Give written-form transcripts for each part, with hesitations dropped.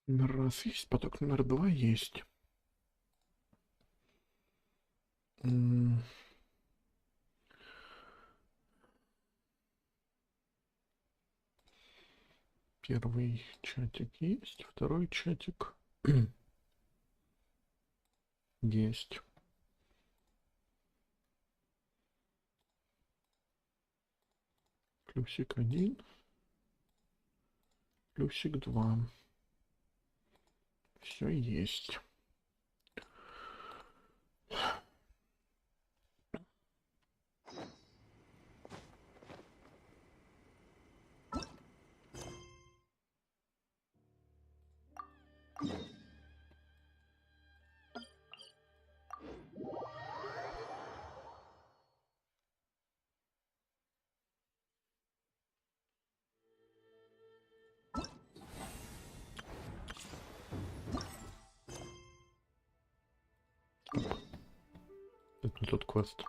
Номер раз есть, поток номер два есть. Первый чатик есть, второй чатик есть. Плюсик 1, плюсик 2. Все есть. Это не тот квест.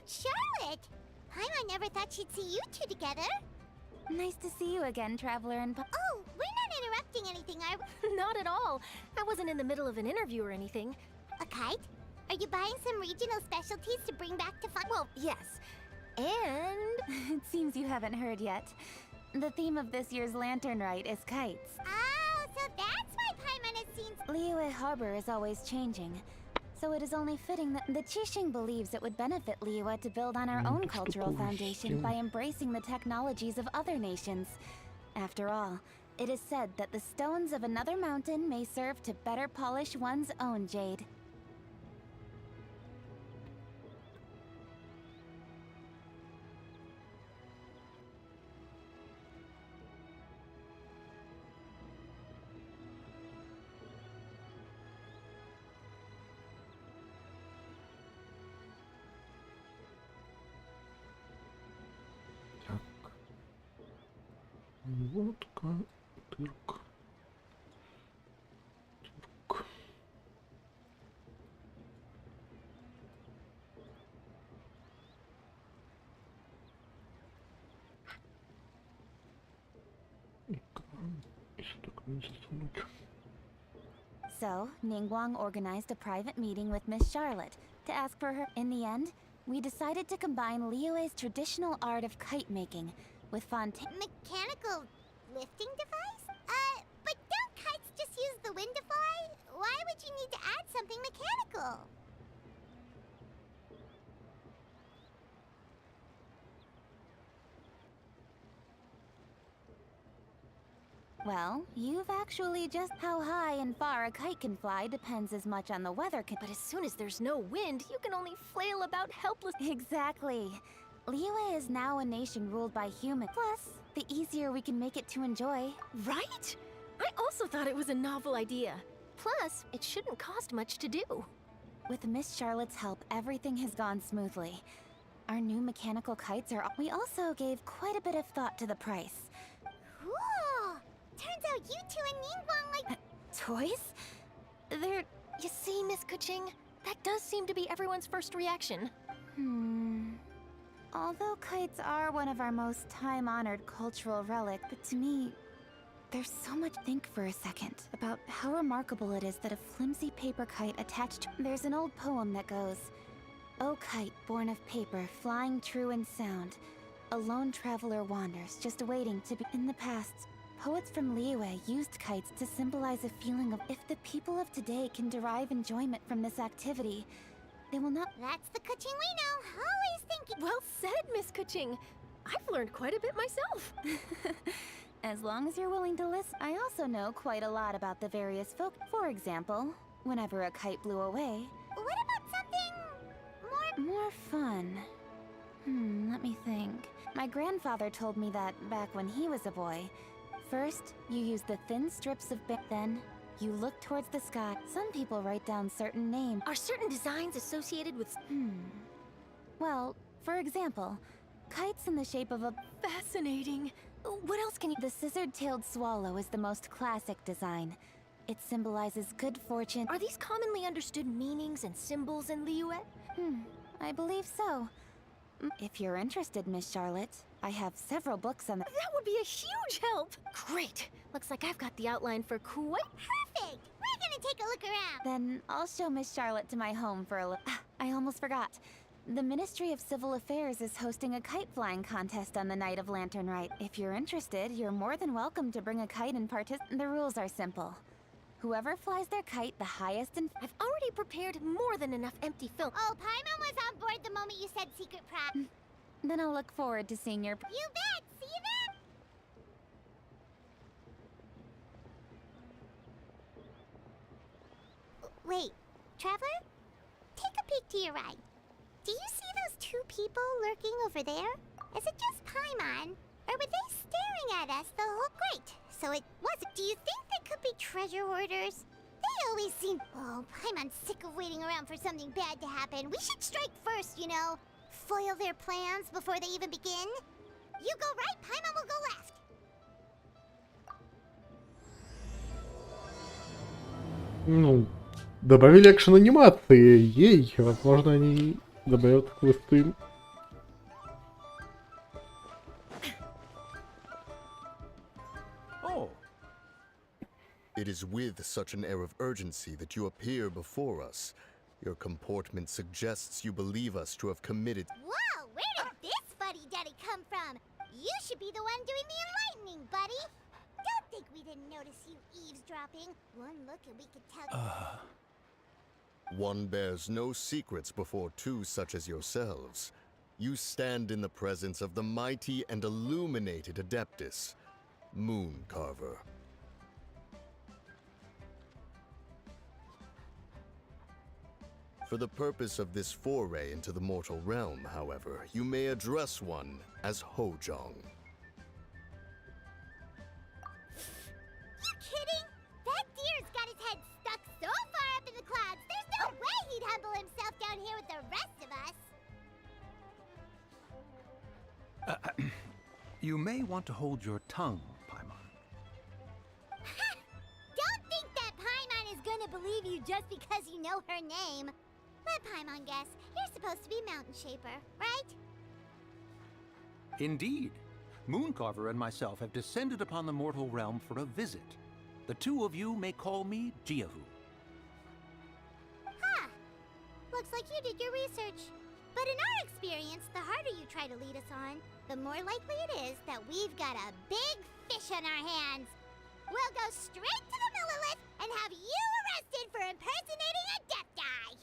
Charlotte! I never thought she'd see you two together. Nice to see you again, Traveler and Oh, we're not interrupting anything, are we? Not at all. I wasn't in the middle of an interview or anything. A kite? Are you buying some regional specialties to bring back to fun? Well, yes. And... it seems you haven't heard yet. The theme of this year's Lantern Rite is kites. Oh, so that's why Paimon has seen... Liyue Harbor is always changing. So it is only fitting that the Qixing believes it would benefit Liyue to build on our own cultural foundation by embracing the technologies of other nations. After all, it is said that the stones of another mountain may serve to better polish one's own jade. Водка, тырк. Тырк. И сюда не засунуть. So, Ningguang organized a private meeting with Miss Charlotte to ask for her. In the end, we decided to combine Liyue's traditional art of kite making with Fontaine. Mechanical lifting device? But don't kites just use the wind to fly? Why would you need to add something mechanical? Well, you've actually just how high and far a kite can fly depends as much on the weather But as soon as there's no wind, you can only flail about helpless. Exactly. Liyue is now a nation ruled by humans. Plus, the easier we can make it to enjoy. Right? I also thought it was a novel idea. Plus, it shouldn't cost much to do. With Miss Charlotte's help, everything has gone smoothly. Our new mechanical kites are... We also gave quite a bit of thought to the price. Cool! Turns out you two and Ningguang like... Toys? They're... You see, Miss Kuching? That does seem to be everyone's first reaction. Although kites are one of our most time-honored cultural relics, but to me, there's so much. Think for a second about how remarkable it is that a flimsy paper kite attached to... There's an old poem that goes, "O kite born of paper, flying true in sound, a lone traveler wanders, just awaiting to be..." In the past, poets from Liyue used kites to symbolize a feeling of if the people of today can derive enjoyment from this activity, they will not... That's the Kuching we know, always thinking... Well said, Miss Kuching. I've learned quite a bit myself. As long as you're willing to listen. I also know quite a lot about the various folk. For example, whenever a kite blew away... What about something... More fun. Let me think. My grandfather told me that back when he was a boy. First, you use the thin strips of then you look towards the sky. Some people write down certain names. Are certain designs associated with... Well, for example, kites in the shape of a... Fascinating. What else can you... The scissored-tailed swallow is the most classic design. It symbolizes good fortune. Are these commonly understood meanings and symbols in Liyue? I believe so. If you're interested, Miss Charlotte, I have several books on the... That would be a huge help! Great! Looks like I've got the outline for quite... Perfect! We're gonna take a look around. Then I'll show Miss Charlotte to my home for a look. I almost forgot. The Ministry of Civil Affairs is hosting a kite flying contest on the night of Lantern Rite. If you're interested, you're more than welcome to bring a kite and participate. The rules are simple. Whoever flies their kite the highest and... I've already prepared more than enough empty film. Oh, Paimon was on board the moment you said secret prop. Then I'll look forward to seeing your... You bet! See you then! Wait, Traveler? Take a peek to your right. Do you see those two people lurking over there? Is it just Paimon? Or were they staring at us the whole... Great, so it wasn't... Do you think they could be treasure hoarders? They always seem... Oh, Paimon's sick of waiting around for something bad to happen. We should strike first, you know? Foil their plans before they even begin? You go right, Paimon will go left. Ну, добавили экшен-анимации. Ей, возможно, они добавят квесты. Oh. It is with such an air of urgency that you appear before us. Your comportment suggests you believe us to have committed... Whoa, where did this fuddy-duddy come from? You should be the one doing the enlightening, buddy. Don't think we didn't notice you eavesdropping. One look and we could tell... One bears no secrets before two such as yourselves. You stand in the presence of the mighty and illuminated Adeptus, Moon Carver. For the purpose of this foray into the mortal realm, however, you may address one as Hojong. You kidding? That deer's got his head stuck so far up in the clouds, there's no way he'd humble himself down here with the rest of us. You may want to hold your tongue, Paimon. Don't think that Paimon is gonna believe you just because you know her name. Let Paimon guess. You're supposed to be Mountain Shaper, right? Indeed. Mooncarver and myself have descended upon the mortal realm for a visit. The two of you may call me Jiahu. Huh. Looks like you did your research. But in our experience, the harder you try to lead us on, the more likely it is that we've got a big fish on our hands. We'll go straight to the Millilith and have you arrested for impersonating a death guy.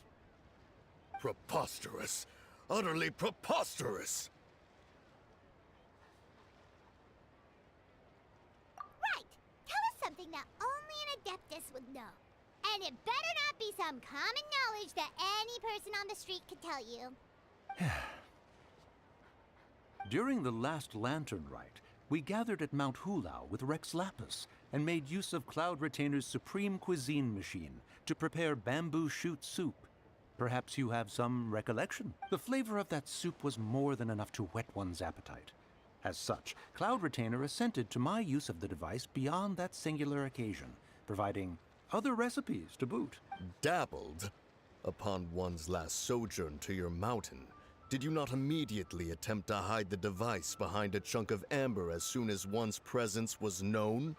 Preposterous! Utterly preposterous! Right. Tell us something that only an Adeptus would know. And it better not be some common knowledge that any person on the street could tell you. During the last Lantern Rite, we gathered at Mount Hulao with Rex Lapis and made use of Cloud Retainer's supreme cuisine machine to prepare bamboo shoot soup. Perhaps you have some recollection? The flavor of that soup was more than enough to whet one's appetite. As such, Cloud Retainer assented to my use of the device beyond that singular occasion, providing other recipes to boot. Dabbled? Upon one's last sojourn to your mountain, did you not immediately attempt to hide the device behind a chunk of amber as soon as one's presence was known?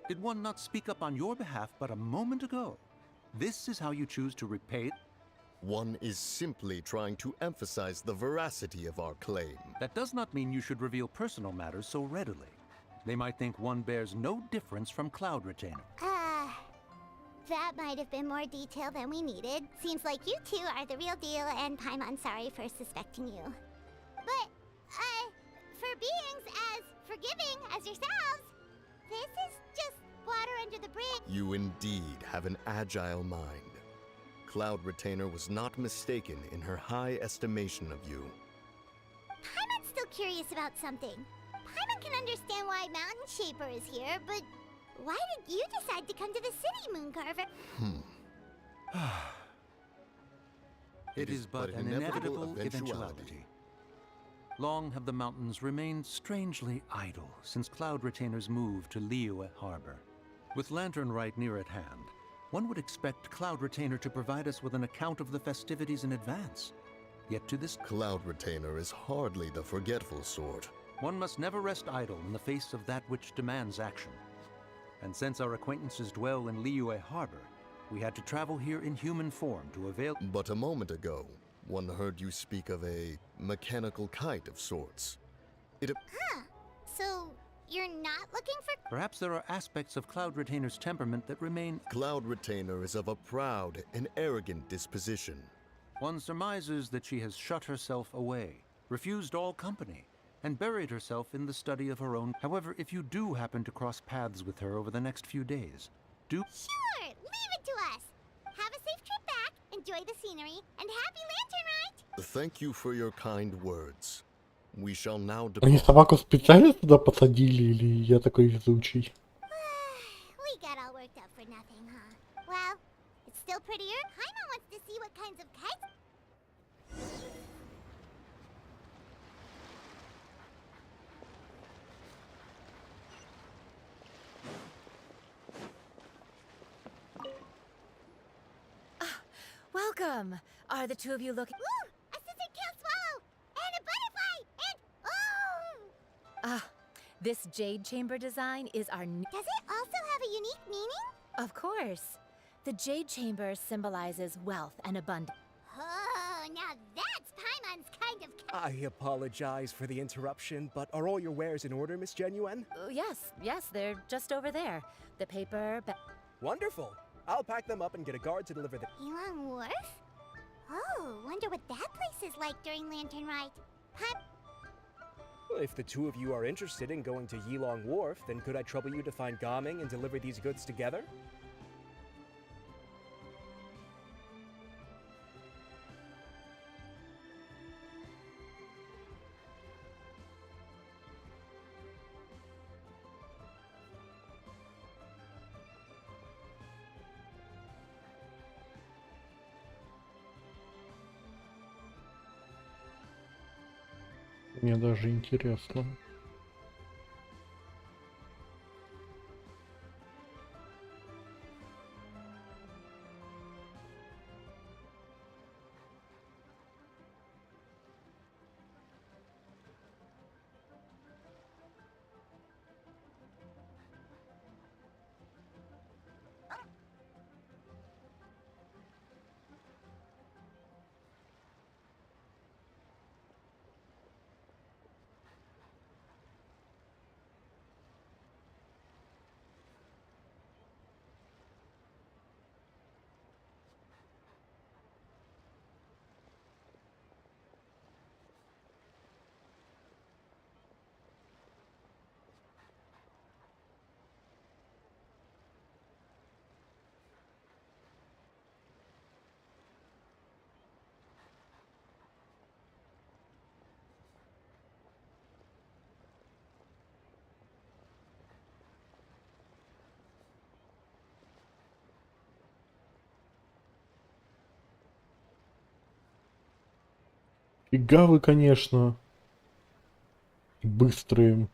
Did one not speak up on your behalf but a moment ago? This is how you choose to repay... One is simply trying to emphasize the veracity of our claim. That does not mean you should reveal personal matters so readily. They might think one bears no difference from Cloud Retainer. That might have been more detail than we needed. Seems like you two are the real deal, and Paimon's sorry for suspecting you. But, for beings as forgiving as yourselves, this is just water under the bridge. You indeed have an agile mind. Cloud Retainer was not mistaken in her high estimation of you. Paimon's still curious about something. Paimon can understand why Mountain Shaper is here, but why did you decide to come to the city, Mooncarver? It is but an inevitable eventuality. Long have the mountains remained strangely idle since cloud retainers moved to Liyue Harbor. With Lantern Rite near at hand, one would expect Cloud Retainer to provide us with an account of the festivities in advance. Yet to this Cloud Retainer is hardly the forgetful sort. one must never rest idle in the face of that which demands action. And since our acquaintances dwell in Liyue Harbor, we had to travel here in human form to avail— But a moment ago, one heard you speak of a mechanical kite of sorts. Huh. So, you're not looking for... Perhaps there are aspects of Cloud Retainer's temperament that remain— Cloud Retainer is of a proud and arrogant disposition. One surmises that she has shut herself away, refused all company, and buried herself in the study of her own. However, if you do happen to cross paths with her over the next few days, do— Sure, leave it to us. Have a safe trip back, enjoy the scenery, and happy Lantern Rite! Thank you for your kind words. We shall now Они depart. собаку специально туда посадили, или я такой везучий? We got all worked up for nothing, huh? Well, it's still prettier. Paimon wants to see what kinds of kites... Welcome. Are the two of you looking? Ooh! A scissor kill swallow! And a butterfly! And... Oh! Ah, this jade chamber design is our new— Does it also have a unique meaning? Of course. The jade chamber symbolizes wealth and abundance. Oh, now that's Paimon's kind of... I apologize for the interruption, but are all your wares in order, Miss Genuine? Yes, they're just over there. The paper, Wonderful! I'll pack them up and get a guard to deliver them. Elon Wharf? Oh, wonder what that place is like during Lantern Rite. If the two of you are interested in going to Yilong Wharf, then could I trouble you to find Gaming and deliver these goods together? Мне даже интересно. Фига вы, конечно, быстрые.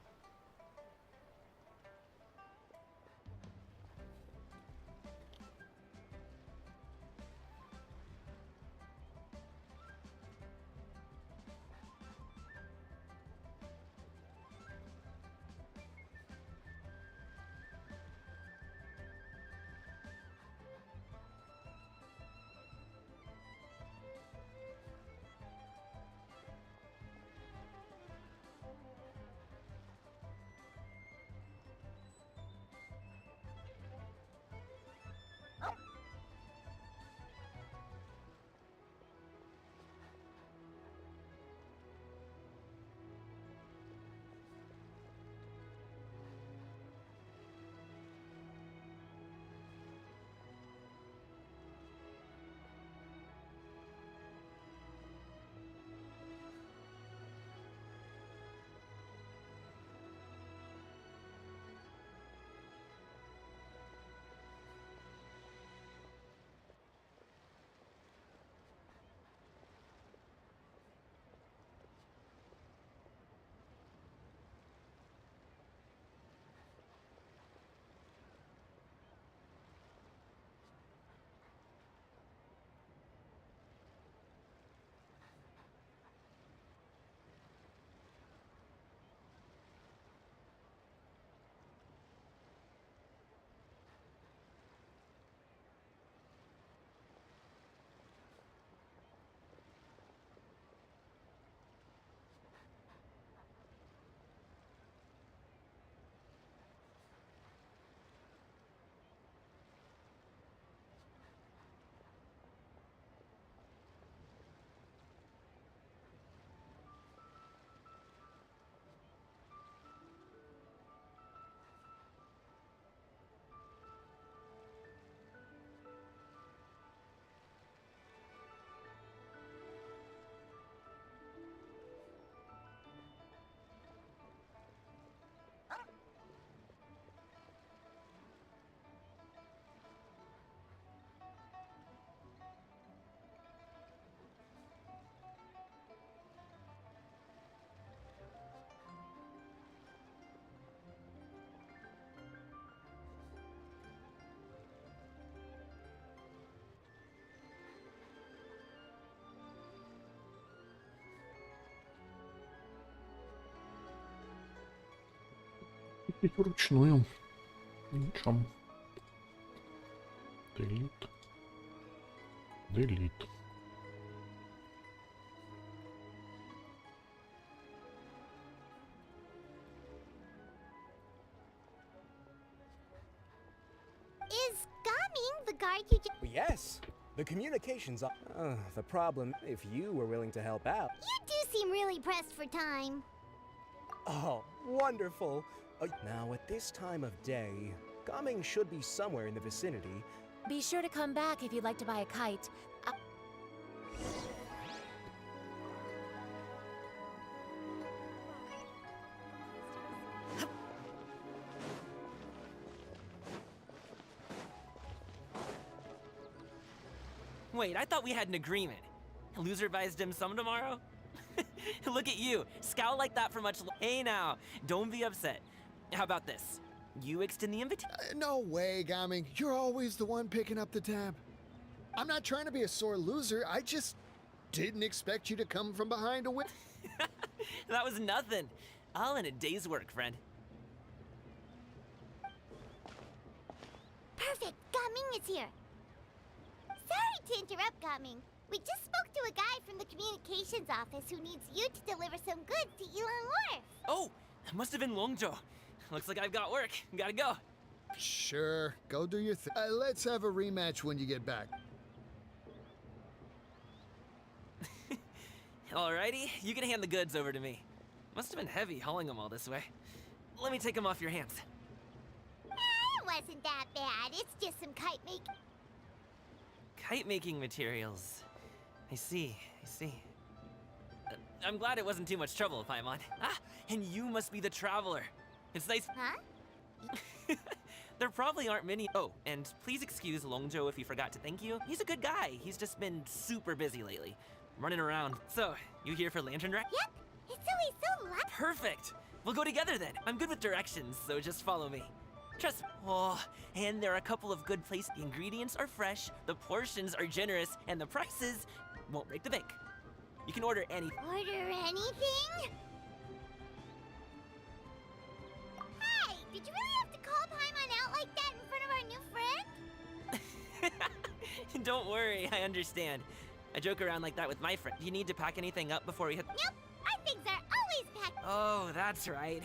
И вручную. Ничего. Делит. Делит. Is Gaming the guard you just... Yes, the communications. The problem, if you were willing to help out. You do seem really pressed for time. Oh, wonderful. Now, at this time of day, Gaming should be somewhere in the vicinity. Be sure to come back if you'd like to buy a kite. Wait, I thought we had an agreement. Loser buys dim sum tomorrow? Look at you, scowl like that for Hey now, don't be upset. How about this? You extend the invitation. No way, Gaming. You're always the one picking up the tab. I'm not trying to be a sore loser. I just didn't expect you to come from behind a win. That was nothing. All in a day's work, friend. Perfect, Gaming is here. Sorry to interrupt, Gaming. We just spoke to a guy from the communications office who needs you to deliver some goods to Yilong Wharf. Oh, that must have been Longzhou. Looks like I've got work. Gotta go. Sure, go do your thing. Let's have a rematch when you get back. Alrighty, you can hand the goods over to me. Must have been heavy hauling them all this way. Let me take them off your hands. It wasn't that bad. It's just some kite making. Kite making materials. I see. I'm glad it wasn't too much trouble, Paimon. Ah, and you must be the traveler. It's nice. Huh? There probably aren't many. Oh, and please excuse Longzhou if he forgot to thank you. He's a good guy. He's just been super busy lately, running around. So, you here for Lantern Rec? Yep. It's always so loud. Perfect. We'll go together then. I'm good with directions, so just follow me. Trust me. Oh, and there are a couple of good places. The ingredients are fresh, the portions are generous, and the prices won't break the bank. You can order anything. Order anything? Hey, did you really have to call Paimon out like that in front of our new friend? Don't worry, I understand. I joke around like that with my friend. Do you need to pack anything up before we hit? Nope. Our things are always packed. Oh, that's right.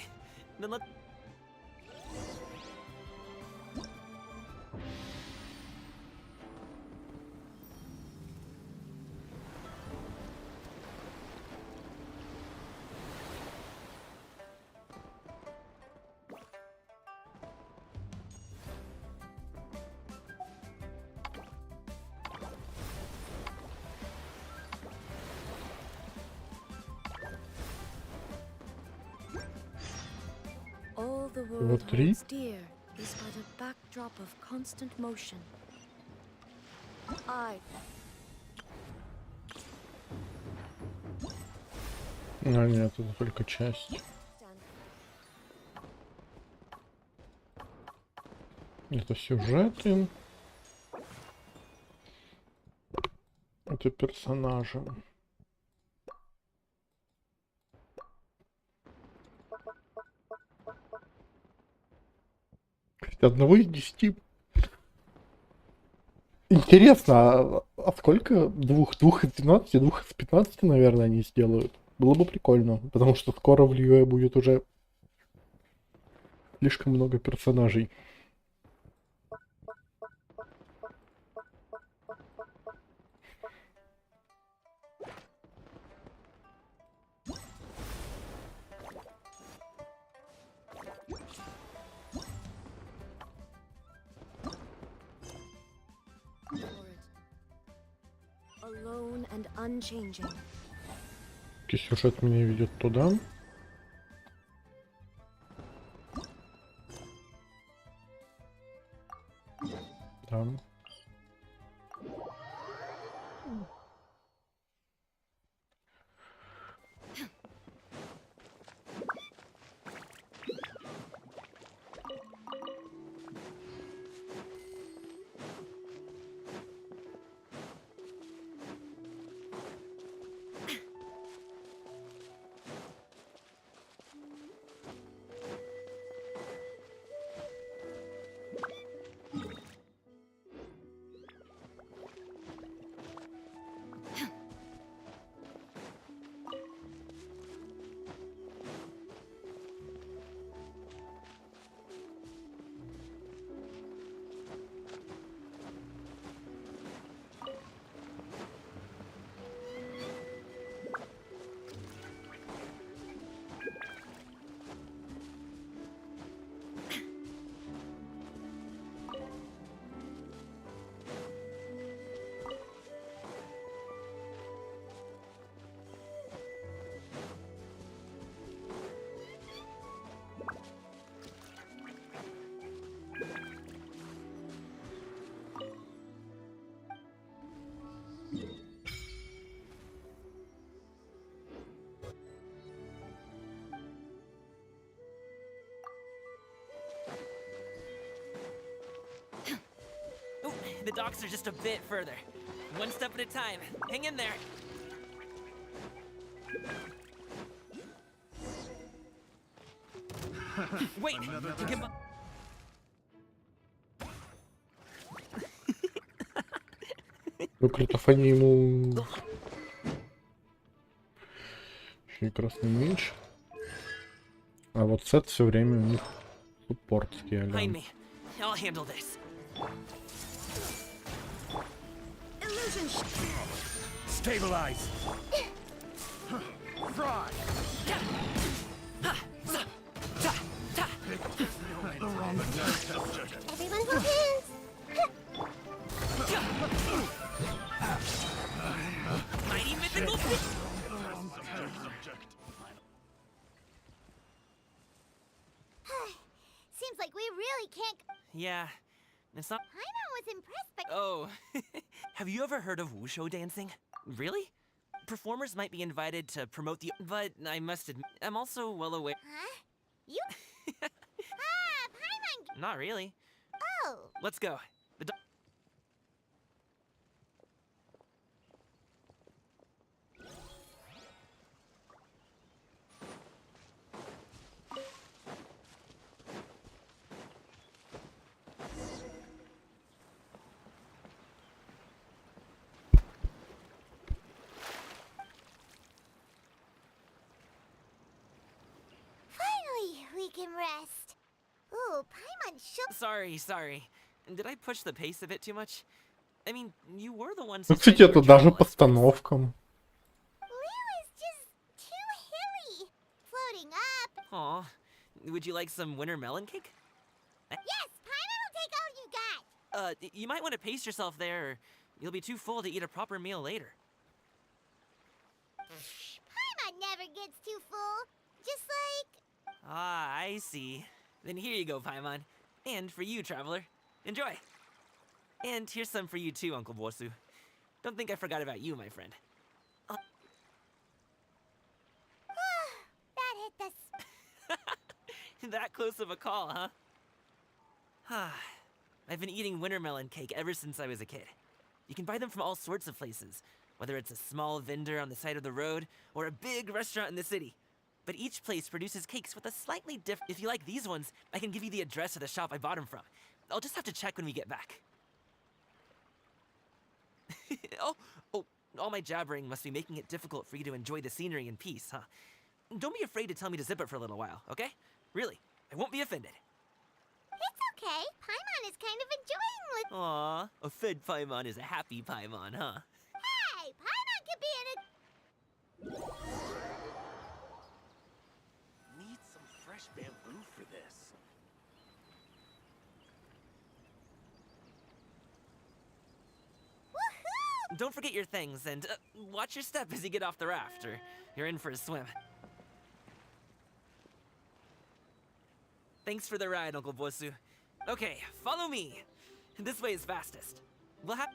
Then let. All the world Внутри? holds dear is but a backdrop of constant motion. I А, нет, это только часть. stand. Это сюжеты. Это персонажи. Одного из 10. Интересно, а сколько? Двух из 12, двух из 15, наверное, они сделают. Было бы прикольно, потому что скоро в Льюэ будет уже слишком много персонажей. Alone and unchanging. Сюжет меня ведет туда. Да. The docks are just a bit further. One step at a time. Hang in there. Wait! Give up. Выкрутофоне ему... Еще и красный меч. А вот сет все время у них суппортский, Behind аля. me. I'll handle this. Stabilize! Fry! Everyone hold hands. Mighty mythical fish. Seems like we really can't. Yeah, it's not. Paimon was impressed by. Oh, have you ever heard of wushu dancing? Really? Performers might be invited to promote the. But I must admit, I'm also well aware. Huh? You? Paimon. Not really. Oh. Let's go. The Finally, we can rest. Ooh, Paimon shook. Sorry. Did I push the pace a bit too much? I mean, you were the ones. Ну, who said кстати, you were это даже travel по experts. остановкам. Leo is just too hilly. Floating up. Aw, would you like some winter melon cake? Yes, Paimon will take all you got. You might want to pace yourself there, or you'll be too full to eat a proper meal later. Paimon never gets too full. Just like. Ah, I see. Then here you go, Paimon. And for you, traveler. Enjoy. And here's some for you too, Uncle Bosu. Don't think I forgot about you, my friend. That hit the. That close of a call, huh? I've been eating winter melon cake ever since I was a kid. You can buy them from all sorts of places, whether it's a small vendor on the side of the road or a big restaurant in the city. But each place produces cakes with a slightly different. If you like these ones, I can give you the address of the shop I bought them from. I'll just have to check when we get back. oh, all my jabbering must be making it difficult for you to enjoy the scenery in peace, huh? Don't be afraid to tell me to zip it for a little while, okay? Really, I won't be offended. It's okay. Paimon is kind of enjoying with. Aw, a fed Paimon is a happy Paimon, huh? Hey, Paimon could be in a. Need some fresh bamboo for this. Woohoo! Don't forget your things, and watch your step as you get off the raft, or you're in for a swim. Thanks for the ride, Uncle Bosu. Okay, follow me. This way is fastest. We'll have.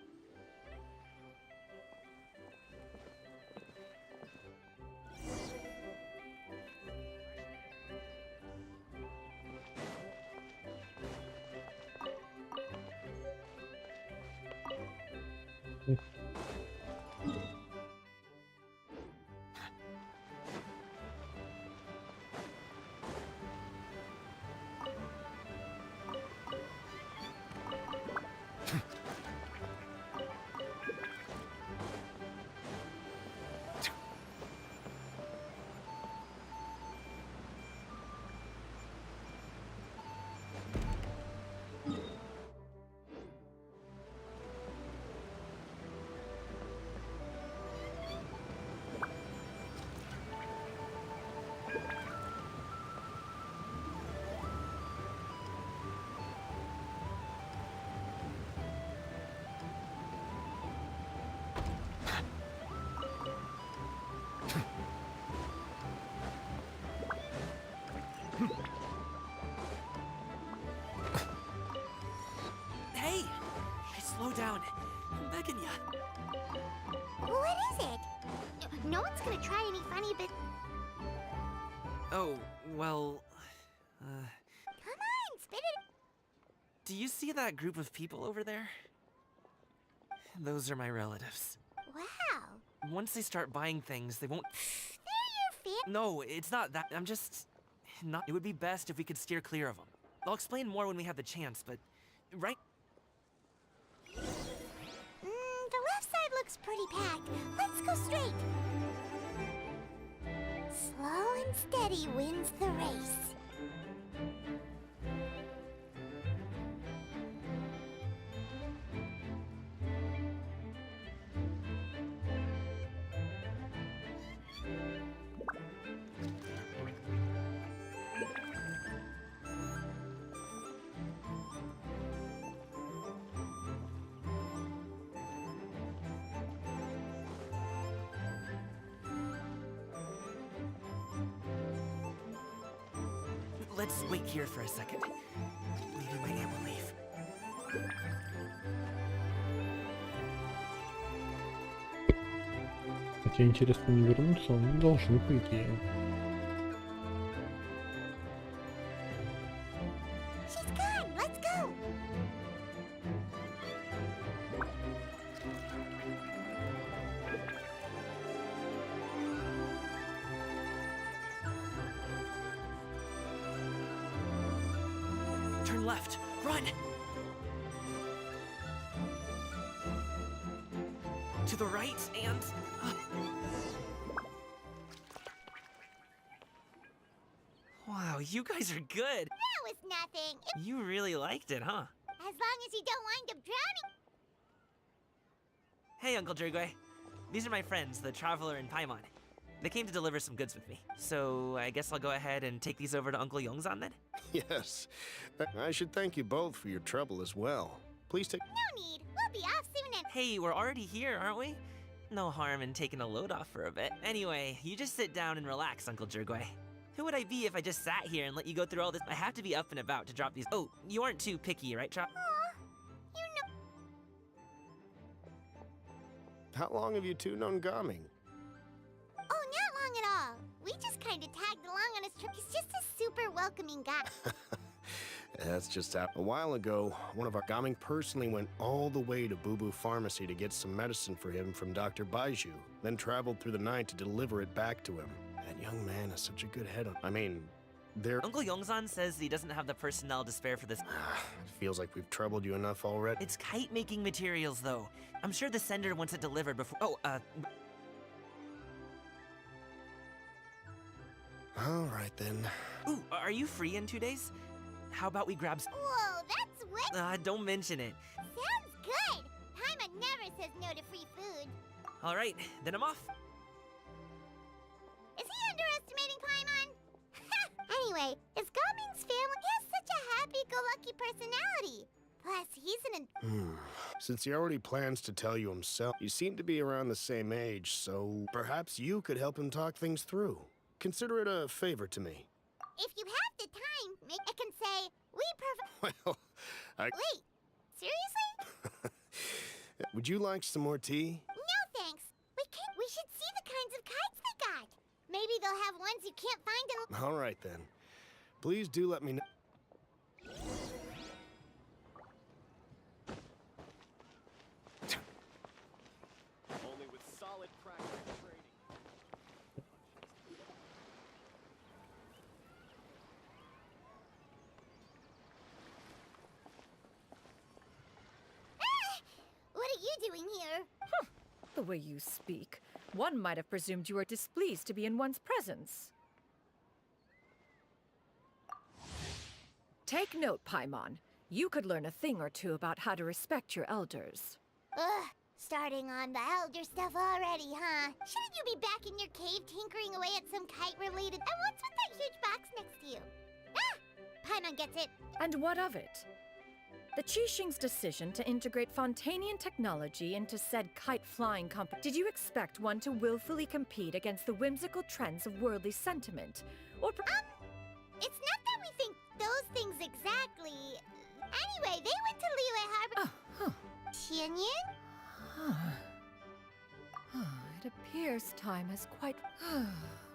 Hey! Slow down. I'm begging ya. What is it? No one's gonna try any funny bit. Oh, well. Come on, spit it. Do you see that group of people over there? those are my relatives. Wow. Once they start buying things, they won't... They're your No, it's not that. I'm just... not... It would be best if we could steer clear of them. I'll explain more when we have the chance, but... Right? The left side looks pretty packed. Let's go straight. Slow and steady wins the race. Let's wait here for a second. Maybe my aunt will leave. Хотя интересно, не вернуться, они должны, по идее. She's gone. Let's go. Turn left. Run! To the right and... Wow, you guys are good. That was nothing. You really liked it, huh? As long as you don't wind up drowning. Hey, Uncle Jergway. These are my friends, the Traveler and Paimon. They came to deliver some goods with me. So I guess I'll go ahead and take these over to Uncle Yongzan then? Yes. I should thank you both for your trouble as well. Please take... No need. We'll be off soon and... Hey, we're already here, aren't we? No harm in taking a load off for a bit. Anyway, you just sit down and relax, Uncle Jergway. Who would I be if I just sat here and let you go through all this? I have to be up and about to drop these. Oh, you aren't too picky, right, Tra? Aw, you know... How long have you two known Gaming? Oh, not long at all. We just kind of tagged along on his trip. He's just a super welcoming guy. That's just that. A while ago, one of our Gaming personally went all the way to Boo Boo Pharmacy to get some medicine for him from Dr. Baiju, then traveled through the night to deliver it back to him. That young man has such a good head on... I mean, they're... Uncle Yongzan says he doesn't have the personnel to spare for this. It feels like we've troubled you enough already. It's kite-making materials, though. I'm sure the sender wants it delivered before... Oh, All right, then. Ooh, are you free in 2 days? How about we grab... Whoa, that's way... don't mention it. Sounds good. Paimon never says no to free food. All right, then I'm off. Is he underestimating Paimon? Anyway, his Gaming's family has such a happy-go-lucky personality. Plus, he's an... Since he already plans to tell you himself, you seem to be around the same age, so perhaps you could help him talk things through. Consider it a favor to me. If you have the time, I can say, we Well, Wait, seriously? Would you like some more tea? No, thanks. We should see the kinds of kites they got. Maybe they'll have ones you can't find in... All right, then. Please do let me know. Only with solid practice and training. What are you doing here? The way you speak, one might have presumed you were displeased to be in one's presence. Take note, Paimon. You could learn a thing or two about how to respect your elders. Ugh, starting on the elder stuff already, huh? Shouldn't you be back in your cave tinkering away at some kite-related... And what's with that huge box next to you? Ah! Paimon gets it. And what of it? The Qixing's decision to integrate Fontanian technology into said kite-flying Did you expect one to willfully compete against the whimsical trends of worldly sentiment? Or It's not that we think those things exactly. Anyway, they went to Liyue Harbor... Tianyin? It appears time has quite...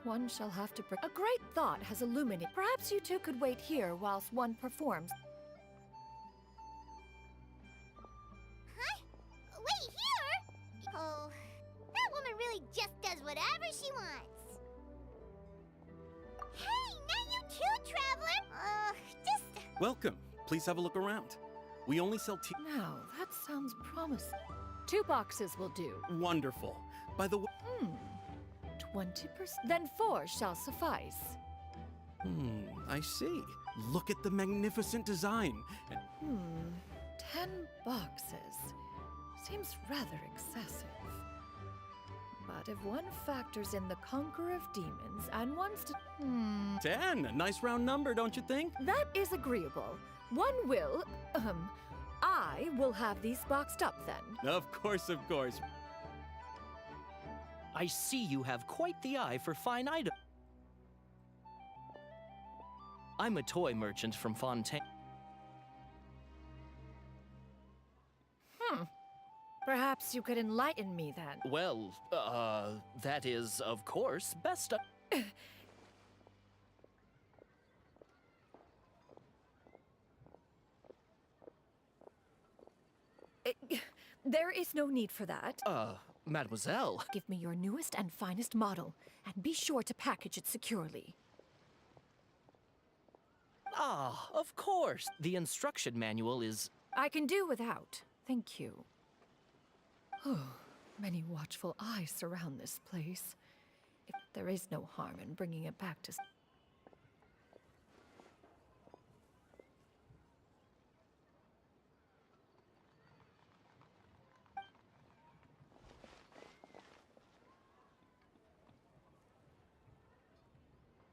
One shall have to... A great thought has illuminated. Perhaps you two could wait here whilst one performs. Huh? Wait, here! whatever she wants. Hey, not you too, traveler. Just... Welcome. Please have a look around. We only sell tea. Now, that sounds promising. 2 boxes will do. Wonderful. By the way... 20%? Then 4 shall suffice. I see. Look at the magnificent design. 10 boxes. Seems rather excessive. But if one factors in the Conqueror of Demons and one's to... 10. A nice round number, don't you think? That is agreeable. One will... I will have these boxed up then. Of course, of course. I see you have quite the eye for fine items. I'm a toy merchant from Fontaine. Perhaps you could enlighten me then. Well, that is, of course, best of... There is no need for that. Mademoiselle. Give me your newest and finest model, and be sure to package it securely. Ah, of course. The instruction manual is... I can do without. Thank you. Many watchful eyes surround this place. If there is no harm in bringing it back to...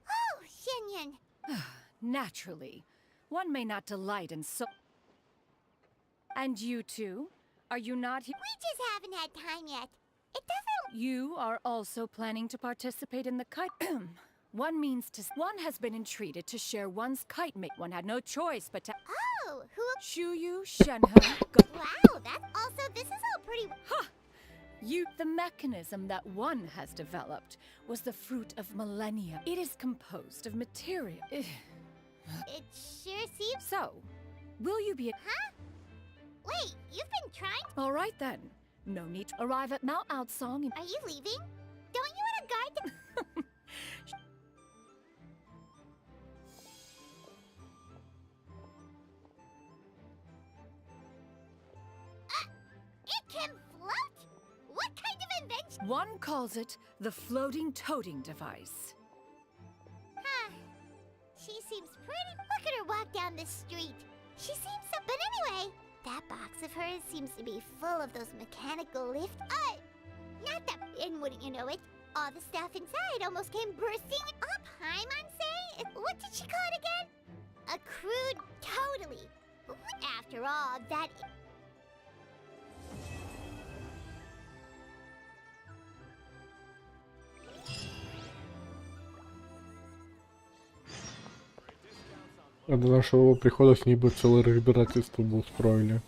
Oh, Xianyan. Naturally. One may not delight in so... And you too? Are you not here? We just haven't had time yet. It doesn't... You are also planning to participate in the kite... One has been entreated to share one's kite mate. One had no choice but to... Oh, who... Shuyu Shenhe... Wow, that's also... This is all pretty... Ha! The mechanism that one has developed was the fruit of millennia. It is composed of material... It sure seems... So, will you be... Huh? Wait, you've been trying... All right then. No need to arrive at Mount Outsong. Are you leaving? Don't you want a guard to... It can float? What kind of invention? One calls it the floating toting device. Huh. She seems pretty... Look at her walk down the street. She seems so... But anyway... That box of hers seems to be full of those mechanical lift... not that... And wouldn't you know it, all the stuff inside almost came bursting up. Paimon-say? What did she call it again? A crude totally. After all, that... А до нашего прихода с ней бы целое разбирательство бы устроили.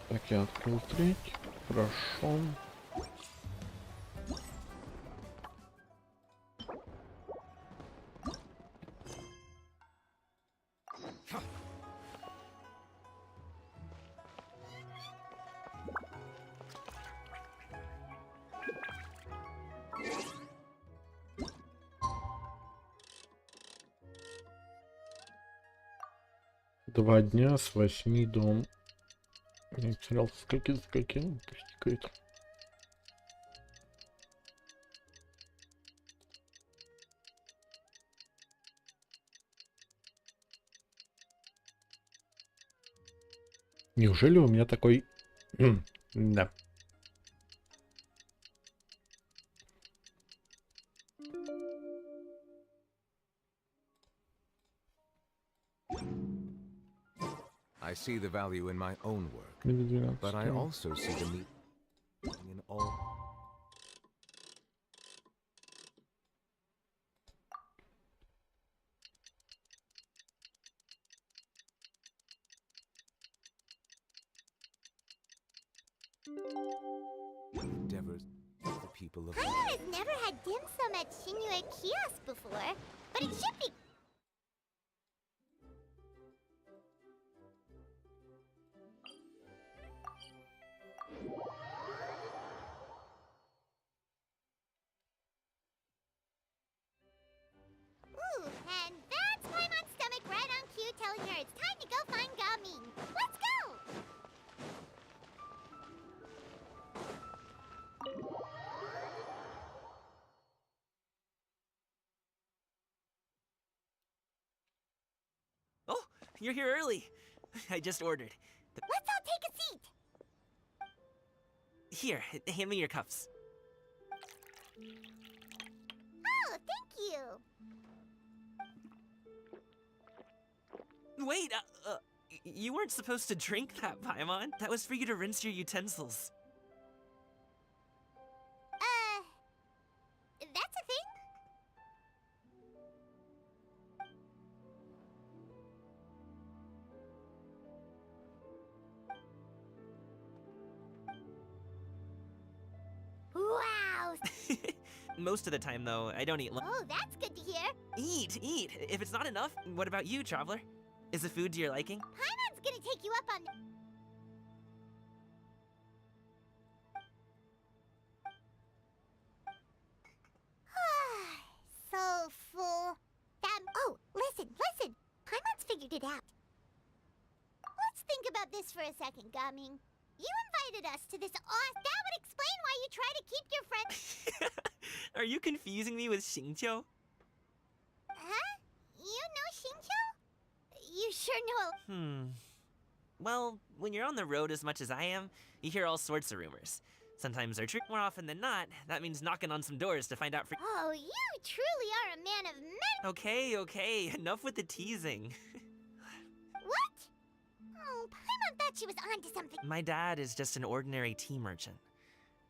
Так, я открыл треть. Хорошо. Два дня с 8 до... Я терял скольки стикает. Неужели у меня такой... Да. I see the value in my own work, but I also see the need. Endeavors of the people of Paimon has never had dim sum at Shinue Kiosk before, but it should be. Ooh, and that's Paimon's stomach right on cue telling her it's time to go find Gaming. Let's go! Oh, you're here early. I just ordered. Let's all take a seat! Here, hand me your cups. Oh, thank you! Wait, you weren't supposed to drink that, Paimon. That was for you to rinse your utensils. That's a thing? Wow! Most of the time, though, I don't eat lunch. Oh, that's good to hear. Eat, eat. If it's not enough, what about you, traveler? Is the food to your liking? Paimon's gonna take you up on. So full. Oh, listen. Paimon's figured it out. Let's think about this for a second, Gaming. You invited us to this that would explain why you try to keep your friends. Are you confusing me with Xingqiu? Huh? You know Xingqiu? You sure know. Well, when you're on the road as much as I am, you hear all sorts of rumors. Sometimes they're true. More often than not, that means knocking on some doors to find out for. Oh, you truly are a man of many. Okay, enough with the teasing. What? Oh, Paimon thought she was onto something. My dad is just an ordinary tea merchant.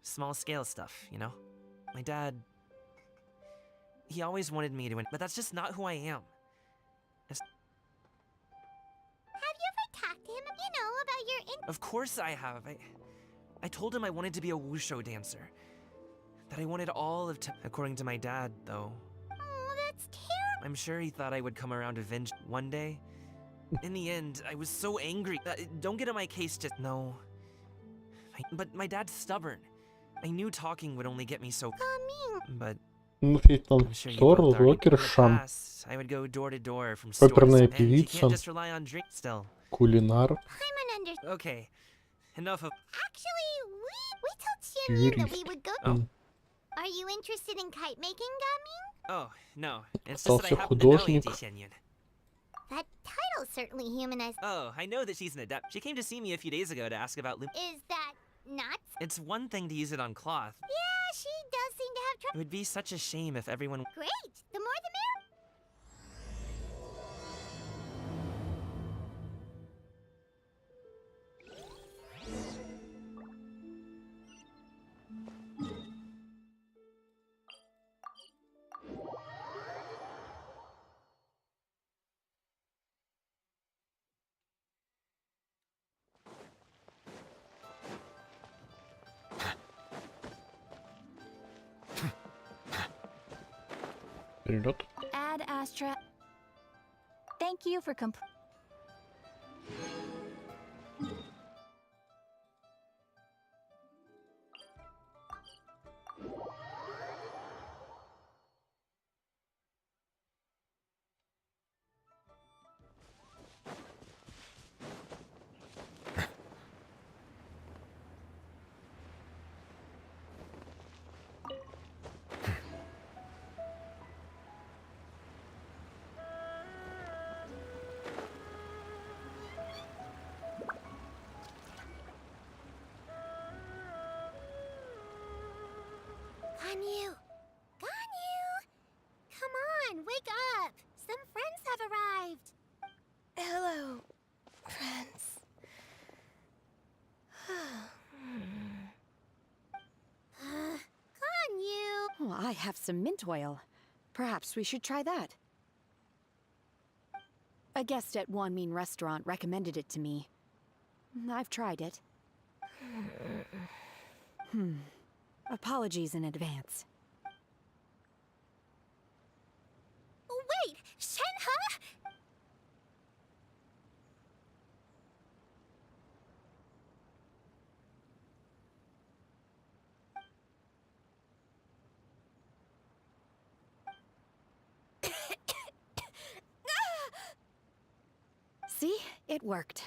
Small scale stuff, you know? My dad. He always wanted me to win, but that's just not who I am. Have you ever talked to him, about your Of course I have. I told him I wanted to be a wushu dancer. That I wanted all of according to my dad, though. Oh, that's terrible. I'm sure he thought I would come around eventually one day. In the end, I was so angry. Don't get on my case, just no. But my dad's stubborn. I knew talking would only get me so. But Ну, ведь там I'm sure you ссора, both already. In the рокершам, past, I would go door to door from stores, оперная and you певица, can't just rely on drink still. кулинар, Paimon under. Okay, enough of. Actually, we told Xianyu that we would go. Oh. Are you interested in kite making, Gaming? Oh no, it's just that I Остался happen to know художник. Auntie Xianyun. That title certainly humanized. Oh, I know that she's an adept. She came to see me a few days ago to ask about loom. Is that not? It's one thing to use it on cloth. Yeah, she does seem to have It trouble. would be such a shame if everyone. Great. The more the merrier. вперед. Ad Astra. Thank you for Ganyu! Come on, wake up! Some friends have arrived! Hello, friends. Ganyu! Oh, I have some mint oil. Perhaps we should try that. A guest at Wanmin restaurant recommended it to me. I've tried it. Apologies in advance. Wait, Shenhe? See? It worked.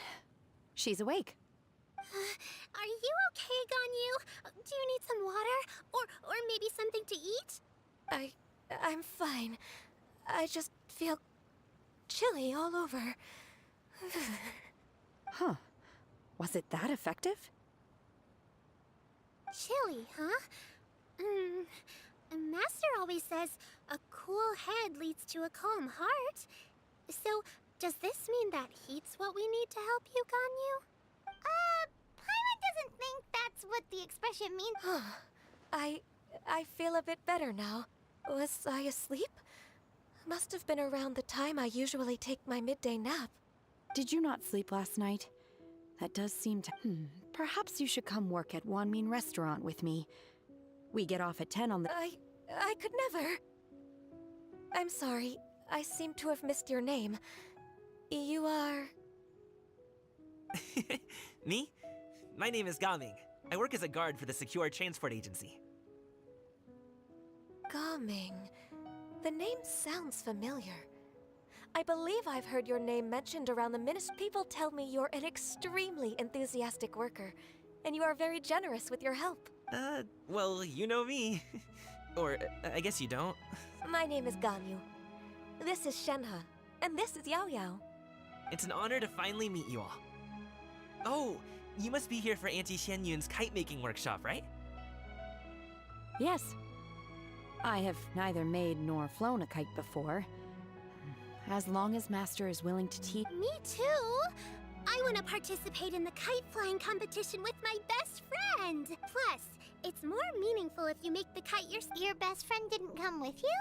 She's awake. Are you okay, Ganyu? Do you need some water? Or maybe something to eat? I'm fine. I just feel chilly all over. Huh. Was it that effective? Chilly, huh? Master always says a cool head leads to a calm heart. So, does this mean that heat's what we need to help you, Ganyu? Paimon doesn't think that's what the expression means. I feel a bit better now. Was I asleep? Must have been around the time I usually take my midday nap. Did you not sleep last night? That does seem to... Perhaps you should come work at Wanmin Restaurant with me. We get off at 10 on the... I could never. I'm sorry. I seem to have missed your name. You are... Me? My name is Gaming. I work as a guard for the Secure Transport Agency. Gaming. The name sounds familiar. I believe I've heard your name mentioned around the ministry. People tell me you're an extremely enthusiastic worker, and you are very generous with your help. Well, you know me. Or, I guess you don't. My name is Ganyu. This is Shenhe, and this is Yao Yao. It's an honor to finally meet you all. Oh, you must be here for Auntie Xianyun's kite-making workshop, right? Yes. I have neither made nor flown a kite before. As long as Master is willing to teach... Me too! I want to participate in the kite flying competition with my best friend! Plus, it's more meaningful if you make the kite your best friend didn't come with you?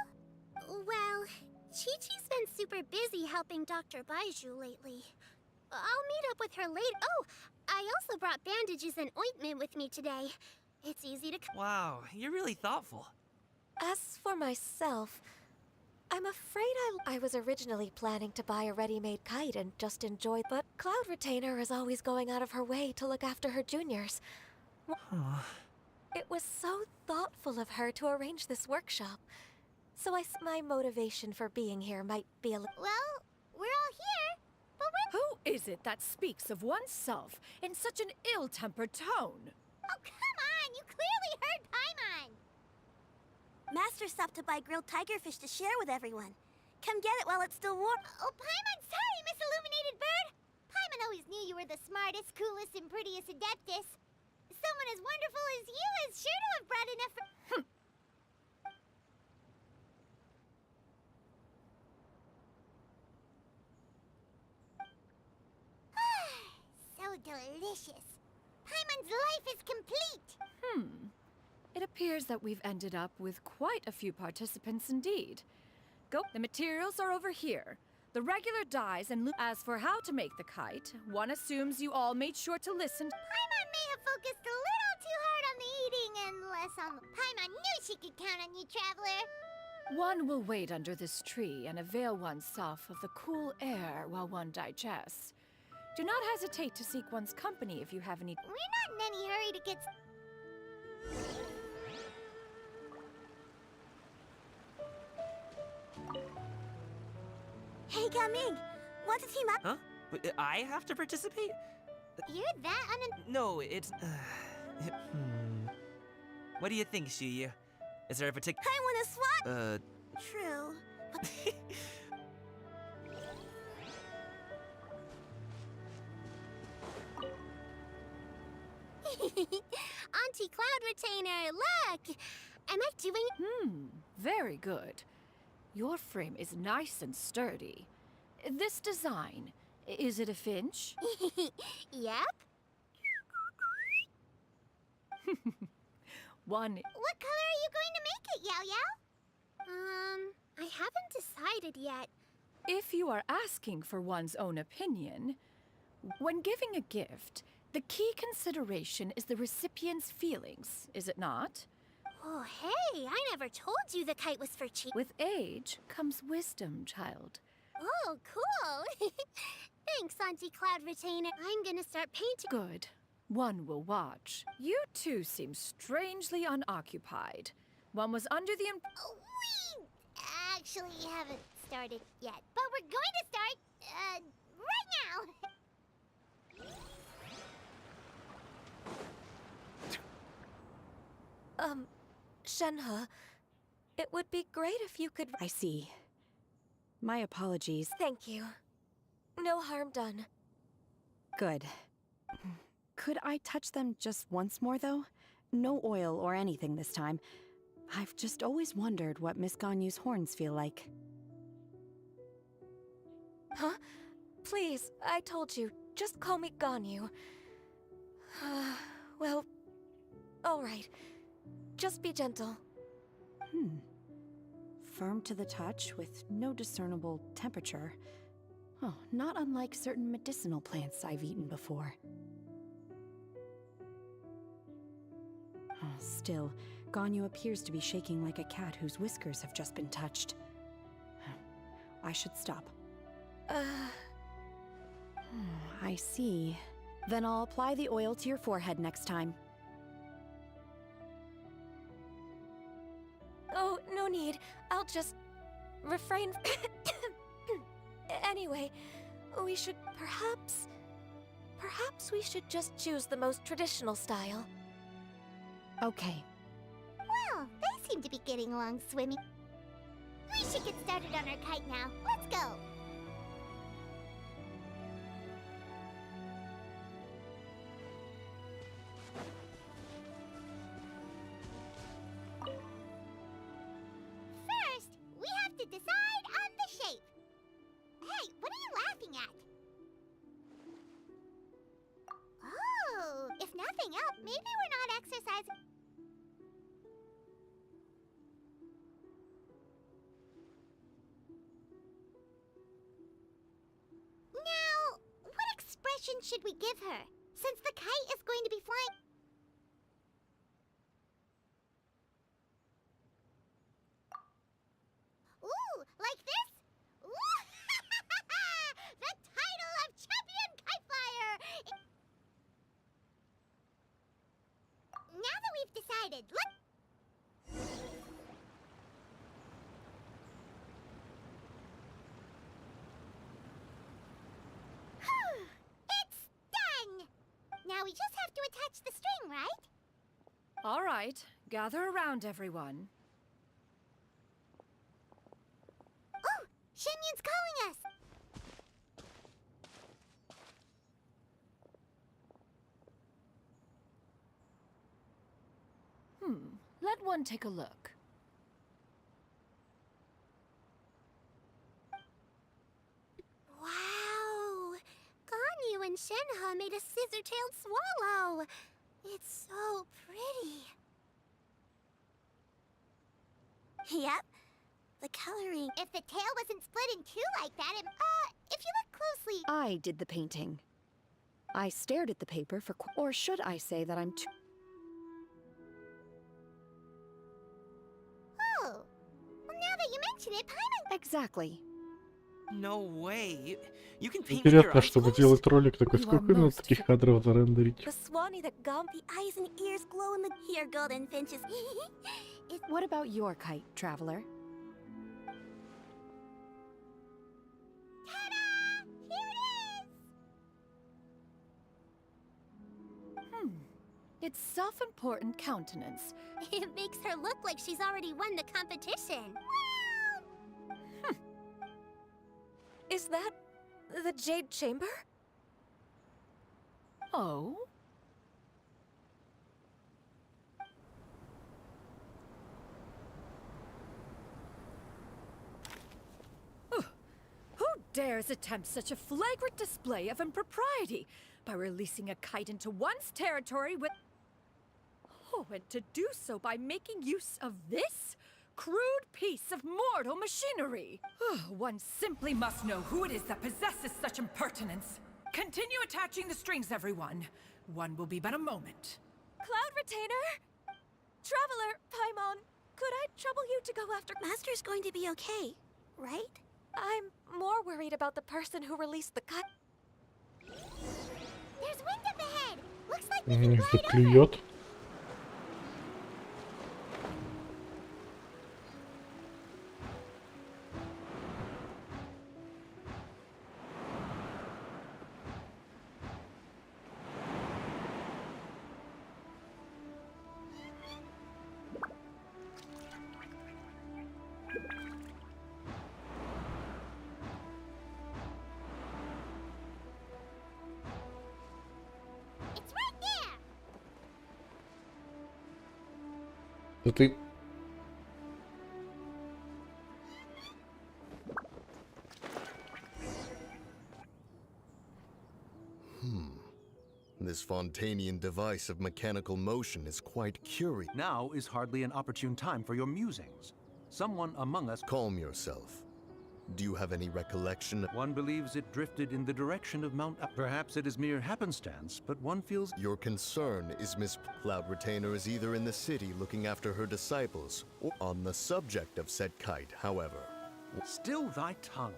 Well, Chi-Chi's been super busy helping Dr. Baiju lately. I'll meet up with her later. Oh, I also brought bandages and ointment with me today. It's easy to... Wow, you're really thoughtful. As for myself, I'm afraid I was originally planning to buy a ready-made kite and just enjoy, but Cloud Retainer is always going out of her way to look after her juniors. It was so thoughtful of her to arrange this workshop. So my motivation for being here might be a little... Well, we're all here, but when... Who is it that speaks of oneself in such an ill-tempered tone? Oh, come on! You clearly heard Paimon! Master stopped to buy grilled tigerfish to share with everyone. Come get it while it's still warm. Oh, Paimon, sorry, Miss Illuminated Bird! Paimon always knew you were the smartest, coolest, and prettiest adeptus. Someone as wonderful as you is sure to have brought enough for... So delicious. Paimon's life is complete! It appears that we've ended up with quite a few participants indeed. The materials are over here. The regular dies and as for how to make the kite, one assumes you all made sure to listen. Paimon may have focused a little too hard on the eating and less on the... Paimon knew she could count on you, Traveler! One will wait under this tree and avail oneself of the cool air while one digests. Do not hesitate to seek one's company if you have any... We're not in any hurry to get... Hey, Gaming! Want to team up? Huh? But I have to participate? You're that No, it's... What do you think, Shuyu? Is there a particular... I want to swap! True. Auntie Cloud Retainer, look! Am I doing... Very good. Your frame is nice and sturdy. This design, is it a finch? Yep. One... What color are you going to make it, Yao Yao? I haven't decided yet. If you are asking for one's own opinion, when giving a gift, The key consideration is the recipient's feelings, is it not? Oh, hey, I never told you the kite was for cheap. With age comes wisdom, child. Oh, cool. Thanks, Auntie Cloud Retainer. I'm gonna start painting. Good. One will watch. You two seem strangely unoccupied. One was under the Oh, we actually haven't started yet, but we're going to start, right now. Shenhe, it would be great if you could... I see. My apologies. Thank you. No harm done. Good. Could I touch them just once more, though? No oil or anything this time. I've just always wondered what Miss Ganyu's horns feel like. Huh? Please, I told you. Just call me Ganyu. Well, all right. Just be gentle. Firm to the touch with no discernible temperature. Oh, not unlike certain medicinal plants I've eaten before. Oh, still, Ganyu appears to be shaking like a cat whose whiskers have just been touched. I should stop. I see. Then I'll apply the oil to your forehead next time. Oh, no need. I'll just refrain. Anyway, we should perhaps we should just choose the most traditional style. Okay. Well, they seem to be getting along swimming. We should get started on our kite now. Let's go. First, we have to decide on the shape. Hey, what are you laughing at? Oh, if nothing else, maybe we're not exercising. Now, what expression should we give her, since the kite is going to be flying? Ooh, like this? Ooh, the title of champion kite flyer! Now that we've decided, it's done! Now we just have to attach the string, right? All right, gather around, everyone. Oh, Shenyun's calling us! Let one take a look. Wow! Ganyu and Shenhe made a scissor-tailed swallow! It's so pretty. Yep. The coloring. If the tail wasn't split in two like that, if you look closely... I did the painting. I stared at the paper for or should I say that I'm too... Oh. Well, now that you mention it, Paimon... Exactly. No way. You can paint with your Интересно, eyes чтобы closed? делать ролик такой, сколько надо таких кадров зарендерить? The Swanee that The eyes and ears glow in the... Here, golden finches. What about your kite, traveler? Ta-da! Here it is! Its self-important countenance. It makes her look like she's already won the competition. Is that the Jade Chamber? Oh? Who dares attempt such a flagrant display of impropriety by releasing a kite into one's territory with... Oh, and to do so by making use of this crude piece of mortal machinery. One simply must know who it is that possesses such impertinence. Continue attaching the strings, everyone. One will be but a moment. Cloud Retainer! Traveler, Paimon, could I trouble you to go after... Master's going to be okay, right? I'm more worried about the person who released the cut. There's wind up ahead. Looks like we can glide over. Заклюет. It's right there. Да ты... This Fontanian device of mechanical motion is quite curious. Now is hardly an opportune time for your musings. Someone among us... Calm yourself. Do you have any recollection? One believes it drifted in the direction of Mount... Perhaps it is mere happenstance, but one feels... Your concern is Miss Cloud Retainer is either in the city looking after her disciples, or on the subject of said kite, however. Still thy tongue.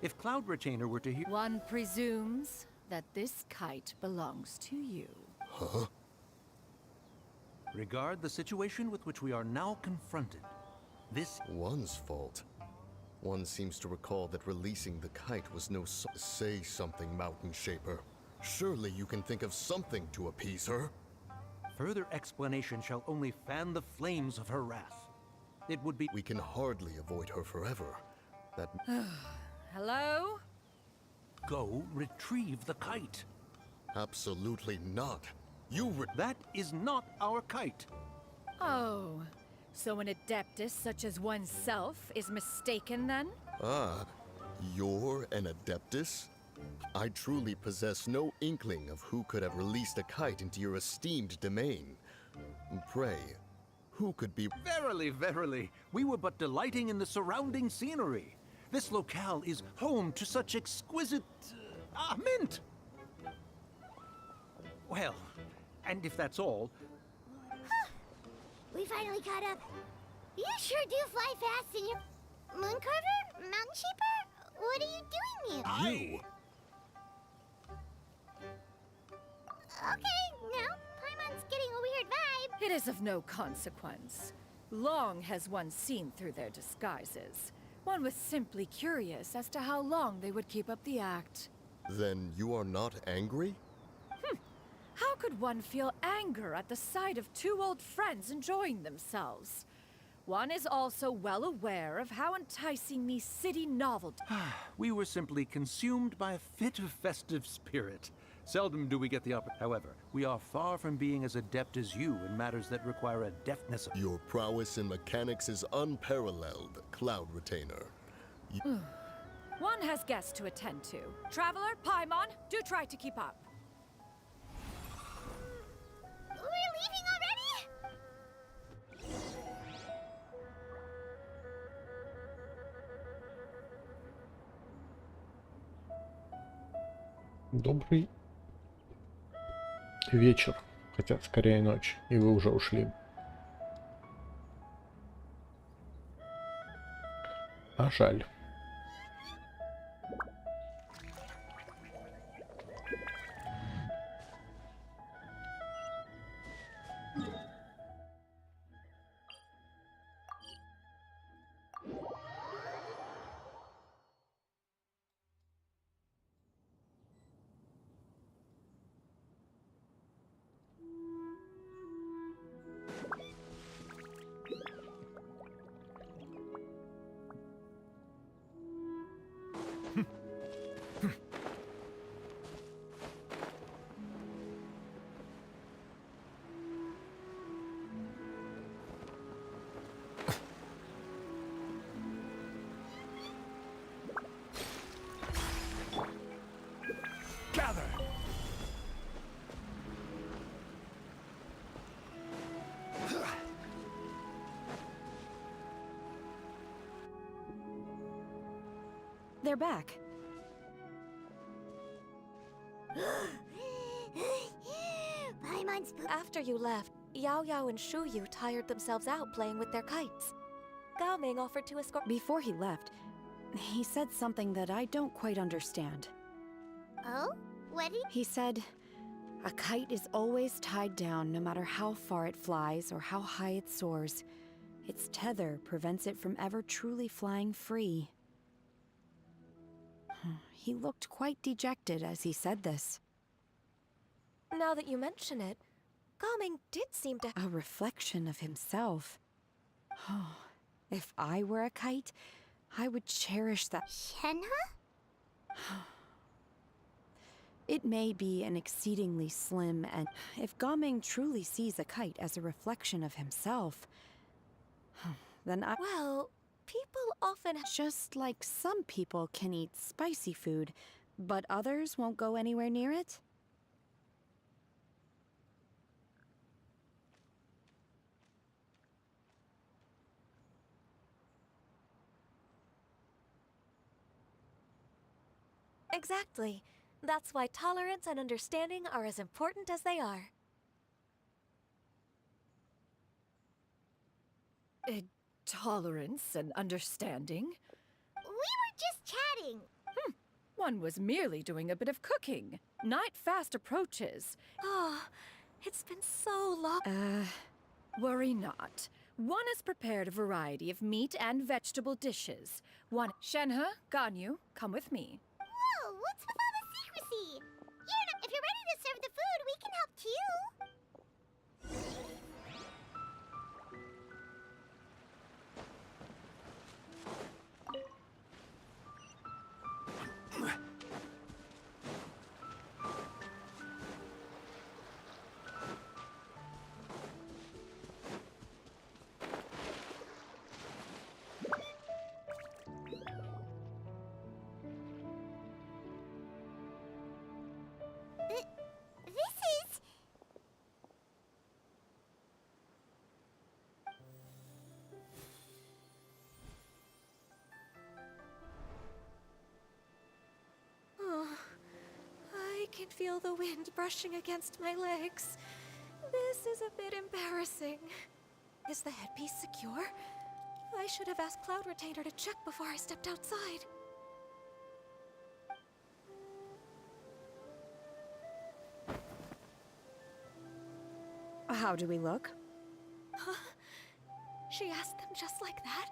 If Cloud Retainer were to hear... One presumes that this kite belongs to you. Huh? Regard the situation with which we are now confronted. This... One's fault. One seems to recall that releasing the kite was no Say something, Mountain Shaper. Surely you can think of something to appease her. Further explanation shall only fan the flames of her wrath. It would be... We can hardly avoid her forever. That... Hello? Go retrieve the kite. Absolutely not. That is not our kite. Oh, so an adeptus such as oneself is mistaken then? Ah, you're an adeptus? I truly possess no inkling of who could have released a kite into your esteemed domain. Pray, who could be... Verily, verily, we were but delighting in the surrounding scenery. This locale is home to such exquisite... mint! Well, and if that's all... We finally caught up. You sure do fly fast in your... Mooncarver? Mountain Shaper? What are you doing here? You! Okay, now Paimon's getting a weird vibe. It is of no consequence. Long has one seen through their disguises. One was simply curious as to how long they would keep up the act. Then you are not angry? How could one feel anger at the sight of two old friends enjoying themselves? One is also well aware of how enticing these city novelties. We were simply consumed by a fit of festive spirit. Seldom do we get the opportunity. However, we are far from being as adept as you in matters that require a deftness. Your prowess in mechanics is unparalleled, Cloud Retainer. One has guests to attend to. Traveler, Paimon, do try to keep up. We're leaving already? Добрый вечер, хотя скорее ночь, и вы уже ушли. А жаль. They're back. Thanks, Boo. After you left, Yao Yao and Shu Yu tired themselves out playing with their kites. Gao Ming offered to escort. Before he left, he said something that I don't quite understand. Oh? What did He said, a kite is always tied down no matter how far it flies or how high it soars. Its tether prevents it from ever truly flying free. He looked quite dejected as he said this. Now that you mention it, Gao Ming did seem to. A reflection of himself. Oh, if I were a kite, I would cherish that. Shenhe? It may be an exceedingly slim and if Gaming truly sees a kite as a reflection of himself, then I— Well, people often— Just like some people can eat spicy food, but others won't go anywhere near it? Exactly. That's why tolerance and understanding are as important as they are. Tolerance and understanding? We were just chatting. One was merely doing a bit of cooking. Night fast approaches. Oh, it's been so long. Worry not. One has prepared a variety of meat and vegetable dishes. One— Shenhe, Ganyu, come with me. Whoa, what's with all the secrecy? If you're ready to serve the food, we can help too. This is... Oh, I can feel the wind brushing against my legs. This is a bit embarrassing. Is the headpiece secure? I should have asked Cloud Retainer to check before I stepped outside. How do we look? Huh? She asked them just like that?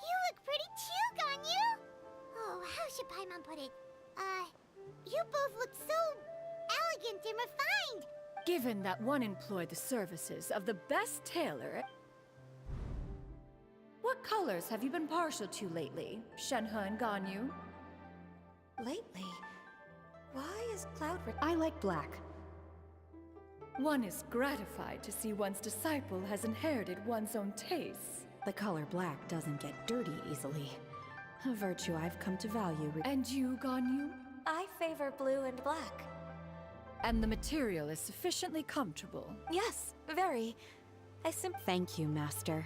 You look pretty too, Ganyu! Oh, how should Paimon put it? You both look so elegant and refined! Given that one employed the services of the best tailor— What colors have you been partial to lately, Shenhe and Ganyu? Lately? Why is Cloud I like black. One is gratified to see one's disciple has inherited one's own tastes. The color black doesn't get dirty easily. A virtue I've come to value. And you, Ganyu? I favor blue and black. And the material is sufficiently comfortable? Yes, very. Thank you, Master.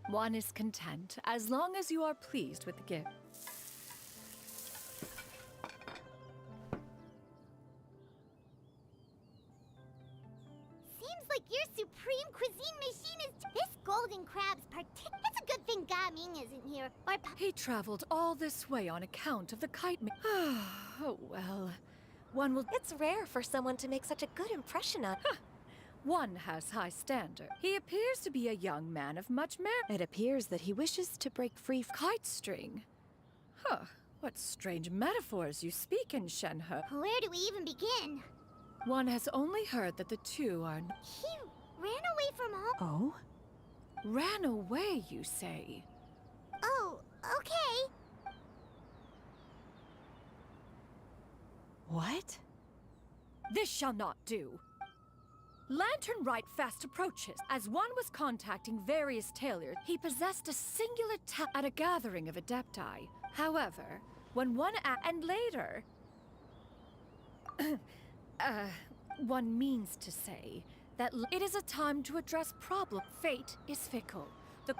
One is content, as long as you are pleased with the gift. Seems like your supreme cuisine machine is... This golden crab's It's a good thing Gaming isn't here. Or He traveled all this way on account of the kite Oh, well. One will— It's rare for someone to make such a good impression on— One has high standard. He appears to be a young man of much merit. It appears that he wishes to break free Kite string? Huh. What strange metaphors you speak in, Shenhe. Where do we even begin? One has only heard that the two are— He ran away from home? Oh? Ran away, you say? Oh, okay. What? This shall not do. Lantern Rite fast approaches. As one was contacting various tailors, he possessed a singular at a gathering of Adepti. However, when one and later... one means to say that it is a time to address problem. Fate is fickle. That's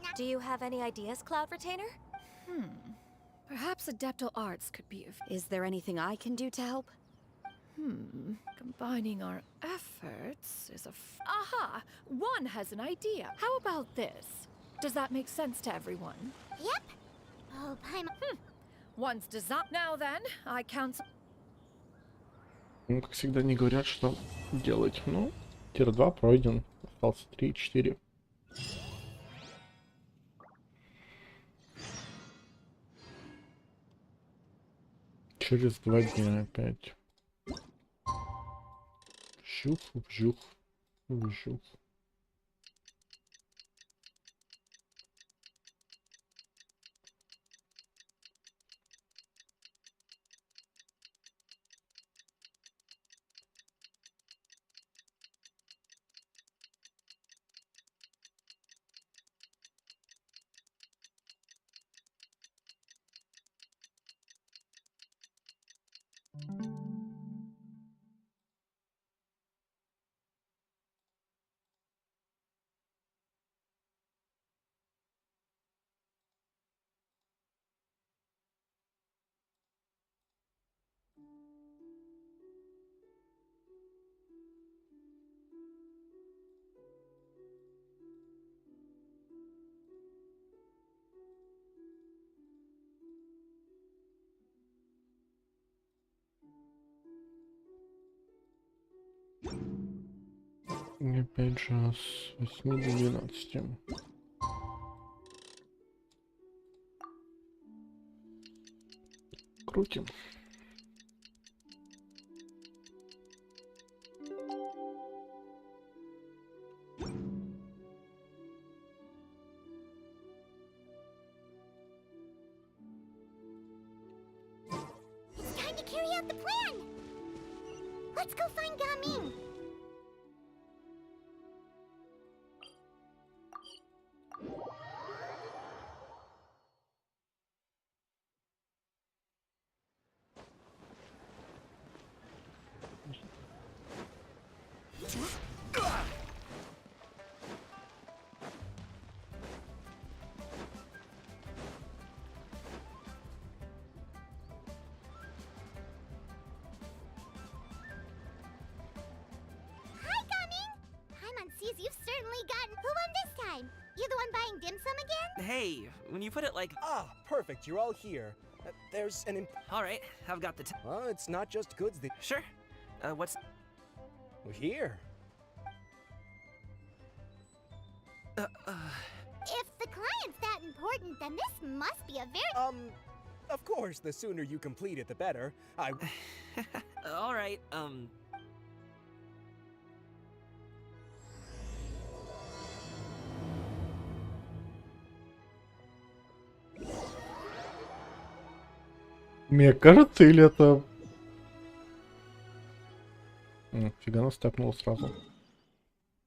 not... Do you have any ideas, Cloud Retainer? Perhaps Adeptal Arts could be of... Is there anything I can do to help? Combining our efforts is Aha! One has an idea. How about this? Does that make sense to everyone? Yep. Oh, Paimon. One's design. Now then, I counsel. Ну, как всегда, не говорят, что делать. Ну, тир 2 пройден. Остался 3, 4. Через 2 дня опять. Вжух, вжух, вжух. И опять же с 8 до 12. Крутим. It's time to carry out the plan. Let's go find Gaming. You've certainly gotten. Who won this time? You the one buying dim sum again? Hey, when you put it like... Ah, perfect. You're all here. There's an All right, I've got the... Well, it's not just goods that... Sure. What's... Here. If the client's that important, then this must be a very... Of course, the sooner you complete it, the better. All right, Мне кажется, или это... Фига нас тэпнуло сразу.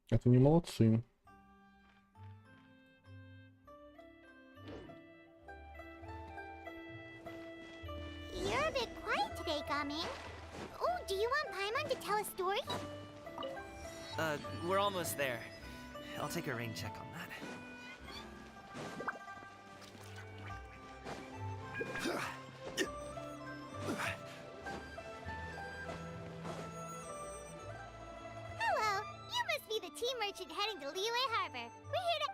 Это не молодцы. You're a bit quiet today, Gaming. Oh, do you want Paimon to tell a story? we're almost there. I'll take a rain check on that. Hello, you must be the tea merchant heading to Liyue Harbor. We're here to...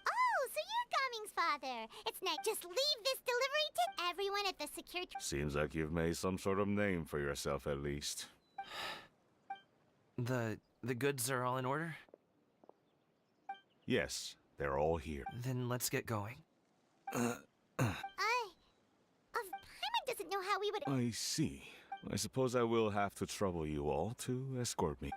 Oh, so you're Gaming's father. It's nice. Just leave this delivery to everyone at the security... Seems like you've made some sort of name for yourself at least. The goods are all in order? Yes, they're all here. Then let's get going. Paimon doesn't know how we would... I see. I suppose I will have to trouble you all to escort me.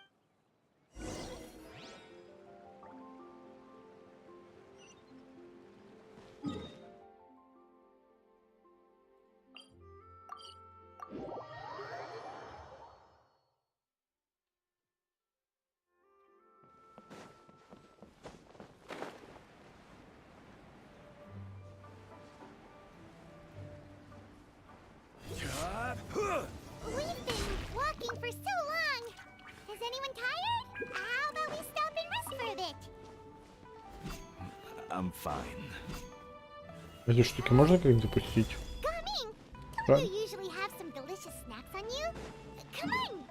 We've been walking for so long. Has anyone I'm fine. Эти штуки можно как-нибудь запустить? Coming! Да. Don't you usually have some delicious snacks on you? Come on!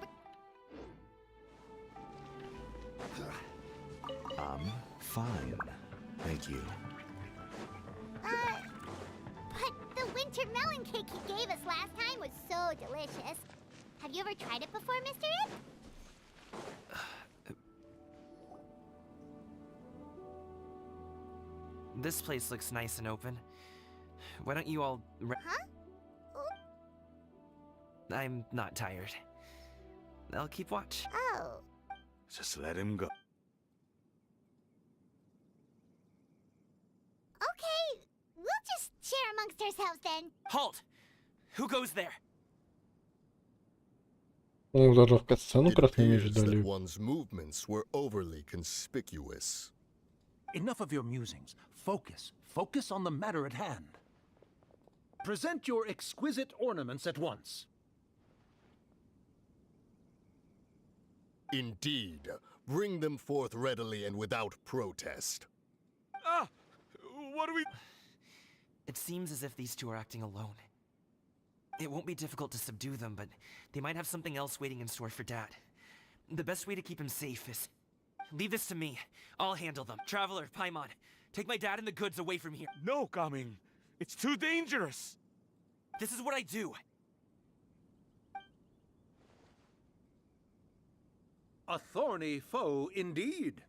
I'm fine. Thank you. But the winter melon cake he gave us last time was so delicious. Have you ever tried it before, Mr. Ip? This place looks nice and open. Why don't you all... Huh? I'm not tired. I'll keep watch. Oh. Just let him go. Okay, we'll just share amongst ourselves then. Halt! Who goes there? Ну, даже в катсцену It красный меч appears дали. that one's movements were overly conspicuous. Enough of your musings. Focus. Focus on the matter at hand. Present your exquisite ornaments at once. Indeed. Bring them forth readily and without protest. Ah! What do we... It seems as if these two are acting alone. It won't be difficult to subdue them, but they might have something else waiting in store for Dad. The best way to keep him safe is... Leave this to me. I'll handle them. Traveler, Paimon, take my dad and the goods away from here. No, Gaming. It's too dangerous. This is what I do. A thorny foe indeed.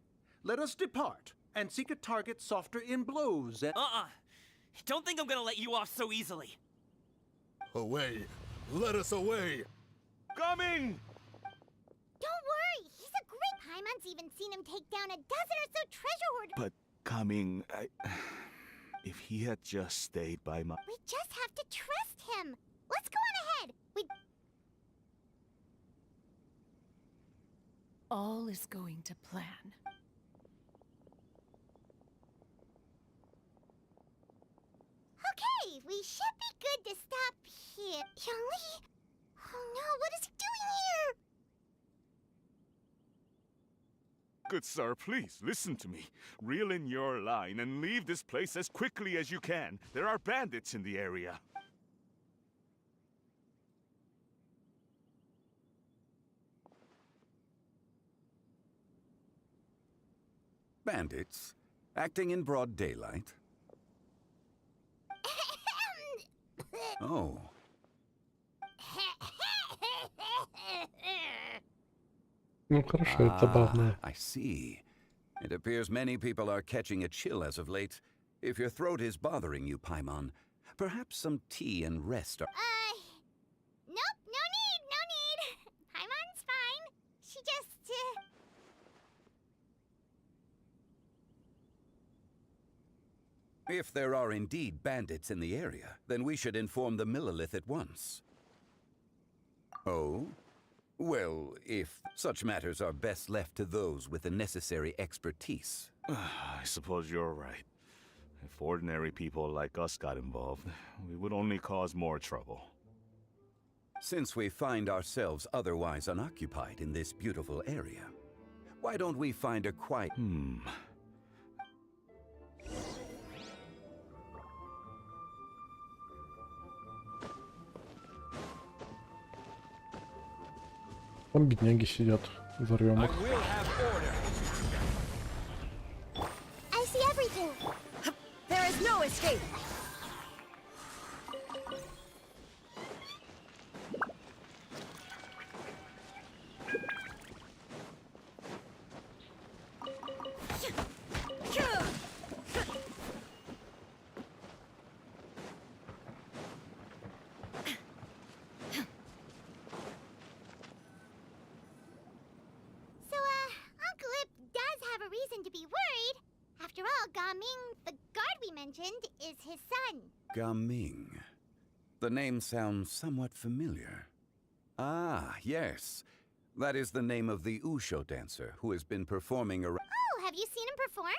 Let us depart and seek a target softer in blows and... Don't think I'm gonna let you off so easily. Away! Let us away! Coming! Don't worry, he's a great... Paimon's even seen him take down a dozen or so treasure hoarders. But Coming, if he had just stayed by my... We just have to trust him. Let's go on ahead. All is going to plan. Okay, we should be good to stop here. Yangli? Oh no, what is he doing here? Good sir, please, listen to me. Reel in your line and leave this place as quickly as you can. There are bandits in the area. Bandits? Acting in broad daylight? Oh. Ну хорошо, это забавно. I see. It appears many people are catching a chill as of late. If your throat is bothering you, Paimon, perhaps some tea and rest are... Nope, no need. Paimon's fine. She just, If there are indeed bandits in the area, then we should inform the Millilith at once. Oh? Well, if such matters are best left to those with the necessary expertise. I suppose you're right. If ordinary people like us got involved, we would only cause more trouble. Since we find ourselves otherwise unoccupied in this beautiful area, why don't we find a quiet... Там бедняги сидят. Взорвем их. I see everything. There is no escape. Uncle Ip does have a reason to be worried. After all, Gaming, the guard we mentioned, is his son. Gaming. The name sounds somewhat familiar. Ah, yes. That is the name of the Usho dancer who has been performing around... Oh, have you seen him perform?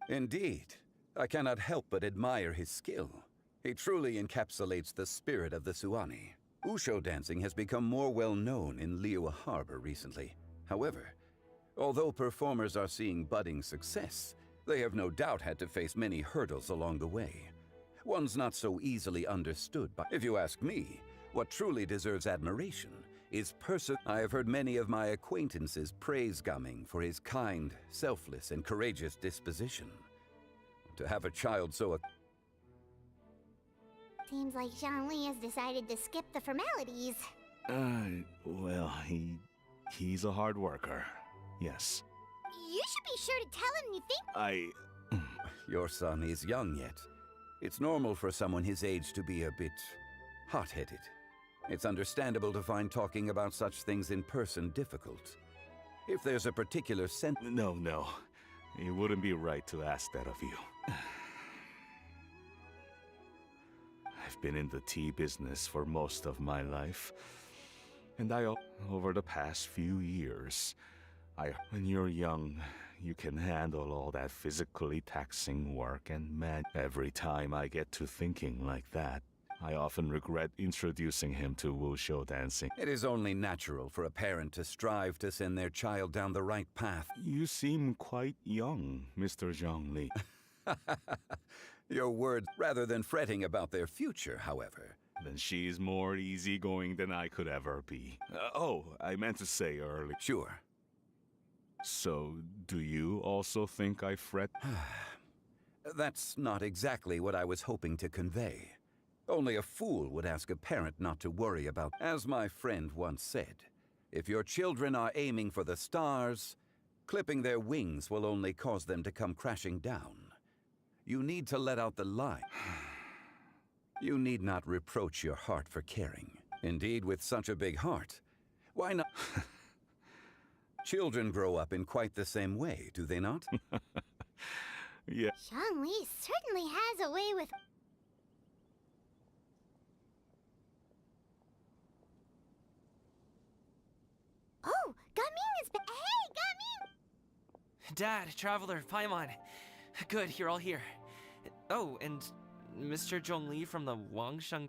Indeed. I cannot help but admire his skill. He truly encapsulates the spirit of the Suani. Usho dancing has become more well known in Liyue Harbor recently. However, although performers are seeing budding success, They have no doubt had to face many hurdles along the way. One's not so easily understood, but if you ask me, what truly deserves admiration is I have heard many of my acquaintances praise Gumming for his kind, selfless, and courageous disposition. To have a child so Seems like Zhongli has decided to skip the formalities. Well, he's a hard worker. Yes. You should be sure to tell him you think. Your son is young yet. It's normal for someone his age to be a bit hot-headed. It's understandable to find talking about such things in person difficult. If there's a particular No. It wouldn't be right to ask that of you. I've been in the tea business for most of my life. And over the past few years, when you're young, you can handle all that physically taxing work, and man, every time I get to thinking like that, I often regret introducing him to wushu dancing. It is only natural for a parent to strive to send their child down the right path. You seem quite young, Mr. Zhongli. Your words, rather than fretting about their future, however. Then she's more easygoing than I could ever be. I meant to say early. Sure. So, do you also think I fret? That's not exactly what I was hoping to convey. Only a fool would ask a parent not to worry about. As my friend once said, if your children are aiming for the stars, clipping their wings will only cause them to come crashing down. You need to let out the light. You need not reproach your heart for caring. Indeed, with such a big heart, why not? Children grow up in quite the same way, do they not? Yeah. Zhongli certainly has a way with. Oh, Gaming is back. Hey, Gaming! Dad, Traveler, Paimon. Good, you're all here. Oh, and Mr. Zhongli from the Wangsheng.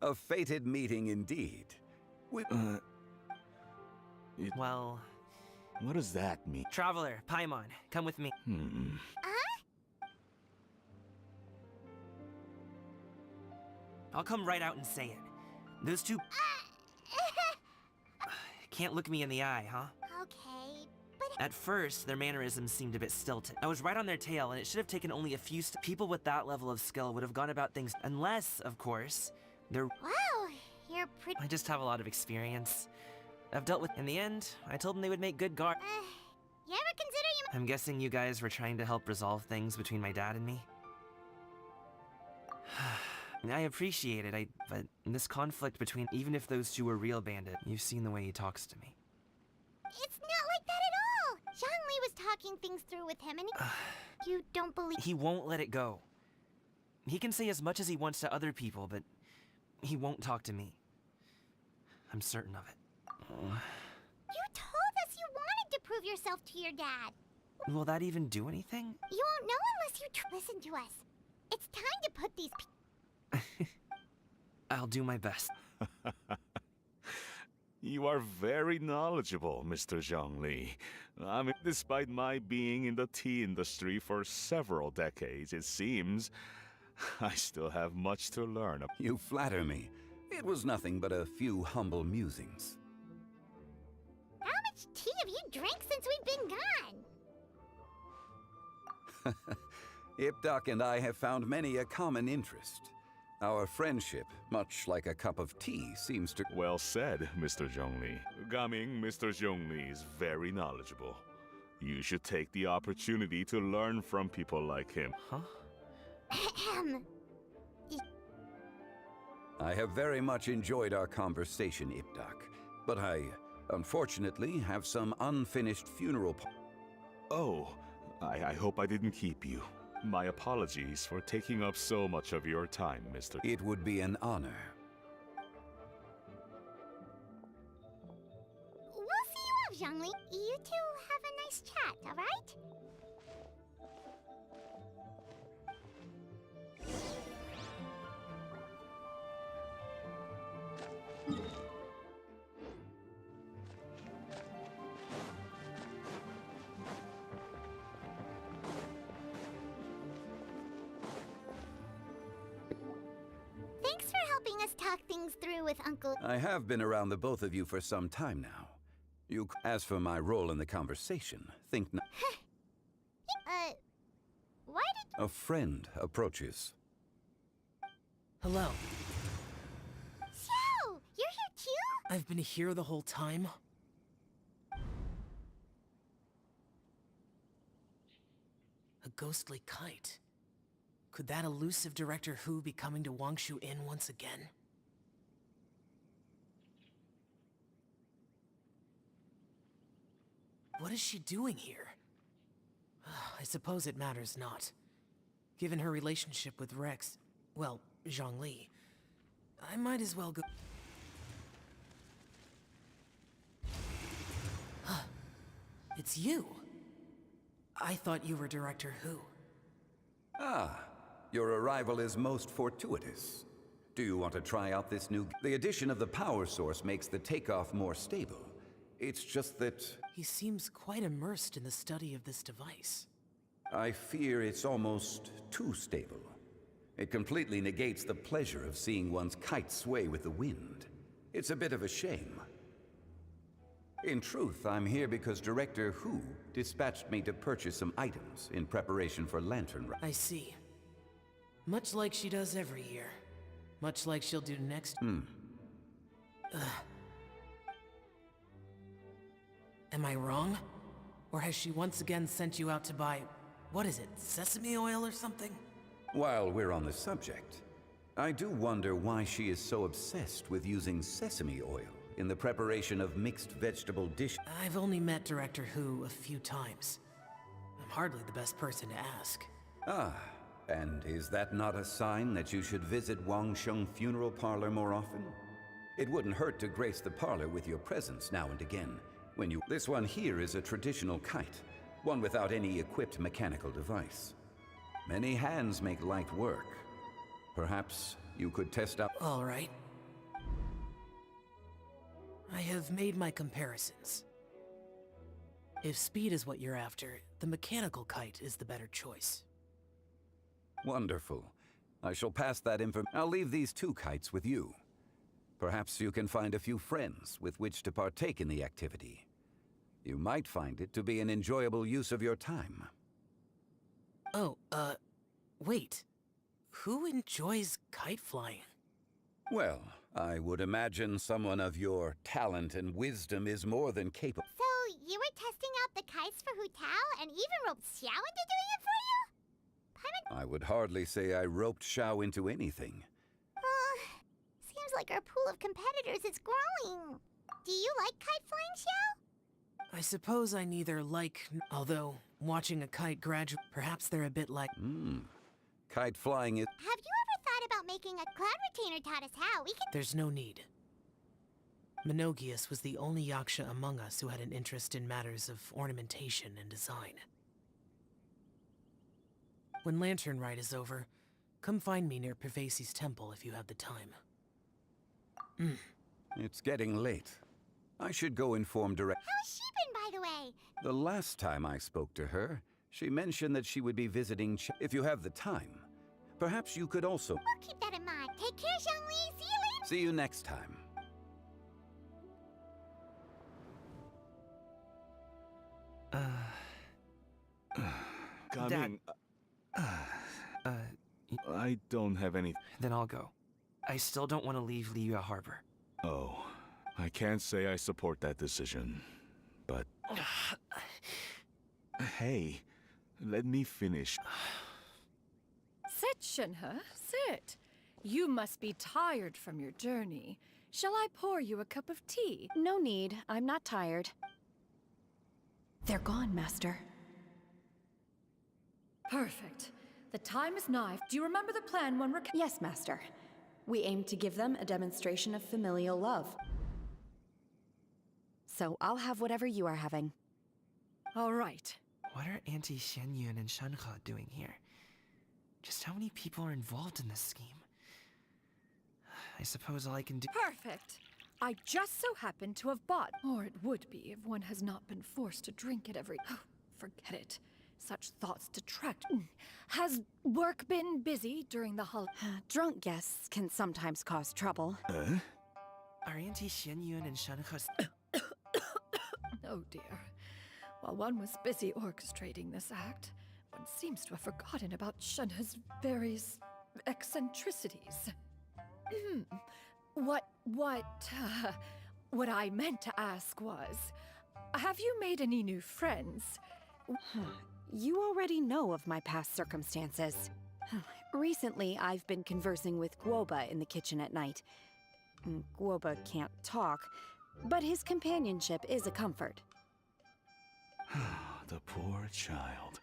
A fated meeting indeed. Well... What does that mean? Traveler, Paimon, come with me. I'll come right out and say it. Those two... Can't look me in the eye, huh? Okay, but... At first, their mannerisms seemed a bit stilted. I was right on their tail, and it should have taken only a few people with that level of skill would have gone about things, unless, of course, they're... Wow, you're pretty... I just have a lot of experience. I've dealt with... In the end, I told them they would make good guard... You ever consider you... I'm guessing you guys were trying to help resolve things between my dad and me? I appreciate it, but this conflict between... Even if those two were real bandit, you've seen the way he talks to me. It's not like that at all! Zhongli was talking things through with him and you don't believe... He won't let it go. He can say as much as he wants to other people, but he won't talk to me. I'm certain of it. You told us you wanted to prove yourself to your dad. Will that even do anything? You won't know unless you listen to us. It's time to put these... I'll do my best. You are very knowledgeable, Mr. Zhongli. I mean, despite my being in the tea industry for several decades, it seems I still have much to learn. You flatter me. It was nothing but a few humble musings. How much tea have you drank since we've been gone? Ipdak and I have found many a common interest. Our friendship, much like a cup of tea, seems to... Well said, Mr. Zhongli. Gaming, Mr. Zhongli is very knowledgeable. You should take the opportunity to learn from people like him. Huh? I have very much enjoyed our conversation, Ipdak, but I, unfortunately, have some unfinished funeral... Oh, I hope I didn't keep you. My apologies for taking up so much of your time, Mr. It would be an honor. We'll see you off, Zhongli. You two have a nice chat, alright? us talk things through with Uncle. I have been around the both of you for some time now. As for my role in the conversation, think not. Why did... A friend approaches. Hello. Xiao! You're here too? I've been here the whole time. A ghostly kite. Could that elusive Director Who be coming to Wangshu Inn once again? What is she doing here? I suppose it matters not. Given her relationship with Rex, well, Zhongli, I might as well go. It's you. I thought you were Director Who. Ah, your arrival is most fortuitous. Do you want to try out this new... The addition of the power source makes the takeoff more stable. It's just that... He seems quite immersed in the study of this device. I fear it's almost too stable. It completely negates the pleasure of seeing one's kite sway with the wind. It's a bit of a shame. In truth, I'm here because Director Who dispatched me to purchase some items in preparation for Lantern Ride. I see. Much like she does every year. Much like she'll do next... Am I wrong? Or has she once again sent you out to buy... what is it, sesame oil or something? While we're on the subject, I do wonder why she is so obsessed with using sesame oil in the preparation of mixed vegetable dishes. I've only met Director Who a few times. I'm hardly the best person to ask. Ah, and is that not a sign that you should visit Wangsheng Funeral Parlor more often? It wouldn't hurt to grace the parlor with your presence now and again. This one here is a traditional kite, one without any equipped mechanical device. Many hands make light work. Perhaps you could test out... All right. I have made my comparisons. If speed is what you're after, the mechanical kite is the better choice. Wonderful. I shall pass that information. I'll leave these two kites with you. Perhaps you can find a few friends with which to partake in the activity. You might find it to be an enjoyable use of your time. Oh, wait. Who enjoys kite flying? Well, I would imagine someone of your talent and wisdom is more than capable. So, you were testing out the kites for Hu Tao and even roped Xiao into doing it for you? I would hardly say I roped Xiao into anything. Seems like our pool of competitors is growing. Do you like kite flying, Xiao? I suppose I neither like... Although, watching a kite graduate, perhaps they're a bit like... Kite flying is... Have you ever thought about making a cloud retainer taught us how? We could... There's no need. Menogius was the only Yaksha among us who had an interest in matters of ornamentation and design. When Lantern Rite is over, come find me near Pervasi's temple if you have the time. It's getting late. I should go inform Direct... How's she been, by the way? The last time I spoke to her, she mentioned that she would be visiting if you have the time. Perhaps you could also... We'll keep that in mind. Take care, Zhongli. See you later. See you next time. Coming. I don't have any... Then I'll go. I still don't want to leave Liyue Harbor. Oh, I can't say I support that decision, but... Hey, let me finish. Sit, Shenhe, sit. You must be tired from your journey. Shall I pour you a cup of tea? No need. I'm not tired. They're gone, Master. Perfect. The time is nigh. Do you remember the plan when Yes, Master. We aim to give them a demonstration of familial love. So I'll have whatever you are having. All right. What are Auntie Xianyun and Shenhe doing here? Just how many people are involved in this scheme? I suppose all I can do... Perfect. I just so happen to have bought... Or it would be if one has not been forced to drink it every... Oh, forget it. Such thoughts detract. Has work been busy during the Drunk guests can sometimes cause trouble. Are Auntie Xianyun and Shanhe Oh dear. While one was busy orchestrating this act, one seems to have forgotten about Shenhe's various eccentricities. What I meant to ask was, have you made any new friends? You already know of my past circumstances. Recently, I've been conversing with Guoba in the kitchen at night. Guoba can't talk, but his companionship is a comfort. The poor child.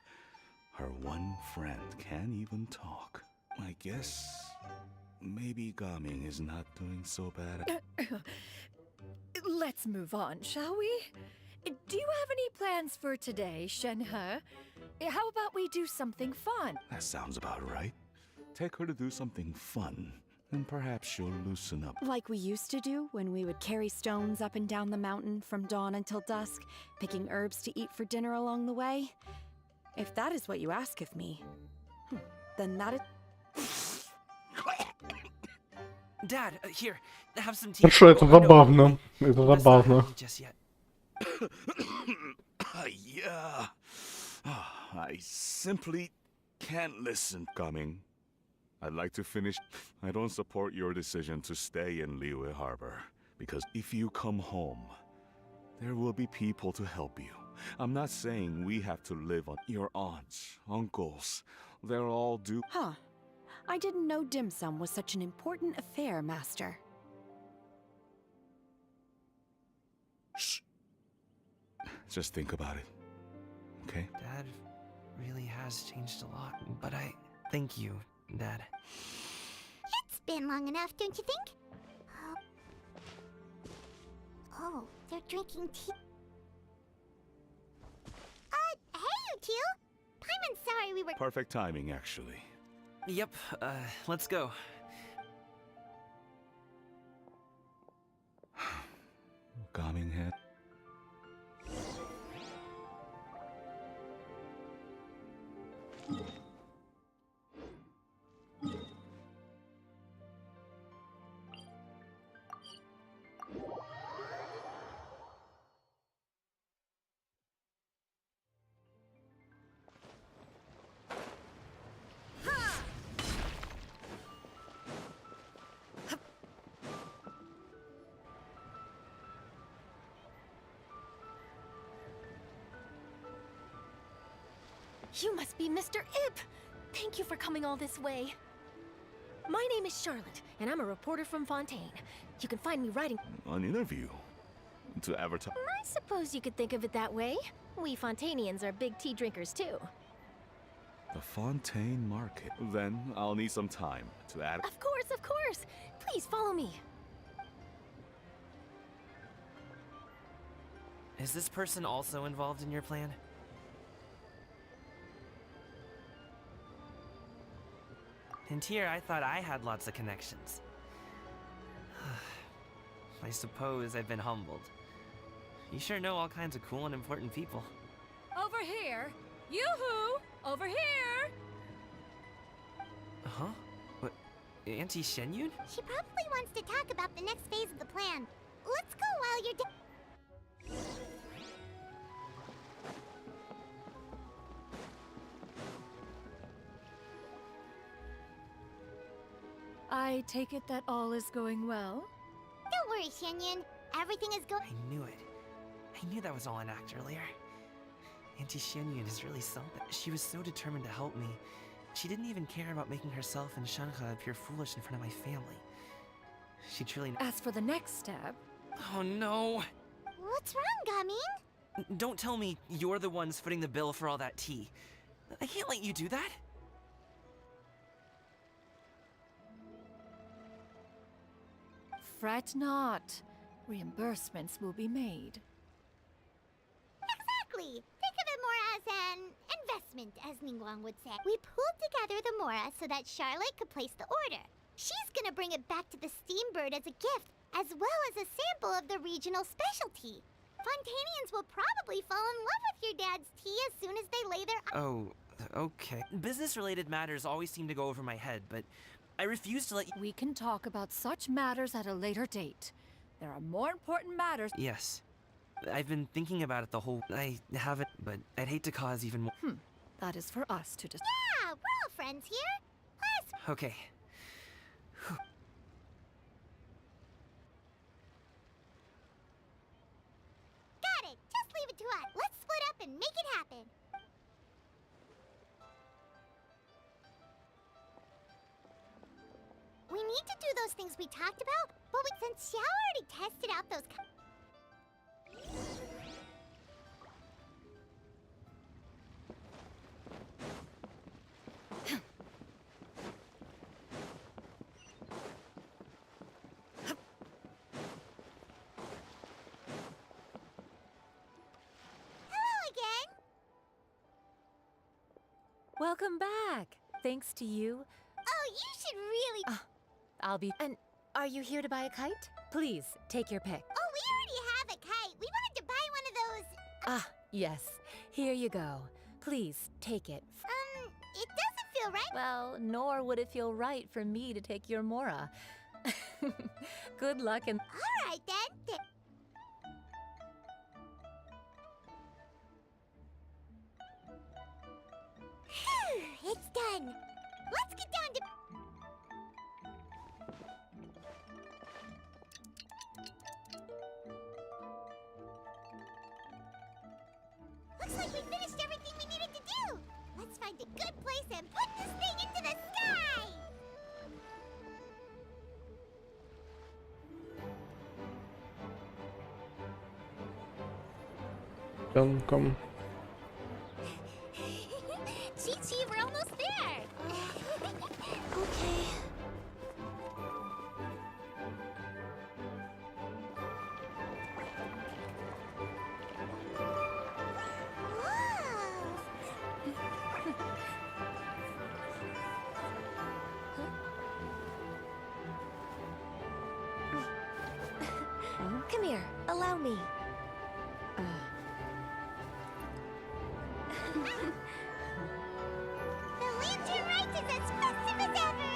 Her one friend can't even talk. I guess maybe Gaming is not doing so bad. Let's move on, shall we? Do you have any plans for today, Shenhe? How about we do something fun? That sounds about right. Take her to do something fun, and perhaps she'll loosen up. Like we used to do when we would carry stones up and down the mountain from dawn until dusk, picking herbs to eat for dinner along the way. If that is what you ask of me, then that is... Dad, here, have some tea. Хорошо, это забавно. Это забавно. Just yet. Yeah. I simply can't listen. Coming. I'd like to finish. I don't support your decision to stay in Liyue Harbor, because if you come home, there will be people to help you. I'm not saying we have to live on your aunts, uncles. They're all due. Huh. I didn't know dim sum was such an important affair, Master. Shh. Just think about it, okay? Dad really has changed a lot, but I thank you, Dad. It's been long enough, don't you think? Oh, they're drinking tea. Hey, you two! Paimon's sorry we were— Perfect timing, actually. Yep, let's go. Calming head. You must be Mr. Ip! Thank you for coming all this way. My name is Charlotte, and I'm a reporter from Fontaine. You can find me writing— An interview. To advertise. I suppose you could think of it that way. We Fontainians are big tea drinkers, too. The Fontaine Market. Then I'll need some time to add. Of course, of course! Please follow me. Is this person also involved in your plan? And here I thought I had lots of connections. I suppose I've been humbled. You sure know all kinds of cool and important people. Over here! Yoo-hoo! Over here! Huh? What? Auntie Xianyun? She probably wants to talk about the next phase of the plan. Let's go while you're I take it that all is going well? Don't worry, Xianyun. Everything is going— I knew it. I knew that was all an act earlier. Auntie Xianyun is really something. She was so determined to help me. She didn't even care about making herself and Shanhe appear foolish in front of my family. She truly— As for the next step— Oh no! What's wrong, Gaming? Don't tell me you're the ones footing the bill for all that tea. I can't let you do that. Fret not. Reimbursements will be made. Exactly. Think of it more as an investment, as Ningguang would say. We pooled together the Mora so that Charlotte could place the order. She's gonna bring it back to the Steambird as a gift, as well as a sample of the regional specialty. Fontanians will probably fall in love with your dad's tea as soon as they lay their... Oh, okay. Business-related matters always seem to go over my head, but I refuse to let you... We can talk about such matters at a later date. There are more important matters. Yes. I've been thinking about it the whole... I haven't, but I'd hate to cause even more... That is for us to decide. Yeah, we're all friends here. Plus, Okay. got it. Just leave it to us. Let's split up and make it happen. We need to do those things we talked about, but since Xiao already tested out those... Welcome back. Thanks to you. Oh, you should really... I'll be... And are you here to buy a kite? Please, take your pick. Oh, we already have a kite. We wanted to buy one of those... Ah, yes. Here you go. Please, take it. It doesn't feel right. Well, nor would it feel right for me to take your Mora. Good luck and... All right, then. It's done. Let's get down to... Looks like we finished everything we needed to do. Let's find a good place and put this thing into the sky. Come. Chi-Chi, we're almost there. Okay. Come here, allow me. The lantern rite is as festive as ever.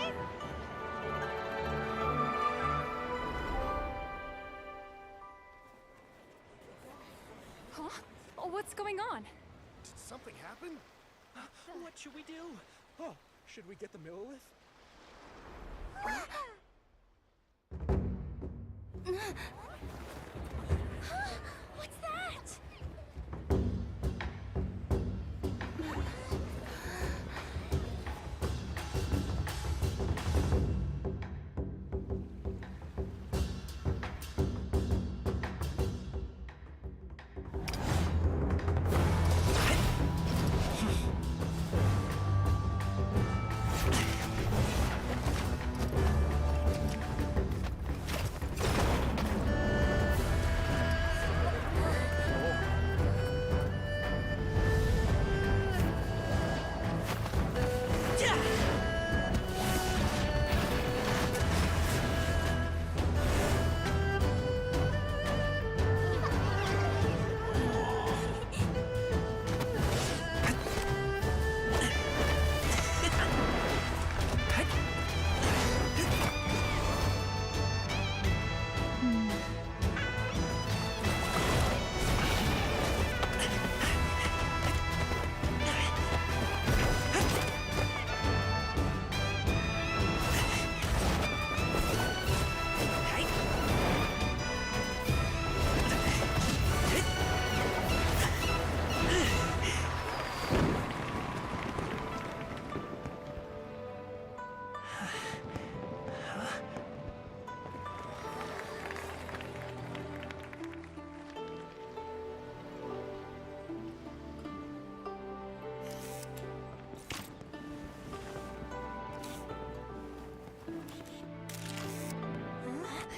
Huh? Oh, what's going on? Did something happen? What should we do? Oh, should we get the Millilith? What's that?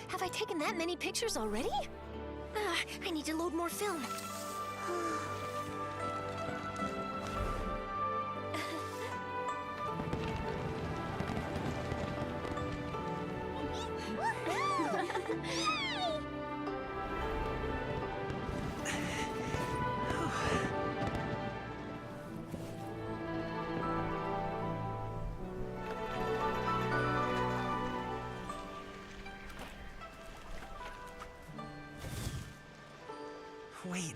Have I taken that many pictures already? I need to load more film. Wait.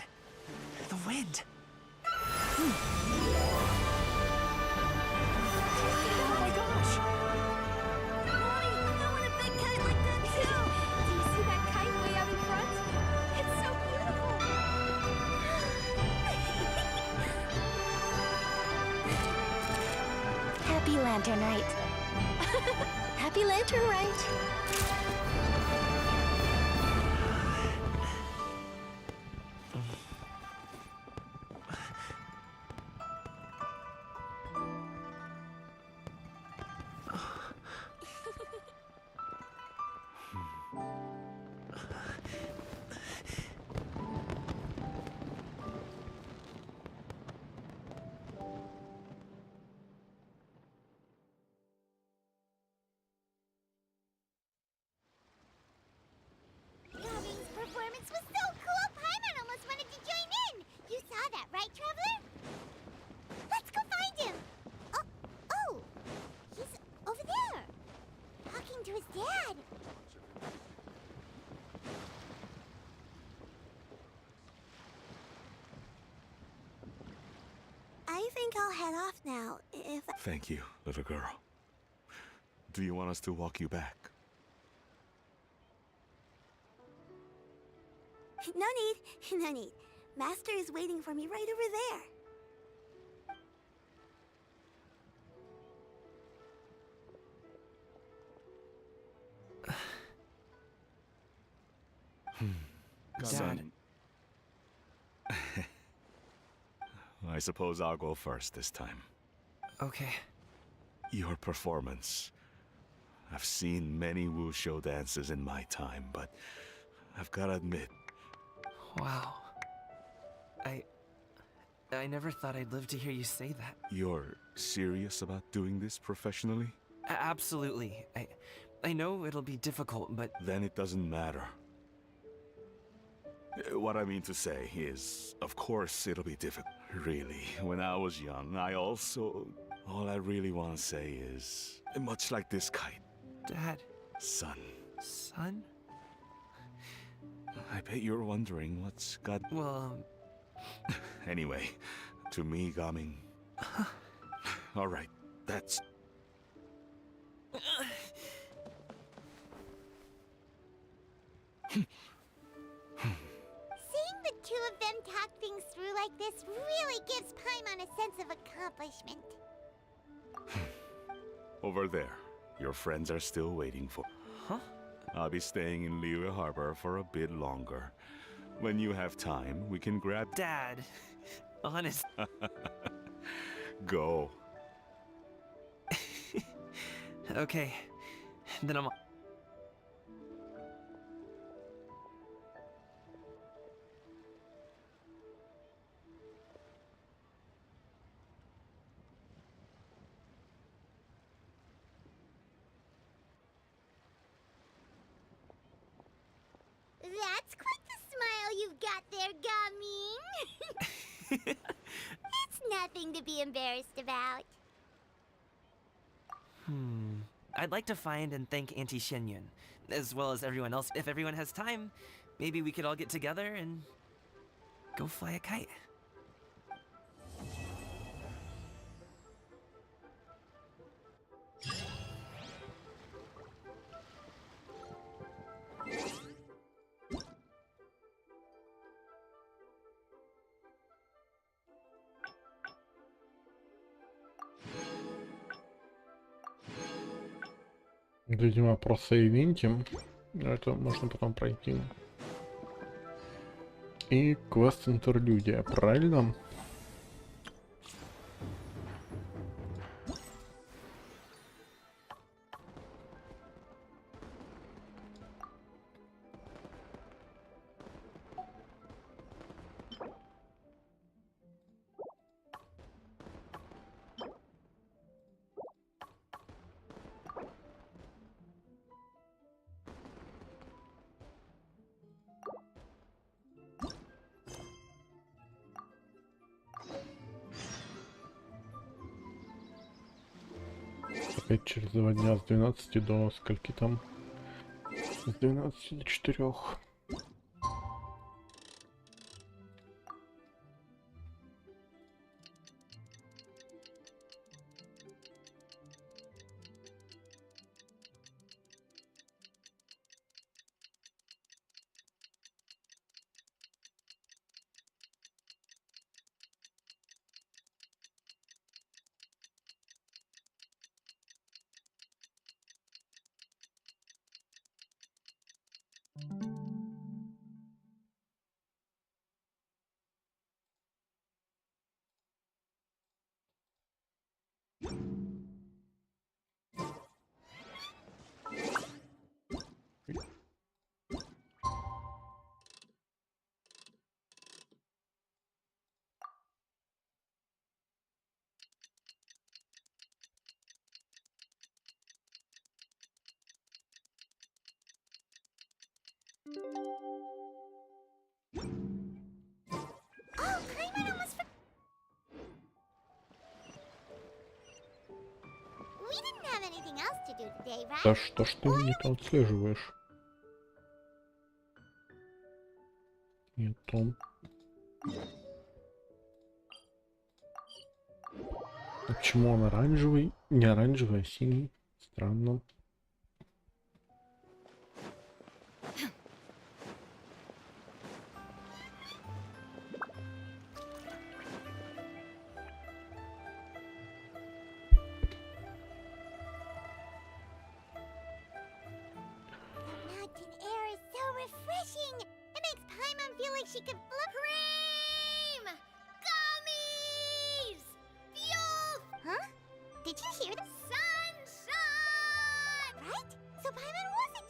The wind. Oh my gosh! Mommy, I want a big kite like that too! Do you see that kite way out in front? It's so beautiful! Happy Lantern Rite. Happy Lantern Rite. Performance was so cool, Paimon almost wanted to join in! You saw that, right, Traveler? Let's go find him! Oh! He's over there! Talking to his dad! I think I'll head off now, if... Thank you, little girl. Do you want us to walk you back? No need, no need. Master is waiting for me right over there. Son. I suppose I'll go first this time. Okay. Your performance. I've seen many wushou dances in my time, but I've gotta admit... Wow. I never thought I'd live to hear you say that. You're serious about doing this professionally? Absolutely. I know it'll be difficult, but... Then it doesn't matter. What I mean to say is, of course it'll be difficult. Really, when I was young, I also... All I really want to say is, much like this kite. Dad. Son. Son? I bet you're wondering what's got... Well, Anyway, to me, Gaming... Alright, that's... Seeing the two of them talk things through like this really gives Paimon a sense of accomplishment. Over there. Your friends are still waiting for... Huh? I'll be staying in Liyue Harbor for a bit longer. When you have time, we can grab... Dad. Honest. Go. Okay. Then I'm... That's quite the smile you've got there, Gaming. It's nothing to be embarrassed about. I'd like to find and thank Auntie Shenyun, as well as everyone else. If everyone has time, maybe we could all get together and go fly a kite. Видимо, просто ивентим. Это можно потом пройти. И квест интерлюдия, правильно? Опять через 2 дня с 12 до скольки там? С 12 до 4. else to do today, right? Да что ж ты меня-то отслеживаешь? Не том. А почему он оранжевый? Не оранжевый, а синий. Странно. Mountain air is so refreshing. It makes Paimon feel like she could float. Cream! Gummies! Fuel! Huh? Did you hear the sunshine? Right? So Paimon wasn't.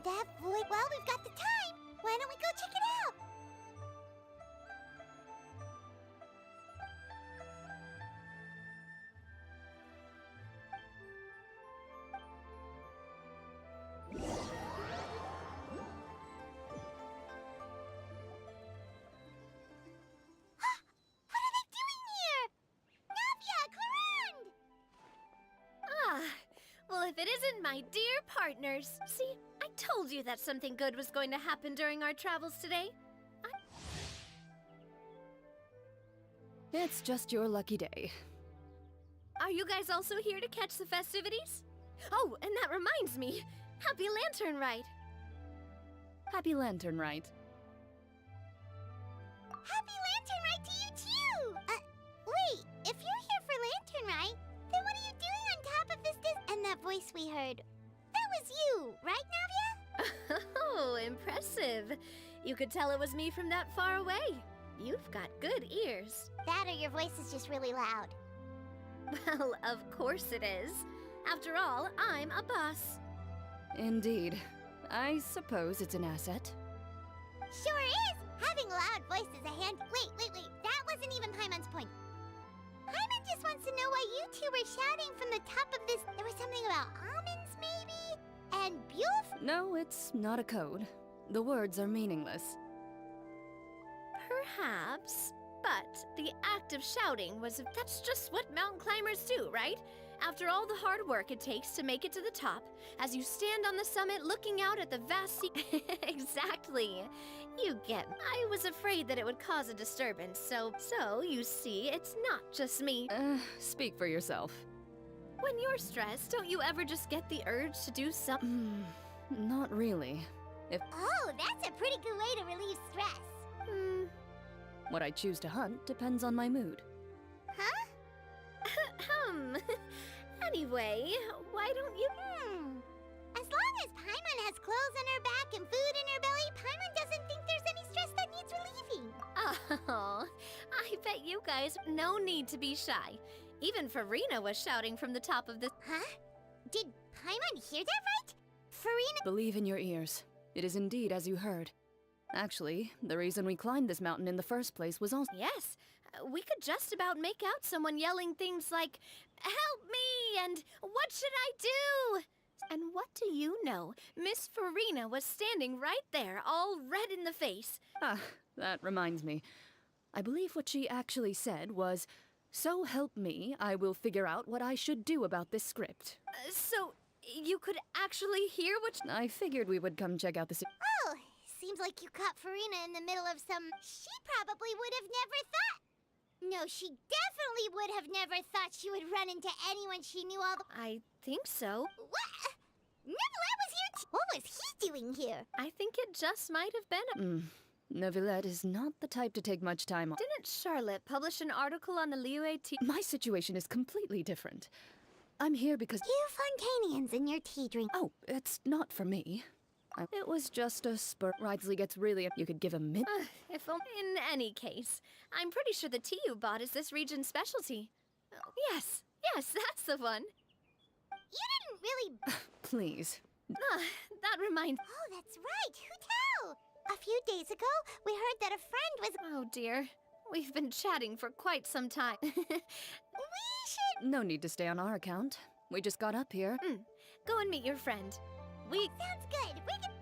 That void. Well, we've got the time. Why don't we go check it out? What are they doing here? Navia, Clarande! Ah, well, if it isn't my dear partners. See, I told you that something good was going to happen during our travels today. It's just your lucky day. Are you guys also here to catch the festivities? Oh, and that reminds me. Happy Lantern Ride. Happy Lantern Ride. Happy Lantern Ride to you too! Wait, if you're here for Lantern Ride, then what are you doing on top of this And that voice we heard, that was you, right, Navia? Oh, impressive. You could tell it was me from that far away. You've got good ears. That or your voice is just really loud. Well, of course it is. After all, I'm a boss. Indeed. I suppose it's an asset. Sure is! Having a loud voice is a hand. Wait. That wasn't even Paimon's point. Paimon just wants to know why you two were shouting from the top of this. There was something about almonds, maybe? And Buford? No, it's not a code. The words are meaningless. Perhaps. But the act of shouting was... That's just what mountain climbers do, right? After all the hard work it takes to make it to the top, as you stand on the summit looking out at the vast sea... Exactly. You get... I was afraid that it would cause a disturbance, so you see, it's not just me. Speak for yourself. When you're stressed, don't you ever just get the urge to do something? Not really. Oh, that's a pretty good way to relieve stress. What I choose to hunt depends on my mood. Huh? Anyway, why don't you... As long as Paimon has clothes on her back and food in her belly, Paimon doesn't think there's any stress that needs relieving. Oh, I bet you guys... No need to be shy. Even Farina was shouting from the top of the... Huh? Did Paimon hear that right? Farina... Believe in your ears. It is indeed as you heard. Actually, the reason we climbed this mountain in the first place was also... Yes, we could just about make out someone yelling things like, "Help me!" and "What should I do?" And what do you know? Miss Farina was standing right there, all red in the face. Ah, that reminds me. I believe what she actually said was, "So help me, I will figure out what I should do about this script." So, you could actually hear what... I figured we would come check out the... Oh, seems like you caught Farina in the middle of some... She probably would have never thought... No, she definitely would have never thought she would run into anyone she knew all the... I think so. What? Neuvillette was here What was he doing here? I think it just might have been Neuvillette is not the type to take much time off. Didn't Charlotte publish an article on the Liyue tea... My situation is completely different. I'm here because... You Fontanians and your tea drink... Oh, it's not for me. It was just a spur. Ridsley gets really... You could give a mint... If only... In any case, I'm pretty sure the tea you bought is this region's specialty. Oh, yes, that's the one. You didn't really... Please. That reminds... Oh, that's right. Who tell? A few days ago, we heard that a friend was... Oh, dear. We've been chatting for quite some time. We should... No need to stay on our account. We just got up here. Go and meet your friend. Sounds good. We can...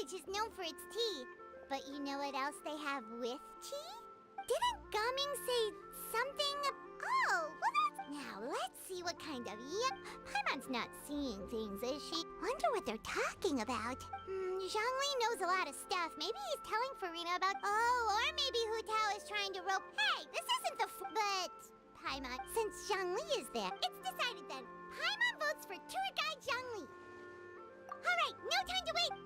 village is known for its tea. But you know what else they have with tea? Didn't Gaming say something? Oh, well that's... Now, let's see what kind of... Yep, Paimon's not seeing things, is she? Wonder what they're talking about. Zhongli knows a lot of stuff. Maybe he's telling Farina about... Oh, or maybe Hu Tao is trying to rope... Hey, this isn't the But... Paimon, since Zhongli is there, it's decided then. Paimon votes for tour guide Zhongli. Alright, no time to wait!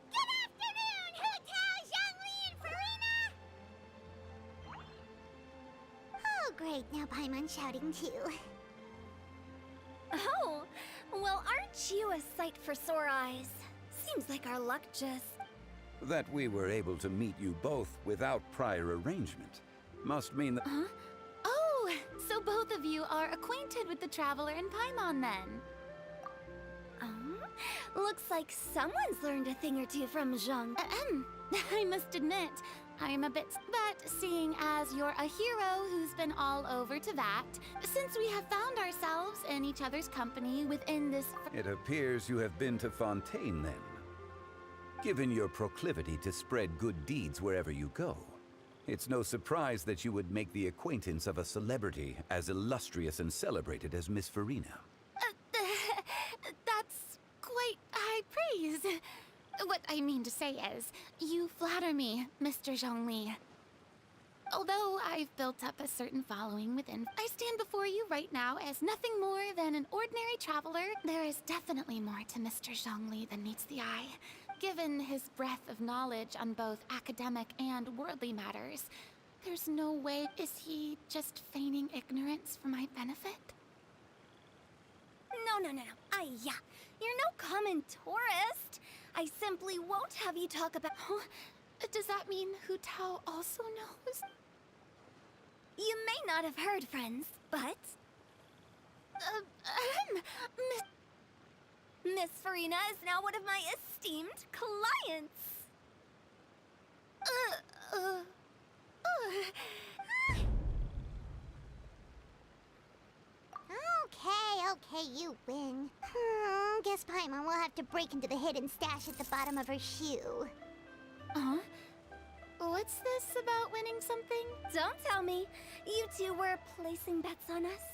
Good afternoon, Hu Tao, Zhongli, and Farina! Oh, great, now Paimon's shouting too. Oh, well, aren't you a sight for sore eyes? Seems like our luck just... That we were able to meet you both without prior arrangement must mean that... Huh? Oh, so both of you are acquainted with the Traveler and Paimon then? Looks like someone's learned a thing or two from Zhang. I must admit, I'm a bit... But seeing as you're a hero who's been all over to that, since we have found ourselves in each other's company within this... It appears you have been to Fontaine then. Given your proclivity to spread good deeds wherever you go, it's no surprise that you would make the acquaintance of a celebrity as illustrious and celebrated as Miss Farina. That's quite high praise. What I mean to say is, you flatter me, Mr. Zhongli. Although I've built up a certain following within, I stand before you right now as nothing more than an ordinary traveler. There is definitely more to Mr. Zhongli than meets the eye. Given his breadth of knowledge on both academic and worldly matters, there's no way... Is he just feigning ignorance for my benefit? No. Yeah. You're no common tourist. I simply won't have you talk about... Huh? Does that mean Hu Tao also knows? You may not have heard, friends, but... Miss Farina is now one of my esteemed clients. Okay, you win. Guess Paimon will have to break into the hidden stash at the bottom of her shoe. Huh? What's this about winning something? Don't tell me. You two were placing bets on us.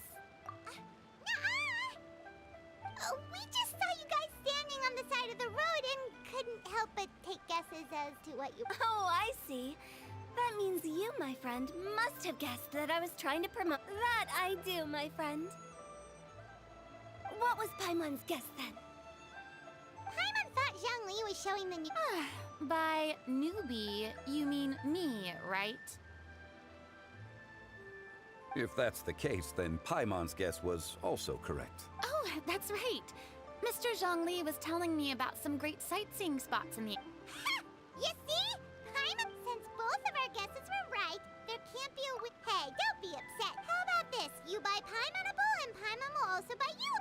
We just saw you guys standing on the side of the road and couldn't help but take guesses as to what you... Oh, I see. That means you, my friend, must have guessed that I was trying to promote... That I do, my friend. What was Paimon's guess then? Paimon thought Zhongli was showing the new... By newbie, you mean me, right? If that's the case, then Paimon's guess was also correct. Oh, that's right. Mr. Zhongli was telling me about some great sightseeing spots in the... Ha! You see? Paimon, since both of our guesses were right, there can't be a... Hey, don't be upset. How about this? You buy Paimon a bowl and Paimon will also buy you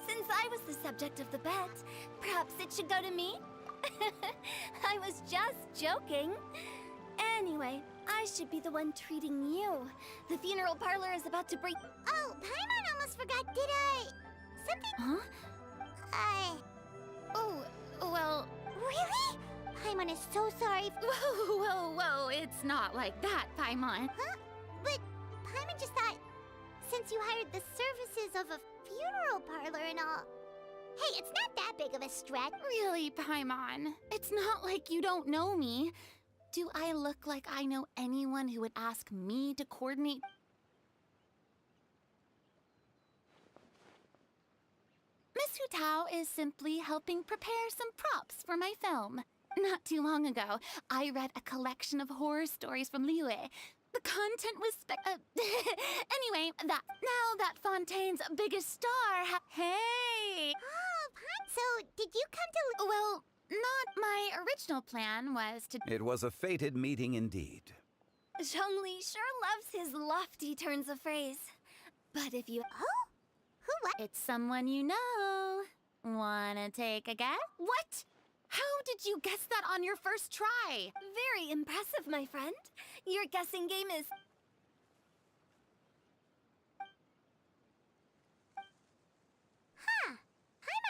Since I was the subject of the bet, perhaps it should go to me? I was just joking. Anyway, I should be the one treating you. The funeral parlor is about to break... Oh, Paimon almost forgot, did I... Something... Huh? Oh, well... Really? Paimon is so sorry. Whoa, it's not like that, Paimon. Huh? But Paimon just thought, since you hired the services of a funeral parlor and all... Hey, it's not that big of a stretch. Really, Paimon? It's not like you don't know me. Do I look like I know anyone who would ask me to coordinate? Miss Hu Tao is simply helping prepare some props for my film. Not too long ago, I read a collection of horror stories from Liyue. The content was anyway, now that Fontaine's biggest star hey! Oh, Paimon, so did you come to... Well, not my original plan was to... It was a fated meeting indeed. Zhongli sure loves his lofty turns of phrase. But if you... Oh? Who what? It's someone you know. Wanna take a guess? What? How did you guess that on your first try? Very impressive, my friend. Your guessing game is...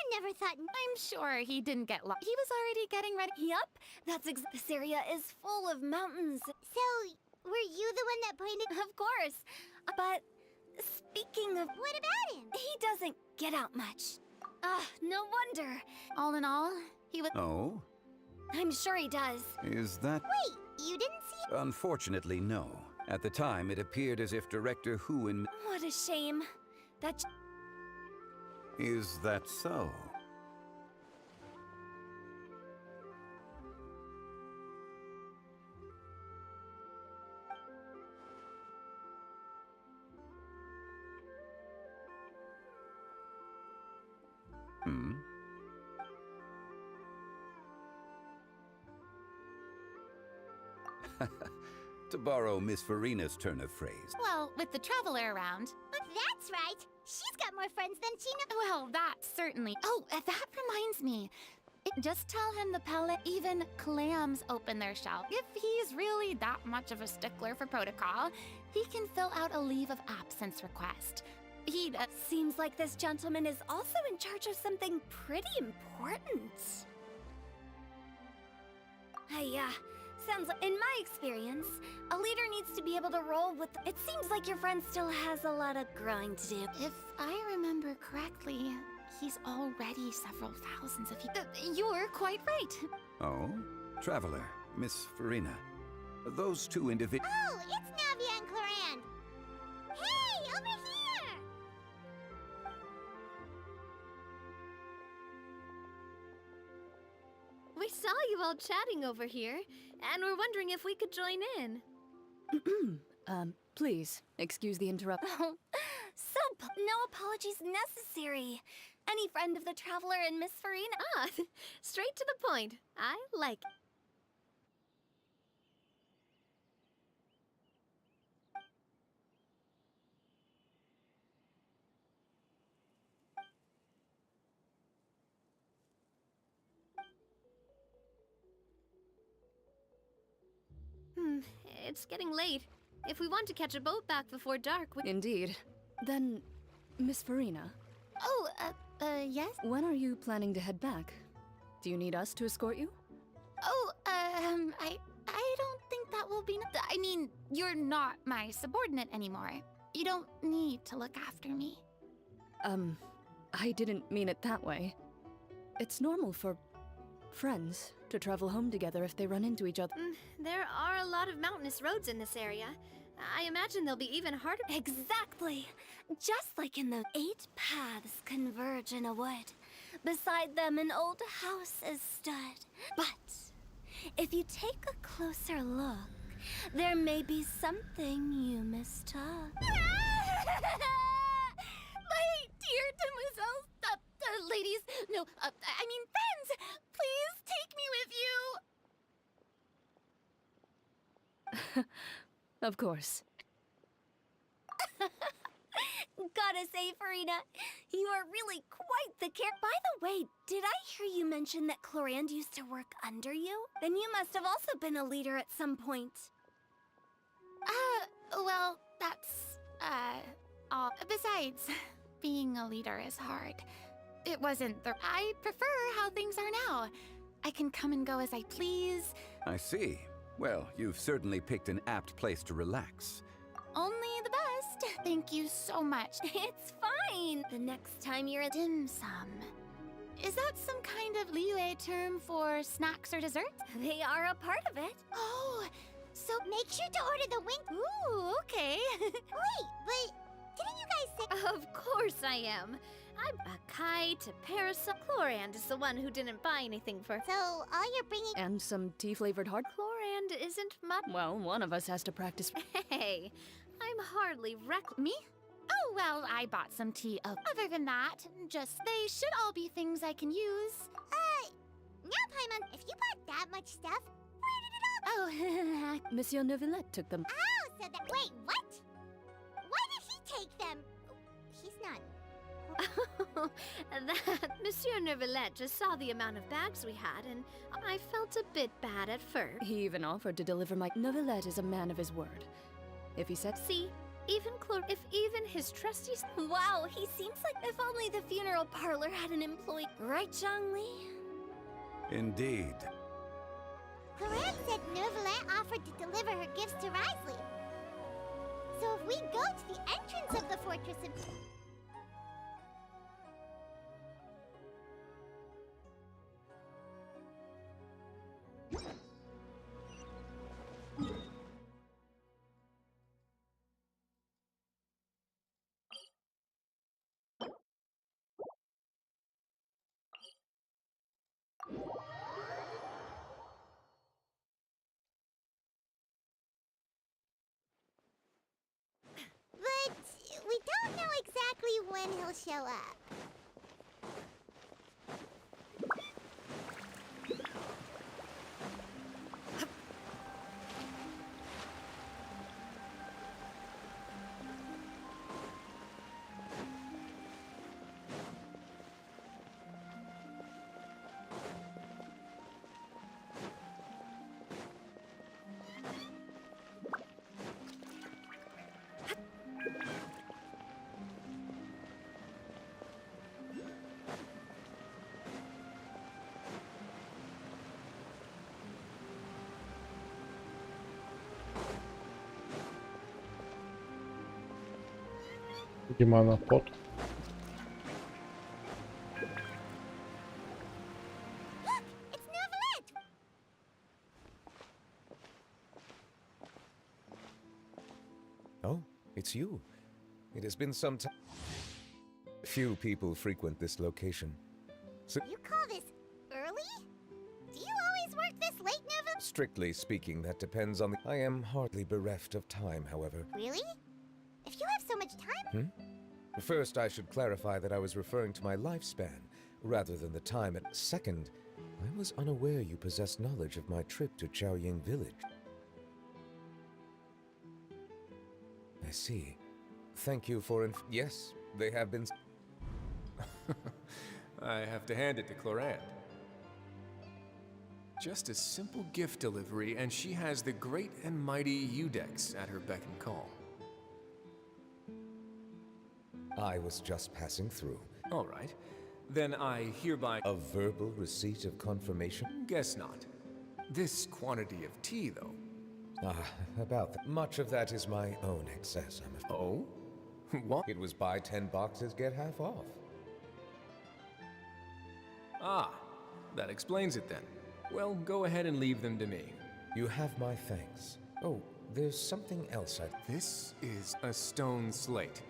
one never thought. I'm sure he didn't get lost. He was already getting ready. Yup, this area is full of mountains. So, were you the one that pointed? Of course. But speaking of, What about him? he doesn't get out much. No wonder. All in all, he was. Oh? I'm sure he does. Is that... Wait, you didn't see? Unfortunately, no. At the time, it appeared as if Director Hu and... What a shame. Is that so? Hmm? To borrow Miss Farina's turn of phrase. Well, with the traveler around. That's right. She's got more friends than she knows. Well, that certainly. Oh, that reminds me. Just tell him the pellet, even clams open their shell. If he's really that much of a stickler for protocol, he can fill out a leave of absence request. Seems like this gentleman is also in charge of something pretty important. Sounds like, in my experience, a leader needs to be able to roll with... It seems like your friend still has a lot of growing to do. If I remember correctly, he's already several thousands of people. You're quite right. Oh? Traveler, Miss Farina. Those two individuals... Oh, it's Navia and Clorand. Hey, over here! We saw you all chatting over here, and we're wondering if we could join in. Please, excuse the interruption. No apologies necessary. Any friend of the Traveler and Miss Farina? Straight to the point. I like it. It's getting late. If we want to catch a boat back before dark, we... Indeed. Then, Miss Farina. Oh, yes? When are you planning to head back? Do you need us to escort you? Oh, I don't think that will be... I mean, you're not my subordinate anymore. You don't need to look after me. I didn't mean it that way. It's normal for friends to travel home together if they run into each other. There are a lot of mountainous roads in this area. I imagine they'll be even harder. Exactly. Just like in the 8 paths converge in a wood. Beside them an old house is stood. But if you take a closer look, there may be something you mistook. My dear demoiselles, ladies, no, I mean friends, please take me with you. Of course. Gotta say, Farina, you are really quite the By the way, did I hear you mention that Clorand used to work under you? Then you must have also been a leader at some point. Well, that's, all. Besides, being a leader is hard. It wasn't I prefer how things are now. I can come and go as I please. I see. Well, you've certainly picked an apt place to relax. Only the best. Thank you so much. It's fine. The next time you're at dim sum. Is that some kind of Liyue term for snacks or desserts? They are a part of it. Oh, so make sure to order the wing. Ooh, okay. Wait, but didn't you guys say? Of course I am. I'm a kite, a parasol. Clorand is the one who didn't buy anything for. So all you're bringing? And some tea-flavored hard. Clorand isn't much. Well, one of us has to practice. Hey, I'm hardly Me? Oh, well, I bought some tea. Other than that, just they should all be things I can use. Now, Paimon, if you bought that much stuff, where did it all? Oh, Monsieur Neuvillette took them. Oh, so that. Wait, what? Why did he take them? He's not. That Monsieur Neuvillette just saw the amount of bags we had, and I felt a bit bad at first. He even offered to deliver my... Neuvillette is a man of his word. If he said... See, If even his trustees. Wow, he seems like if only the funeral parlor had an employee. Right, Zhongli? Indeed. Cloran said Neuvillette offered to deliver her gifts to Risley. So if we go to the entrance of the fortress and... But we don't know exactly when he'll show up. Димана пот. It's Neuvillette! Oh, it's you. It has been some time. Few people frequent this location. So You call this early? Do you always work this late, Neuvillette? strictly speaking, that depends on the... I am hardly bereft of time, however. Really? If you have so much time... First, I should clarify that I was referring to my lifespan, rather than the time at... Second, I was unaware you possessed knowledge of my trip to Chaoying Village. I see. Thank you for Yes, they have been... I have to hand it to Clorant. Just a simple gift delivery, and she has the great and mighty Udex at her beck and call. I was just passing through. All right. Then I hereby... A verbal receipt of confirmation? Guess not. This quantity of tea, though. About that. Much of that is my own excess, I'm afraid. Oh? What? It was buy 10 boxes, get half off. Ah, that explains it then. Well, go ahead and leave them to me. You have my thanks. Oh, there's something else This is a stone slate,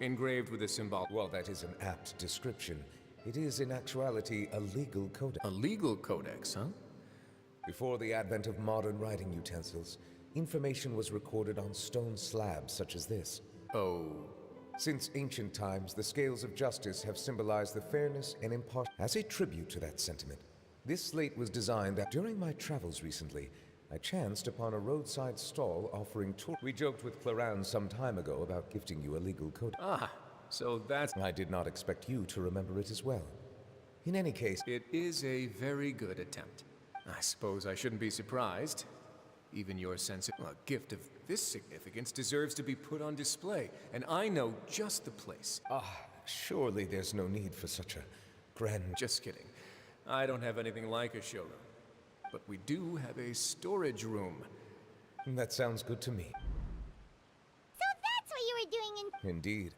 engraved with a symbol. Well, that is an apt description. It is, in actuality, a legal codex. A legal codex, huh? Before the advent of modern writing utensils, information was recorded on stone slabs such as this. Oh. Since ancient times, the scales of justice have symbolized the fairness and impartiality. As a tribute to that sentiment, this slate was designed that during my travels recently, I chanced upon a roadside stall offering tour. We joked with Cloran some time ago about gifting you a legal code. Ah, so that's... I did not expect you to remember it as well. In any case... It is a very good attempt. I suppose I shouldn't be surprised. Even your sense of a gift of this significance deserves to be put on display, and I know just the place. Surely there's no need for such a grand... Just kidding. I don't have anything like a showroom. But we do have a storage room. That sounds good to me. So that's what you were doing in... Indeed.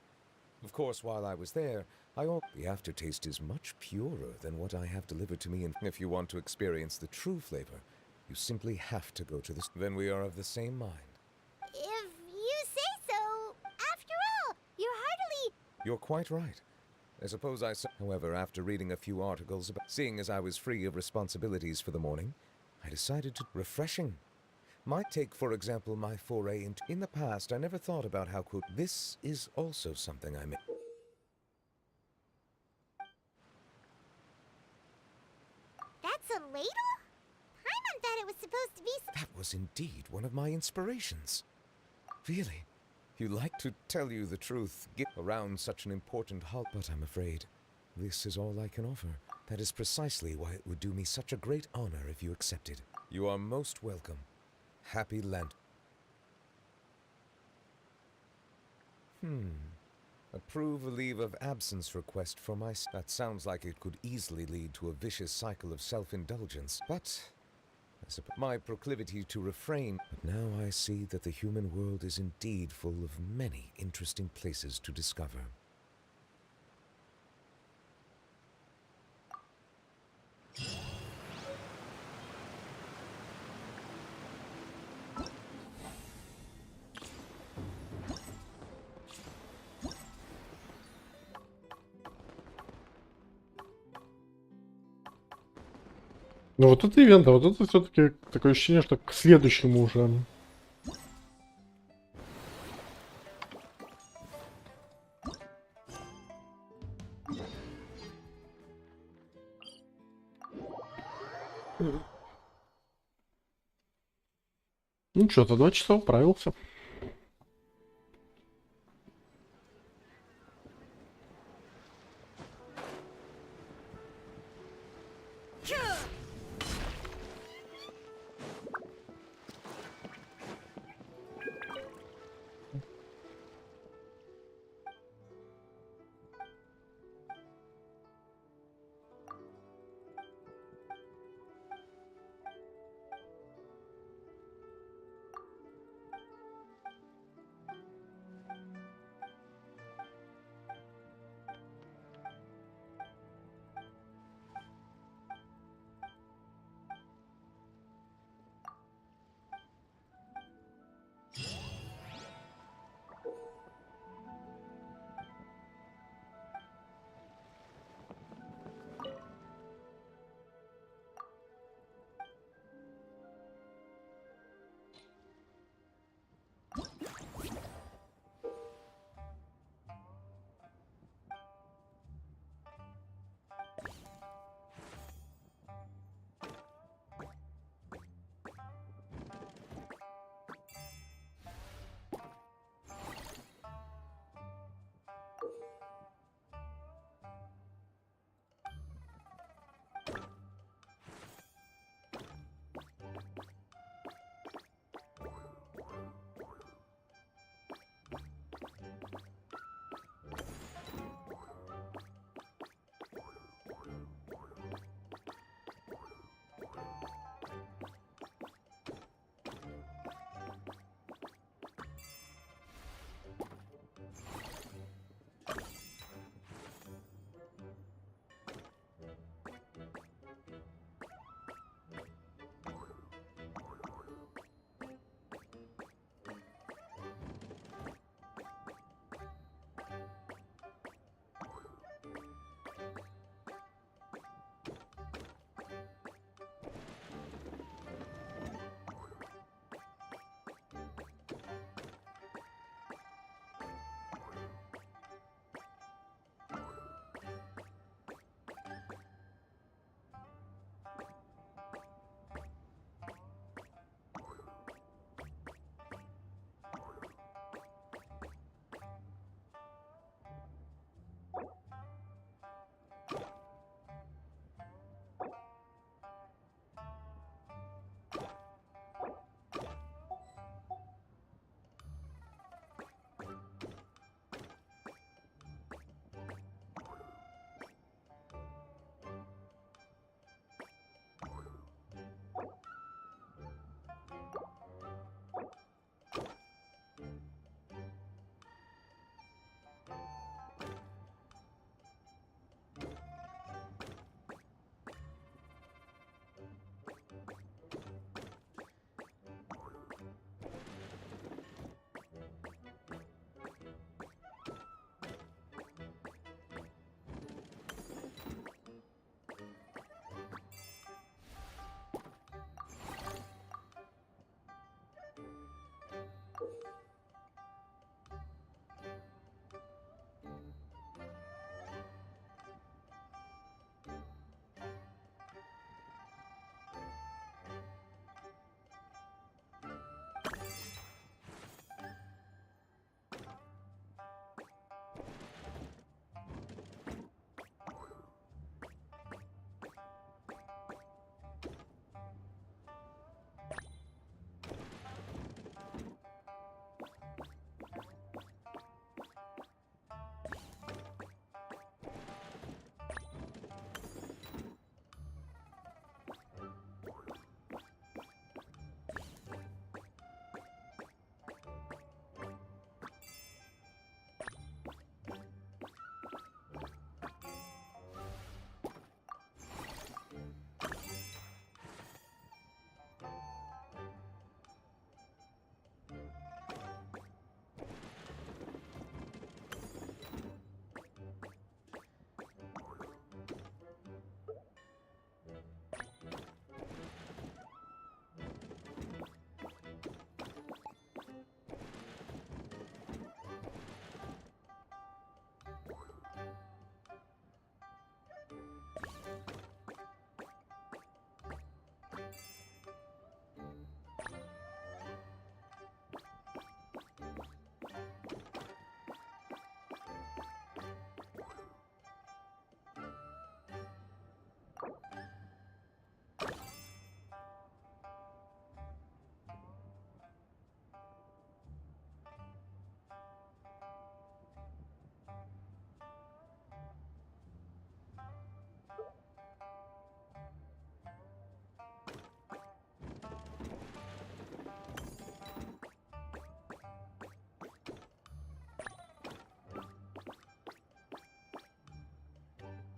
Of course, while I was there, the aftertaste is much purer than what I have delivered to me, and if you want to experience the true flavor, you simply have to go to this. Then we are of the same mind. If you say so, after all, you're hardly... You're quite right. I suppose I saw... However, after reading a few articles about... Seeing as I was free of responsibilities for the morning, I decided to... Refreshing. Might take, for example, my foray into... In the past, I never thought about how could... This is also something I made. That's a ladle? Paimon thought it was supposed to be... That was indeed one of my inspirations. Really? You like to tell you the truth, get around such an important hall, but I'm afraid this is all I can offer. That is precisely why it would do me such a great honor if you accepted. You are most welcome. Happy Lent. Approve a leave of absence request for my... That sounds like it could easily lead to a vicious cycle of self-indulgence, but... I suppose my proclivity to refrain... But now I see that the human world is indeed full of many interesting places to discover. Ну вот это ивент, а вот это все-таки такое ощущение, что к следующему уже. Ну что, за 2 часа управился.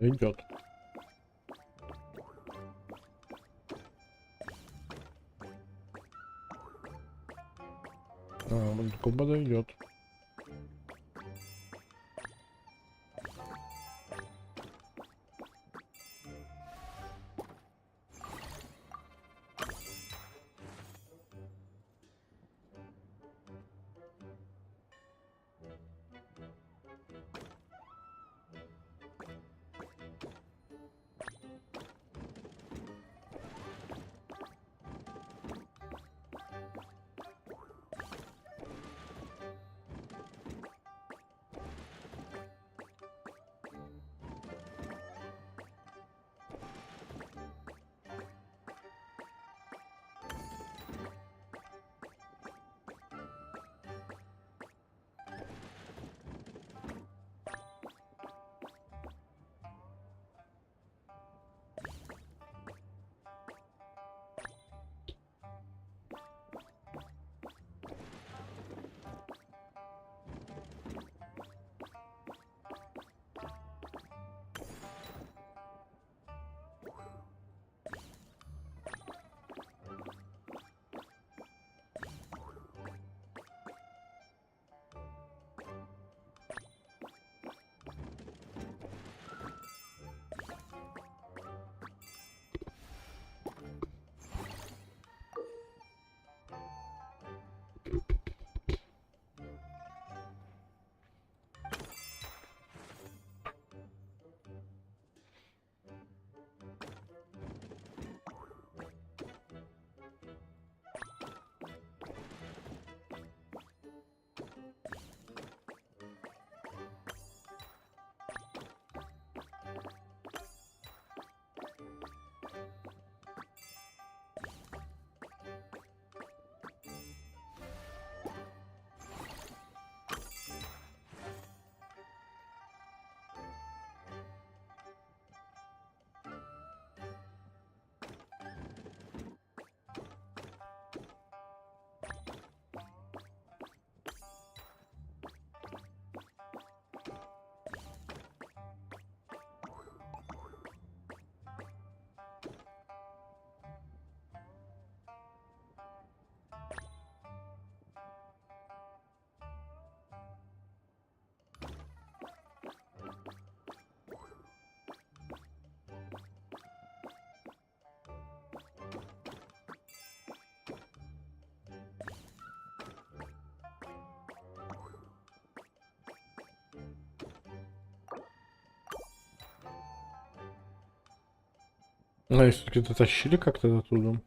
Идет. Далеко подойдет. Ну, если где-то тащили как-то оттуда.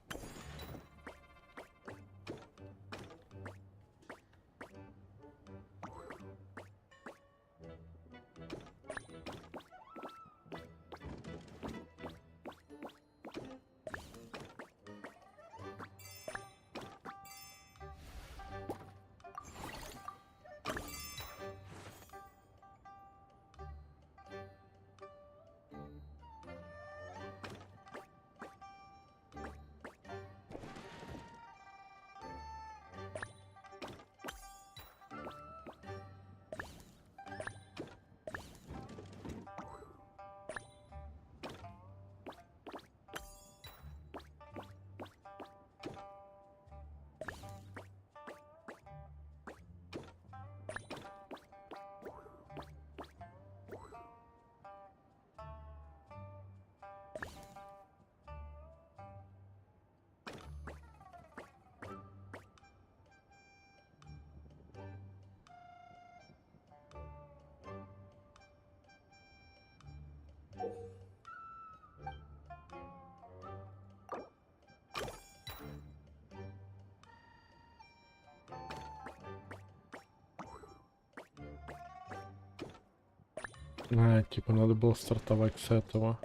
Типа надо было стартовать с этого.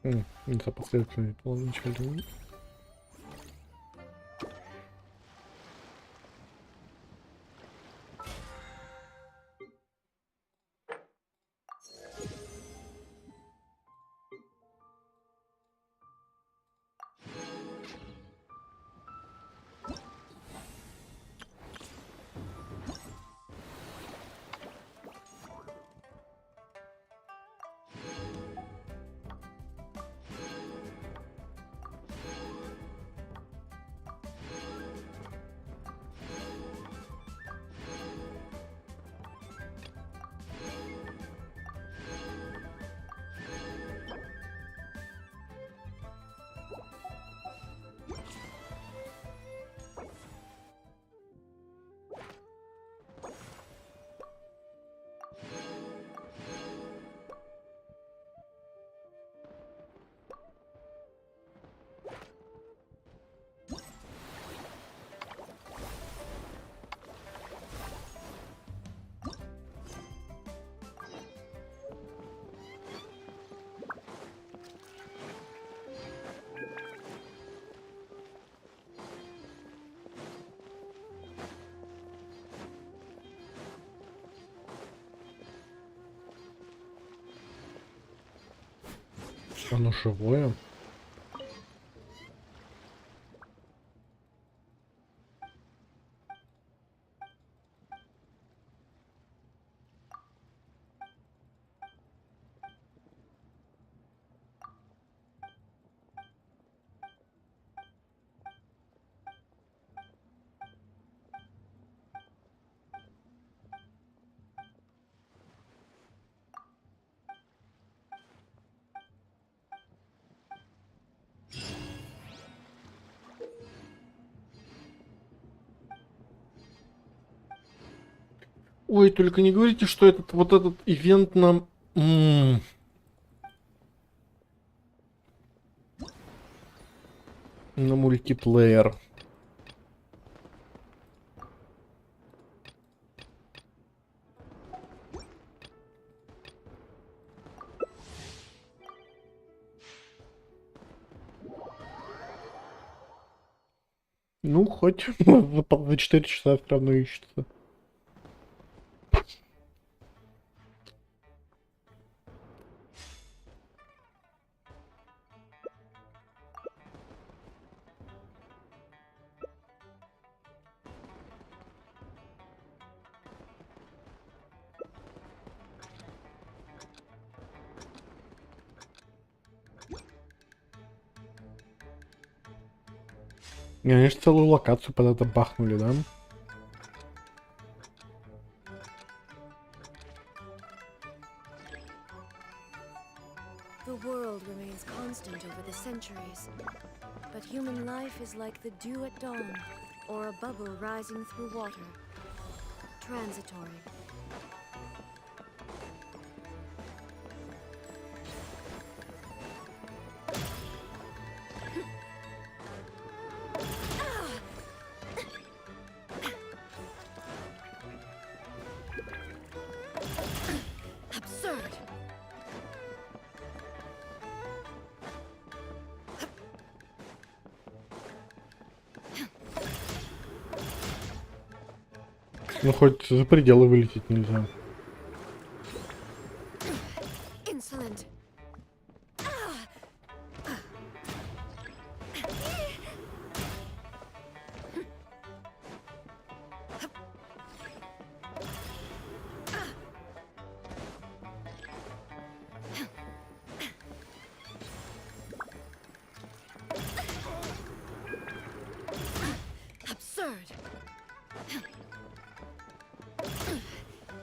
Это последовательный половинчатый. Оно живое. Ой, только не говорите, что этот ивент нам... на мультиплеер. Ну, хоть за 4 часа все равно ищется. Они же целую локацию под это бахнули, да? The world remains constant over the centuries, but human life is like the dew at dawn, or a bubble rising through water. Transitory. Absurd. Ну, хоть за пределы вылететь нельзя. Insolent. Absurd.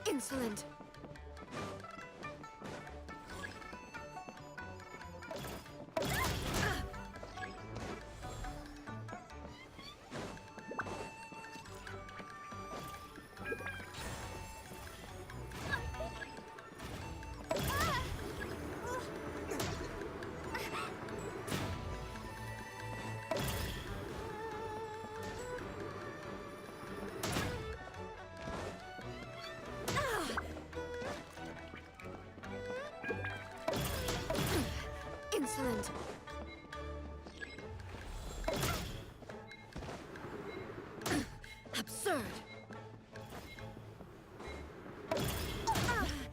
Insolent.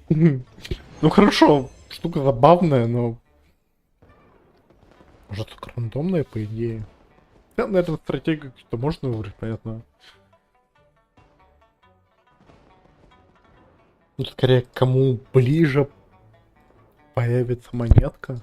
Ну хорошо, штука забавная, но... Может, только рандомная, по идее. Да, наверное, стратегию какую-то можно выбрать, понятно. Ну, скорее, кому ближе появится монетка.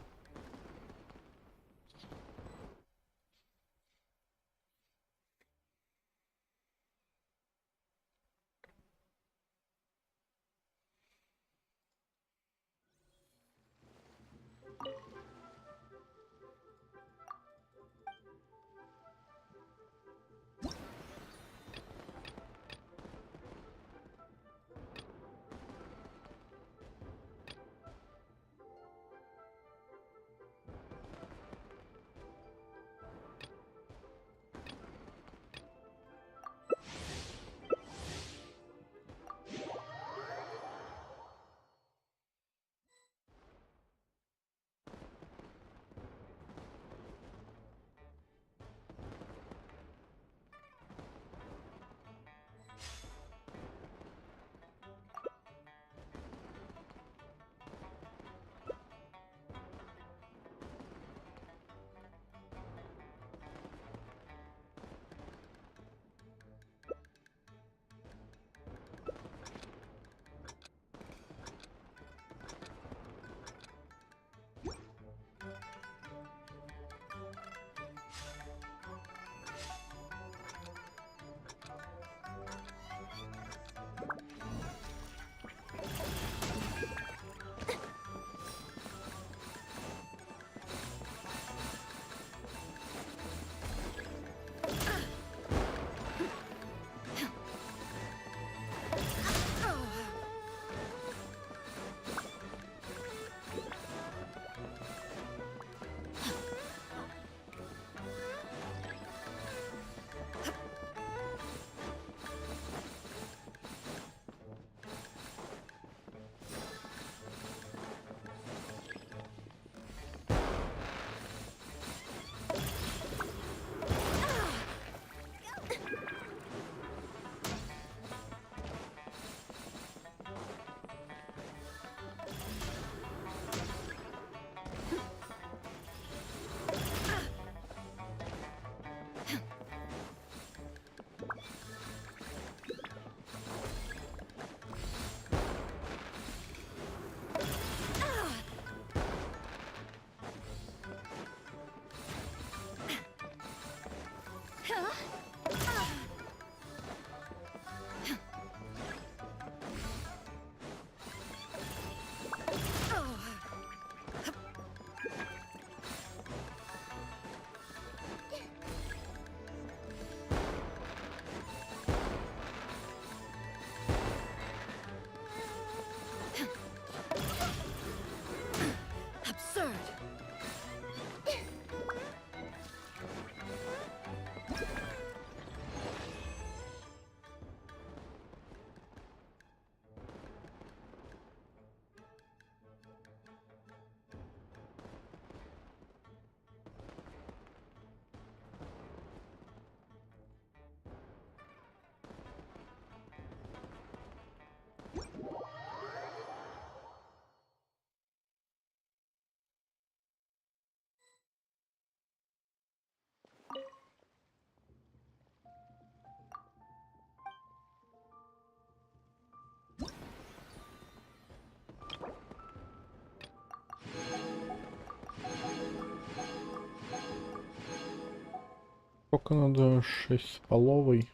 Сколько надо? 6,5.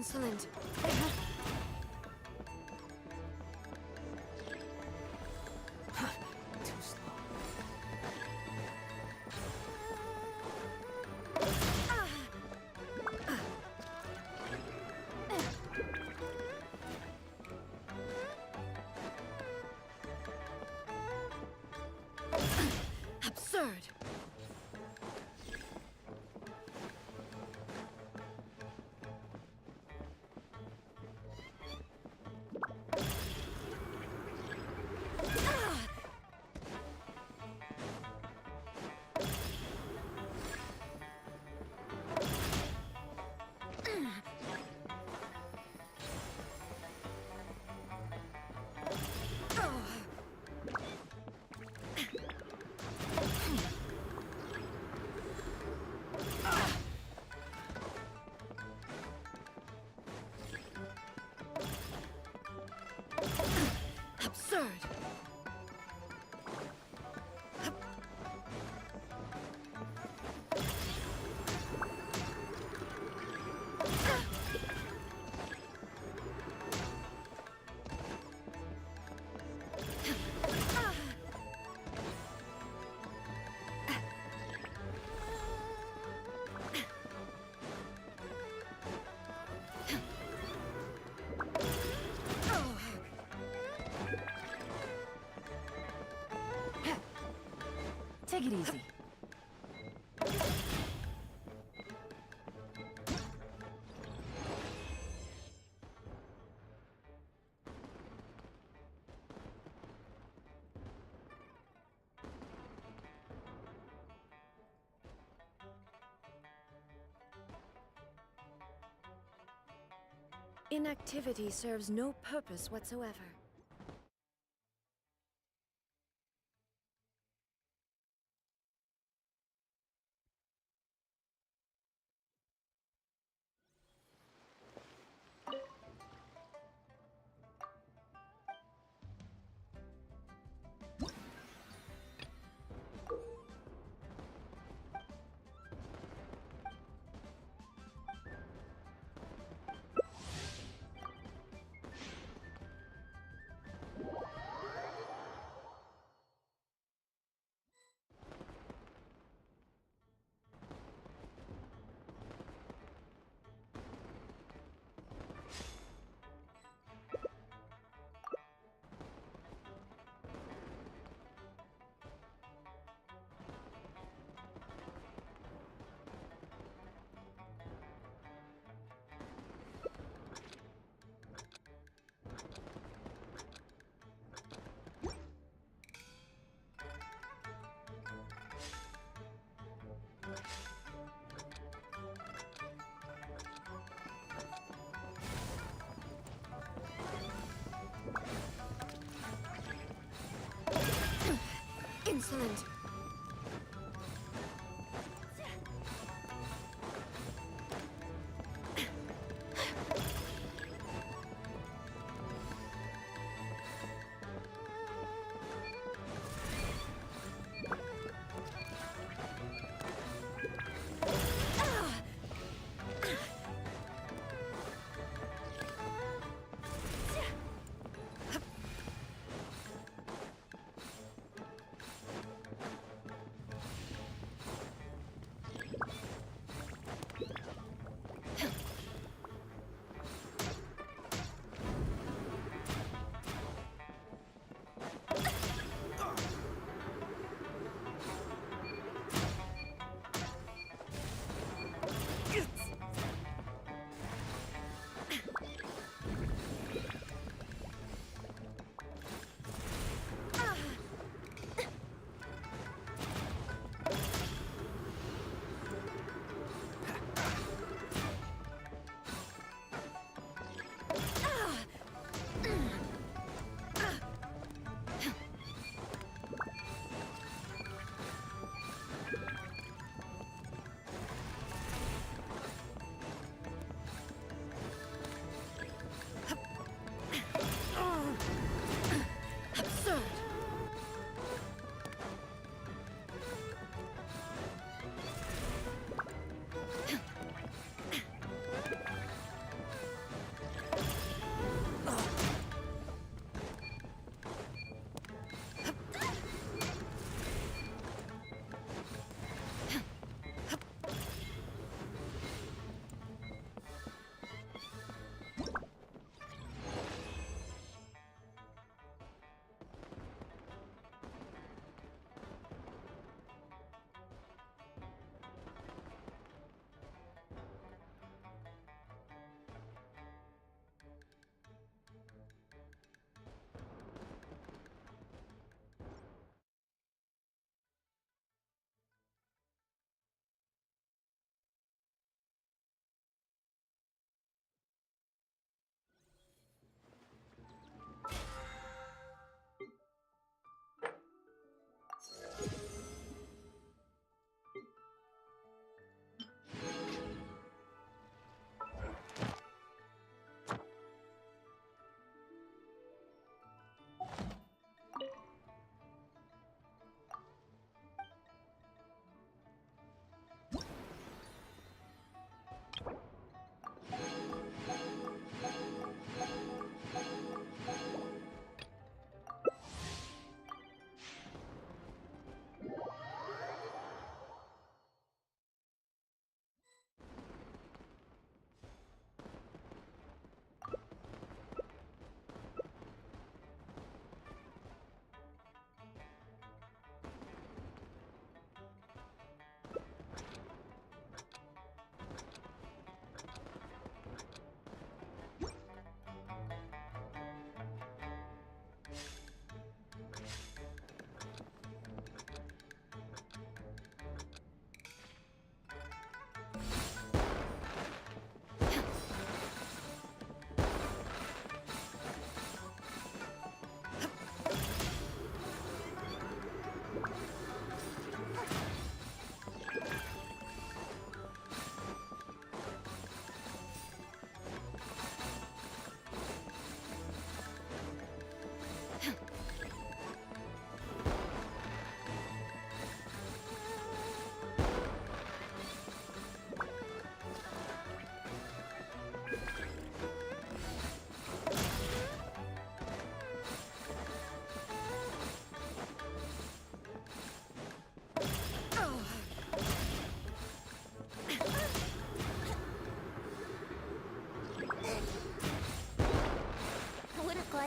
insolent. Too slow. Absurd. Absurd. Take it easy. Inactivity serves no purpose whatsoever.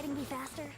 letting me faster?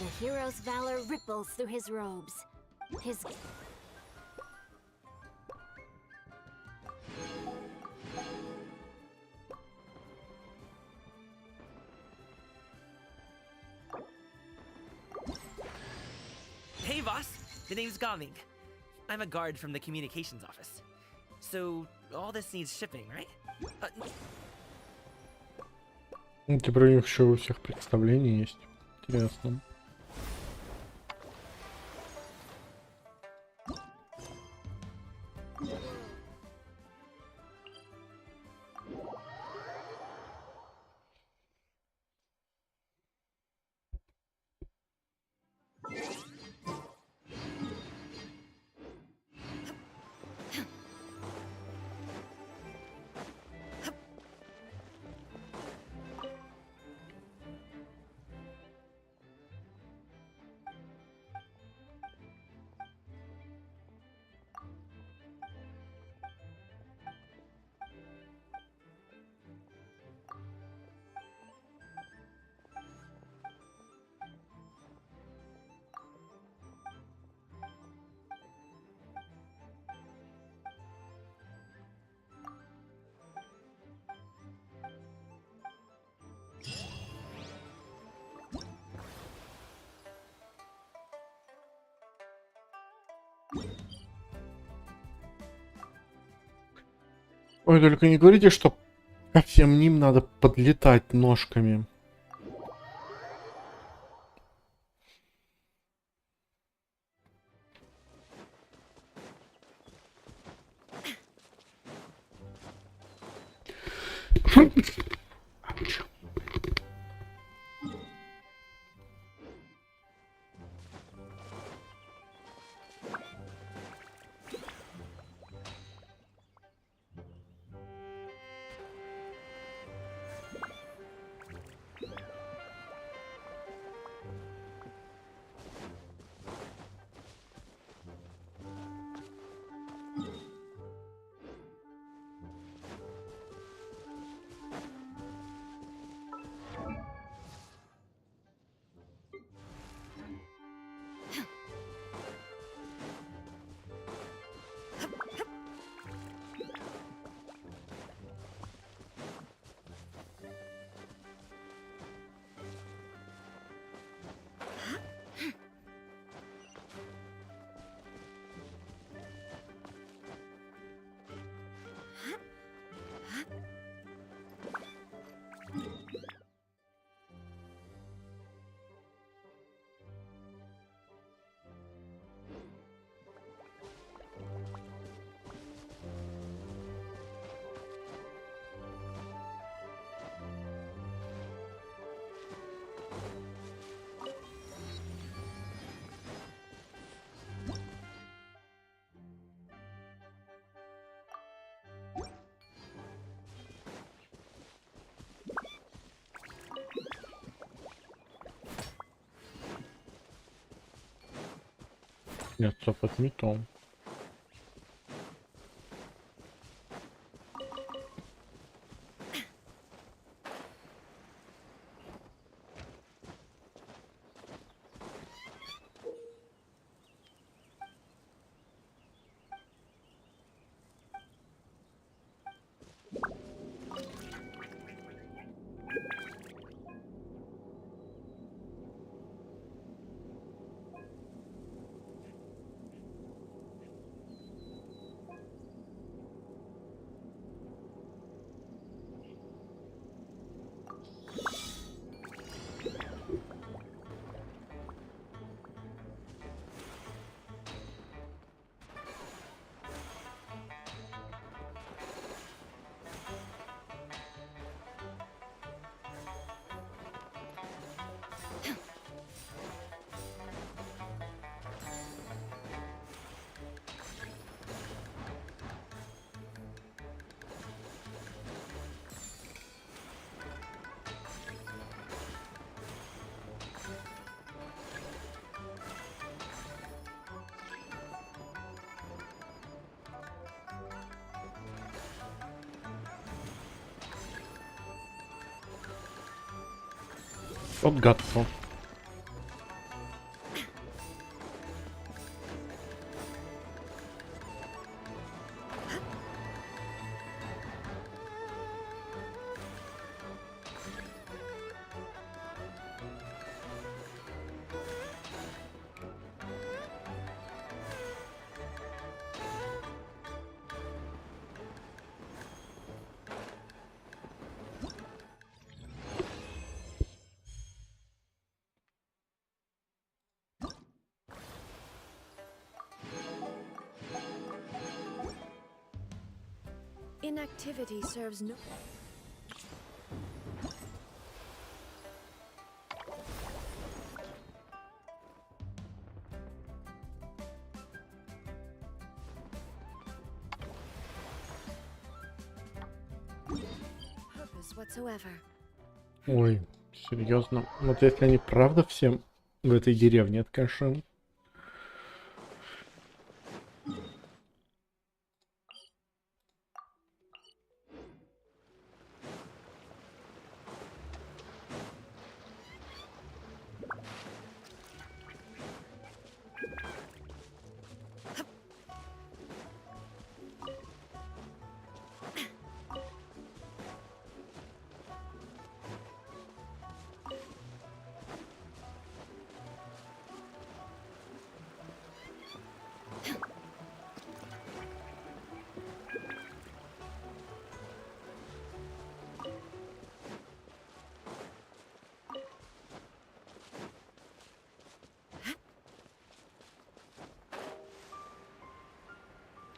The hero's valor ripples through his robes. His... Hey, boss. The name's Gaming. I'm a guard from the communications office. So, all this needs shipping, right? Теперь у них еще у всех представления есть. Интересно. Ой, только не говорите, что ко всем ним надо подлетать ножками. Нет, стоп, это не то. Вот гадство. Inactivity serves no. Purpose whatsoever. Ой, серьезно. Вот если они правда все в этой деревне, это, конечно...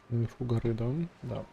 Наверху горы, да? Да.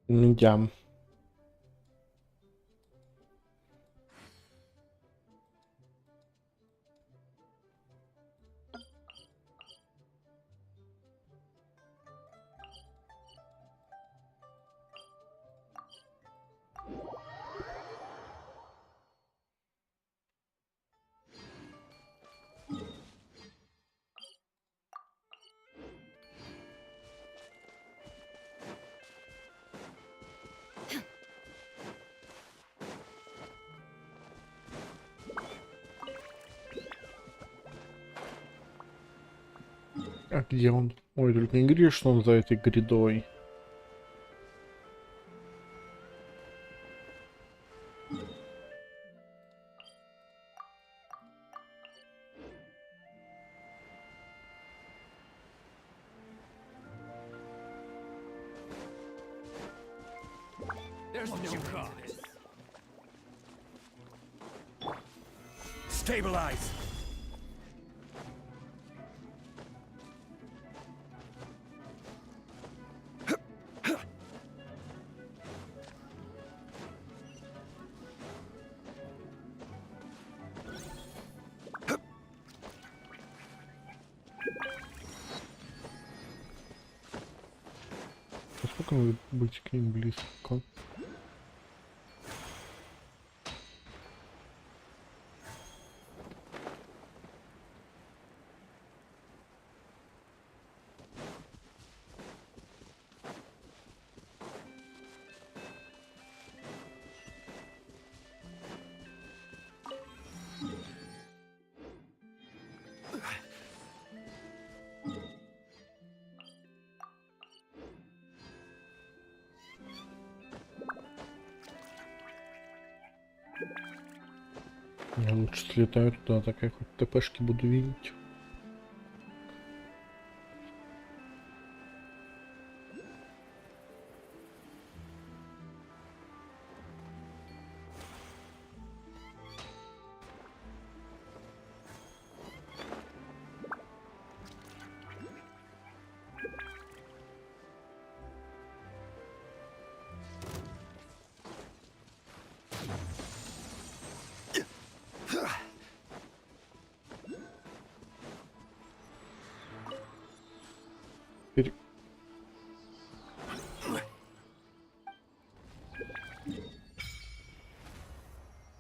Да. А где он? Ой, только не говори, что он за этой грядой. There's no cause. Stabilize. Насколько надо быть к ним близко? Я лучше слетаю туда, так я хоть ТПшки буду видеть.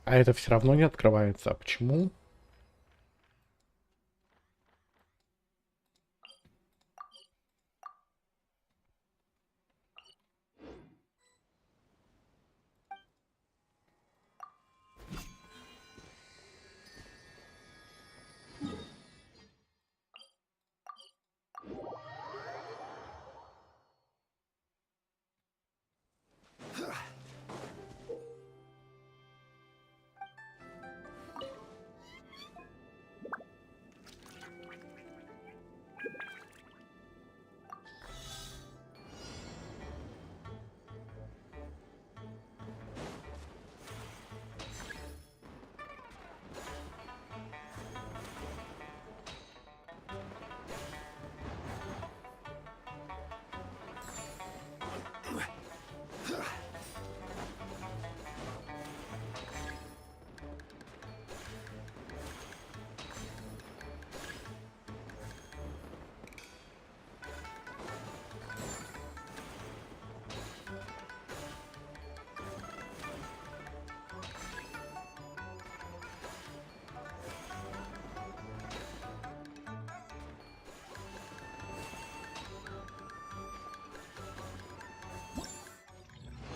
А это все равно не открывается. А почему?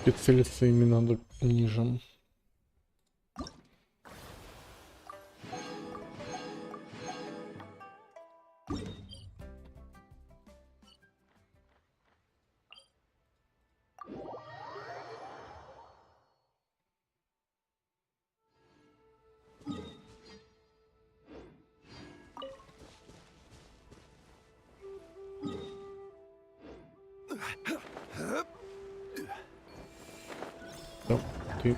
Прицелиться ими надо ниже. Да, ты.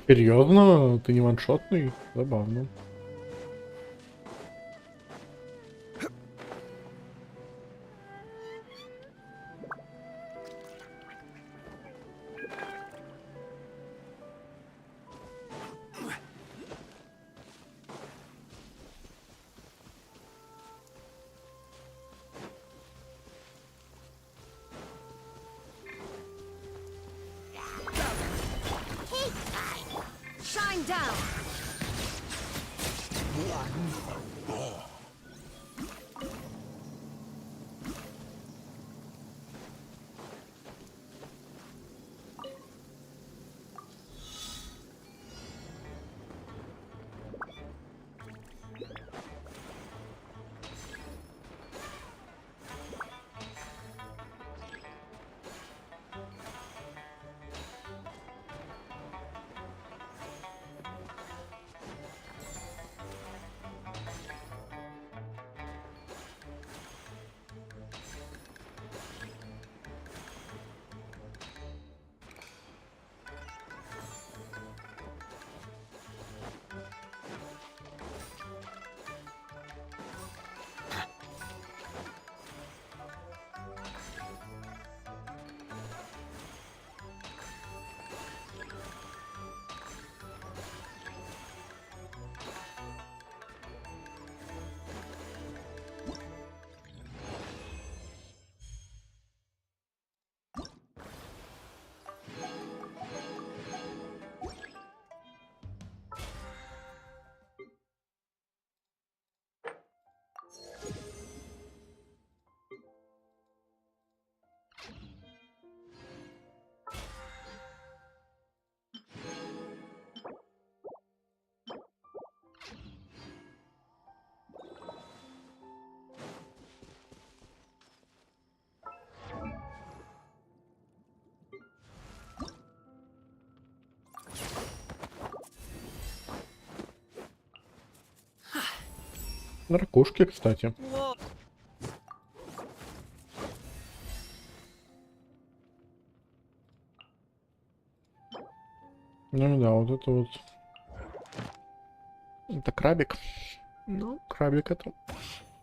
Серьезно? Ты не ваншотный? Забавно. Shine down! Ракушки, кстати. Ну да, вот это вот. Это крабик. Ну, крабик это.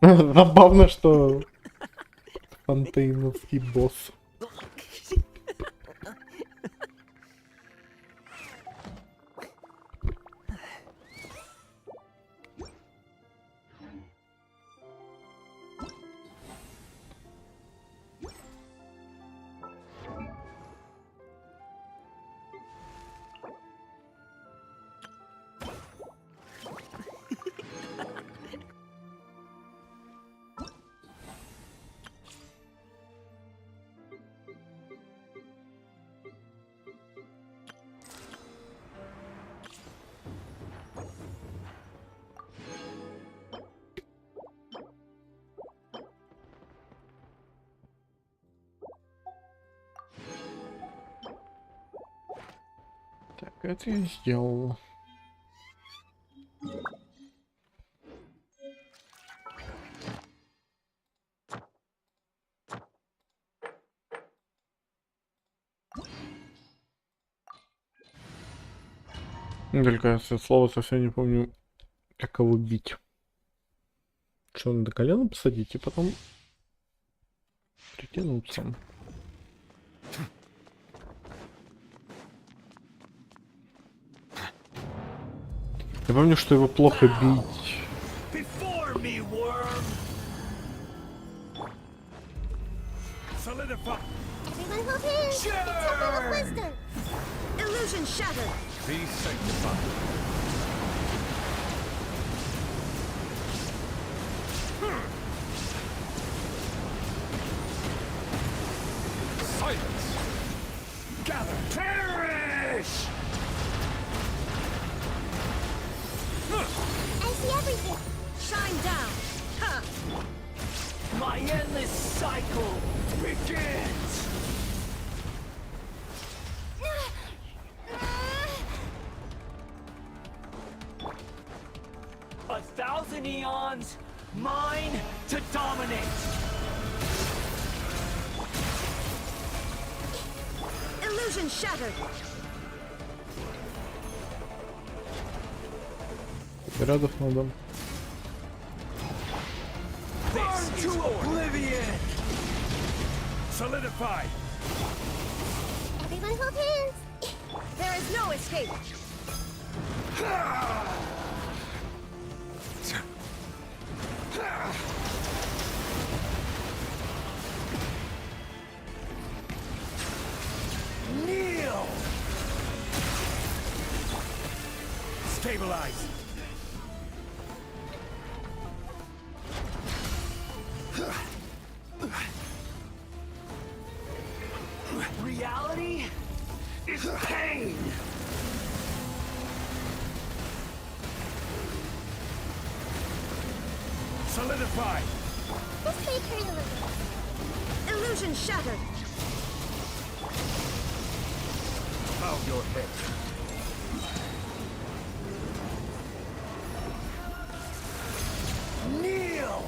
Забавно, что фонтейновский босс. Так, это я сделал. Только я слово совсем не помню, как его бить. Что, надо колено посадить и потом притянуться. Я помню, что его плохо бить. Before me, worm. Solidify. Everyone hold hands! The Temple of Wisdom! Illusion shattered! Be sanctified. Silence! Gather! Perish! I see everything! Shine down! Ha! My endless cycle begins! A thousand eons, mine to dominate! Illusion shattered! Рядов надо. Burn to oblivion! Solidify! Everyone hold hands! There is no escape! Kneel! Stabilize! Reality is pain! Solidify! This may hurt a little. Illusion shattered! Bow your head. Kneel!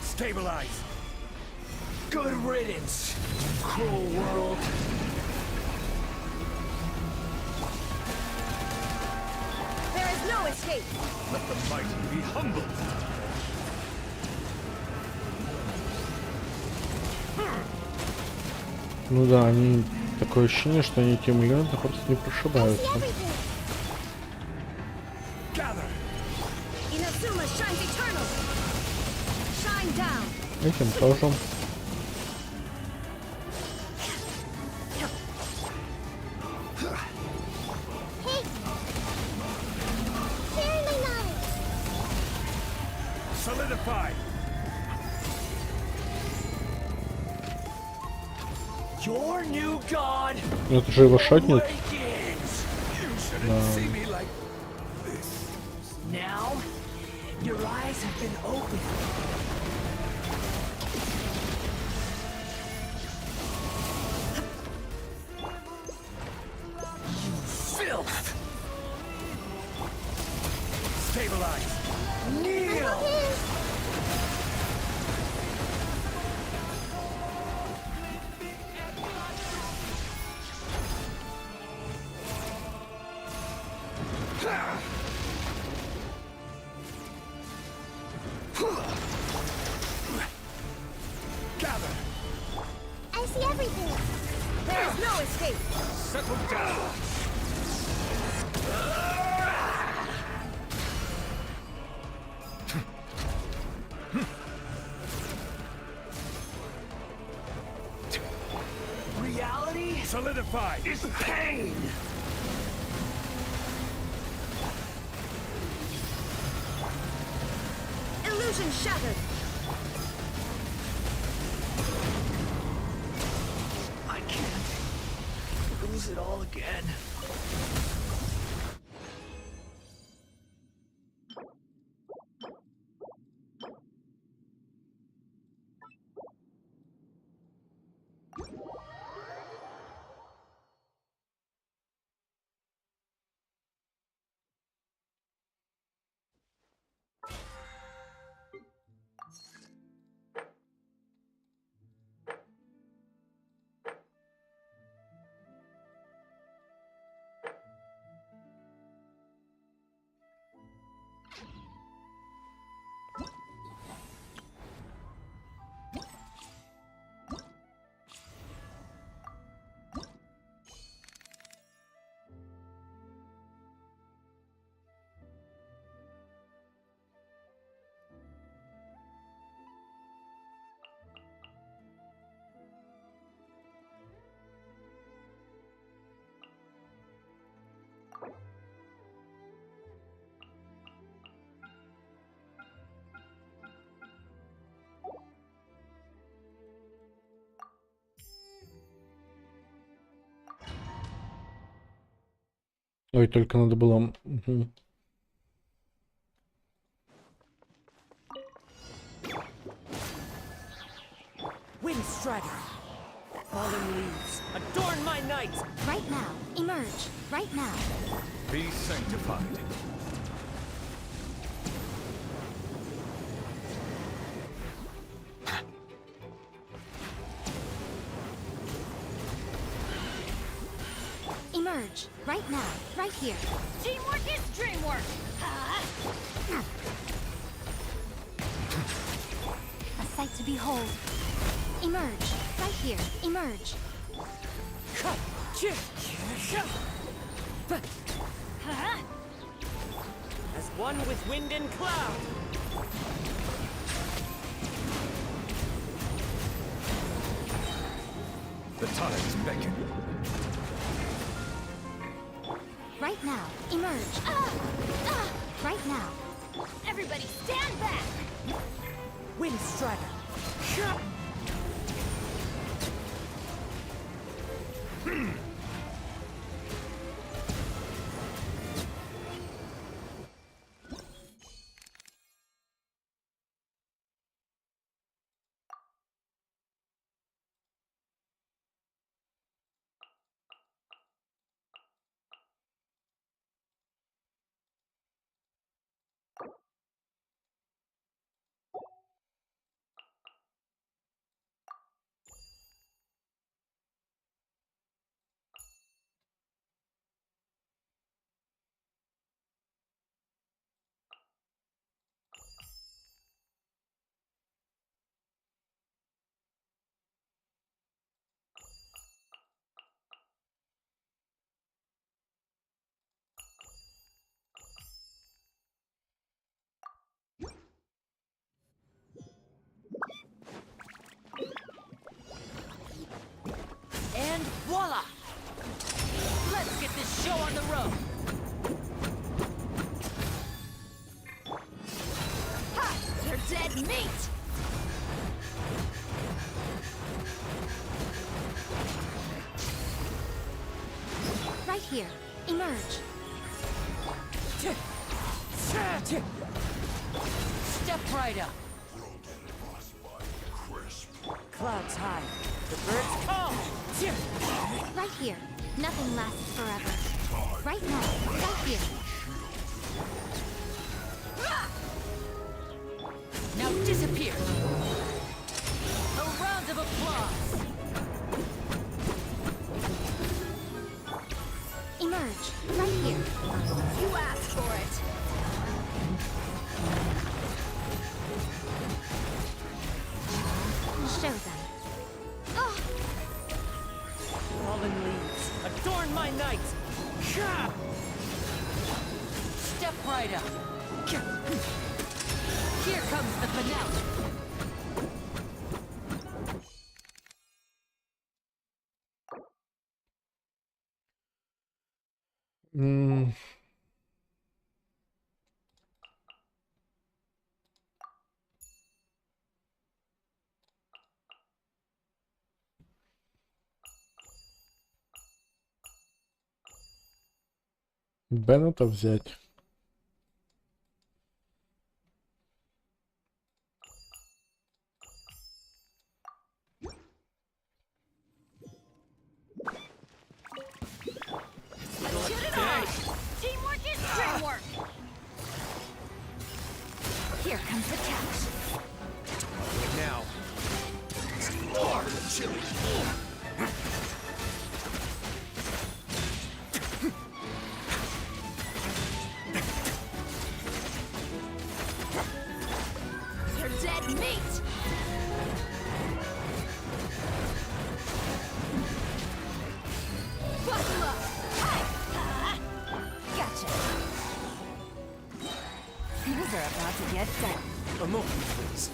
Stabilize! Good riddance, cruel world! There is no escape! Let the mighty be humbled! Ну да, они... Такое ощущение, что они тем элементом просто не прошибаются. Gather! Inazuma shines eternal! Shine down! Этим тоже. Hey! Share my knowledge! Solidify! Your new god Это же его шотнет. awakens! You shouldn't Да. see me like this. Now, your eyes have been opened. You filth! Stabilize! Kneel! Gather! I see everything! There is no escape! Settle down! Reality solidified is pain! Illusion shattered! I can't lose it all again. Ой, только надо было... Мгм. Windstrider! Fallen leaves, adorn my night! Right now. Emerge. Right now. Be sanctified. Emerge. Right now. Right here. Teamwork is dreamwork! A sight to behold. Emerge. Right here. Emerge. As one with wind and cloud! The tides beckon. Right now. Emerge. Right now. Everybody stand back! Windstrider! And voila! Let's get this show on the road! Ha! They're dead meat! Right here. Emerge. Step right up! Clouds high, the birds call! Right here. Nothing lasts forever. Right now. Right here. Now disappear! A round of applause! Emerge. Right here. You asked for it! Show them. Fallen leaves, adorn my night! Step right up! Here comes the finale! Беннета взять. Let's get it on! Teamwork is dreamwork! Here comes the catch. Now. They're dead meat! Buckle up! Gotcha. Things are about to get set. A moment, please.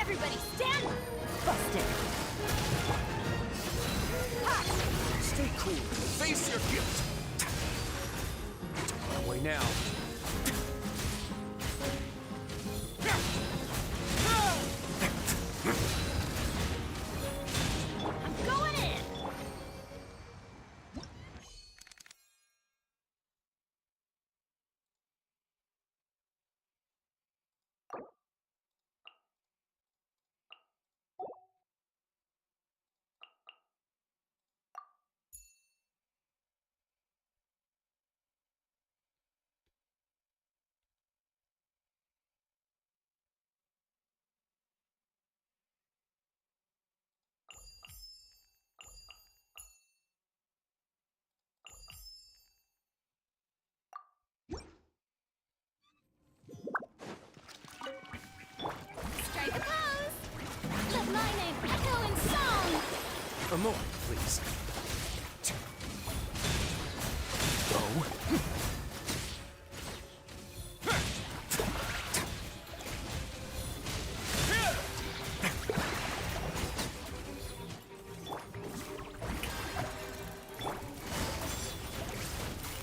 Everybody stand! Busted. Stay cool. now. I'm going in! Strike a pose! Let my name echo in song! A more, please. Go.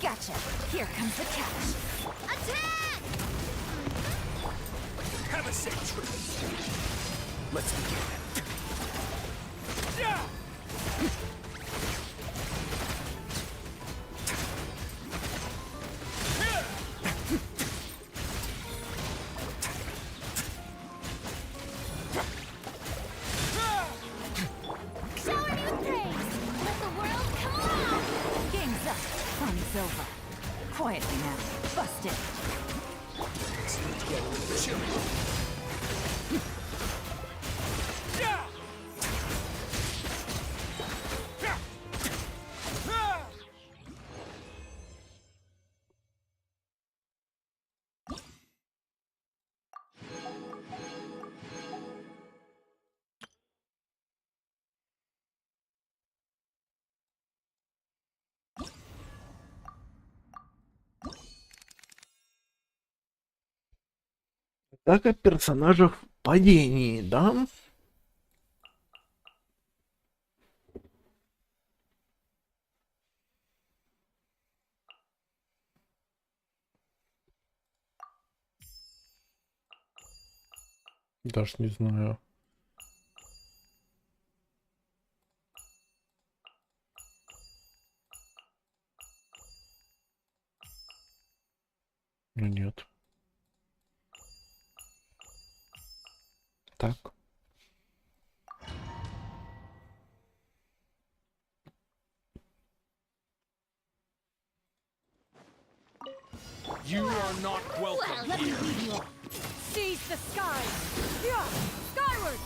Gotcha. Here comes the catch. Attack! Have a safe trip. Let's begin. Shower me with praise! Let the world come around! Game's up. Fun's over. Quietly now. Bust it. Get a little chilly. Атака персонажа в падении, да? Даже не знаю. Ну нет. Так. You are not welcome Let me here. lead you. Seize the sky! Yeah! Skyward!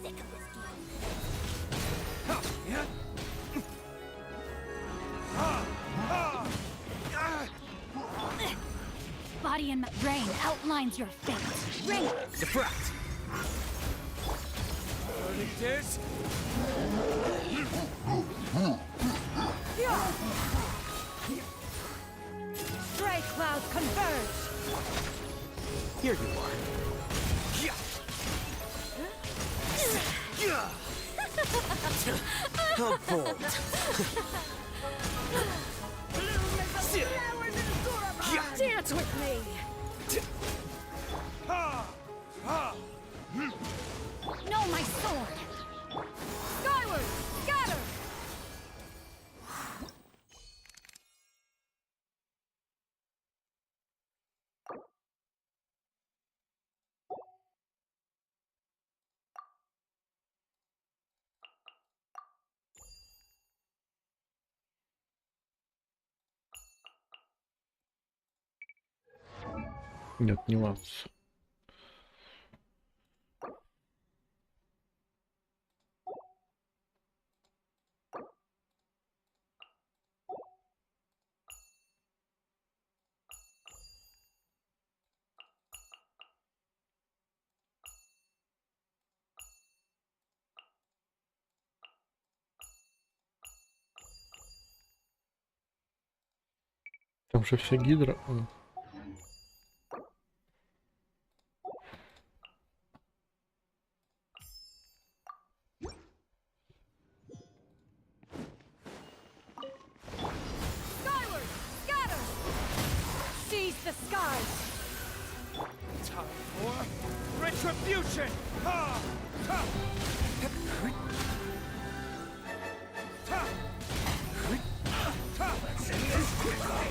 Sick of this game. Body and brain outlines your fate. Ring! Defract. Burning disc. Stray clouds converge! Here you are. How bold. Dance with me! No, my sword! Skyward! Scatter! Нет, не вас. Там же вся гидра. Execution! Let's end this quickly.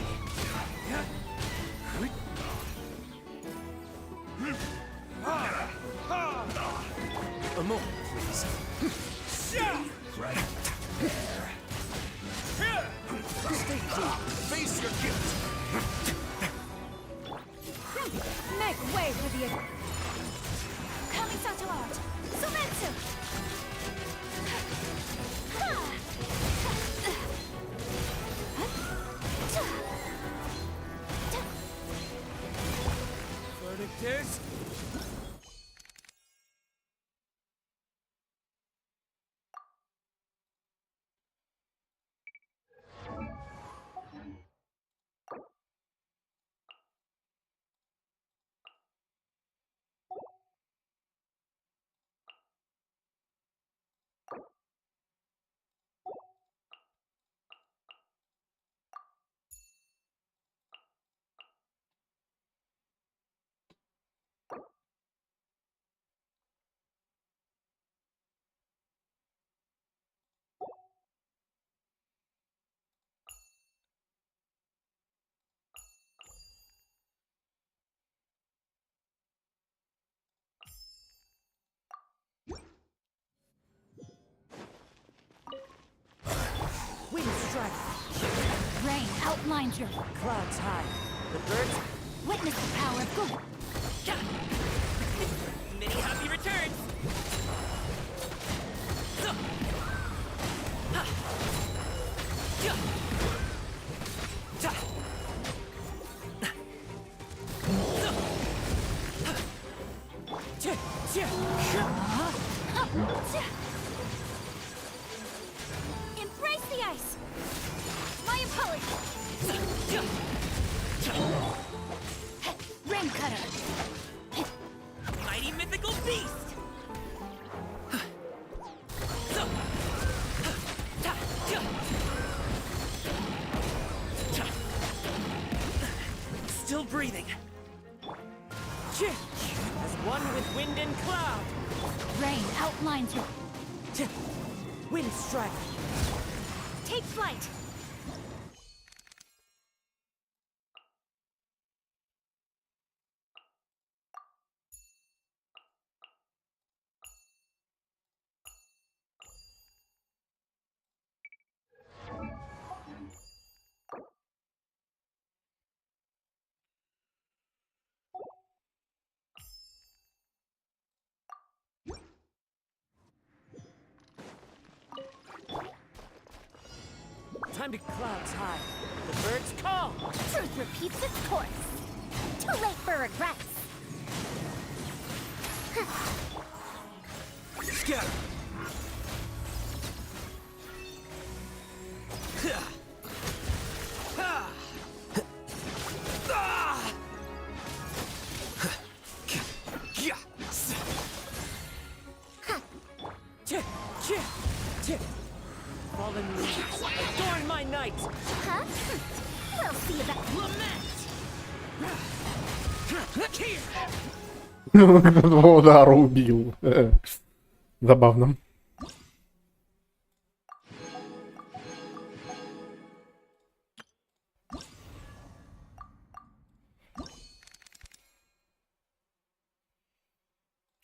A moment, please. Right there. Stay cool. Face your guilt. Make way for the... Kamisato art! Sumetsu! Verdict is... Wind strike. Rain outlines your... Clouds high. The birds... Witness the power of Google. Many happy returns! Embrace the ice! My apologies! Rain cutter! Mighty mythical beast! Still breathing. As one with wind and cloud. Rain outlines your... Wind strike. Take flight! Time to clouds high. The birds call. Truth repeats its course. Too late for regrets. Scatter! Fallen leaves, adorn my night! Huh? We'll see about Два удара убил. Забавно.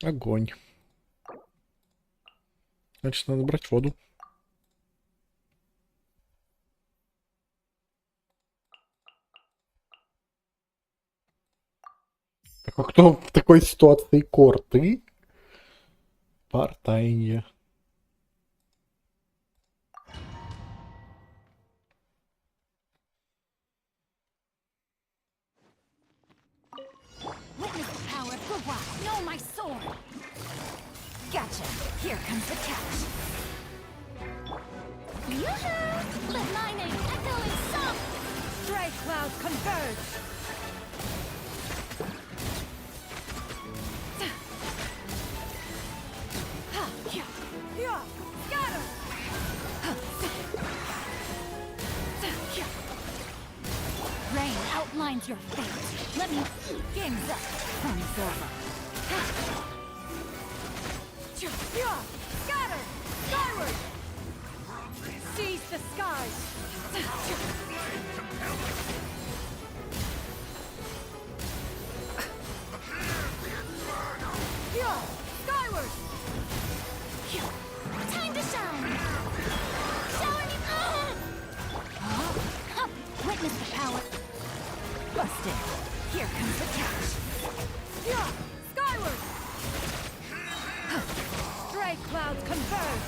Огонь. Значит, надо брать воду. Так, а кто в такой ситуации Кор? Ты? Партайне. Witness the power of Google. Know my sword. Gotcha. Here comes the catch. Yoo-hoo! Let my name echo in song! Stray clouds converge! Rain outlines your fate. Let me... Game's up. Time's over. Scatter! Skyward! Seize the skies! Skyward! Time to shine! Shower me! Witness the power! Busted. Here comes the catch. Skyward! Stray clouds converge!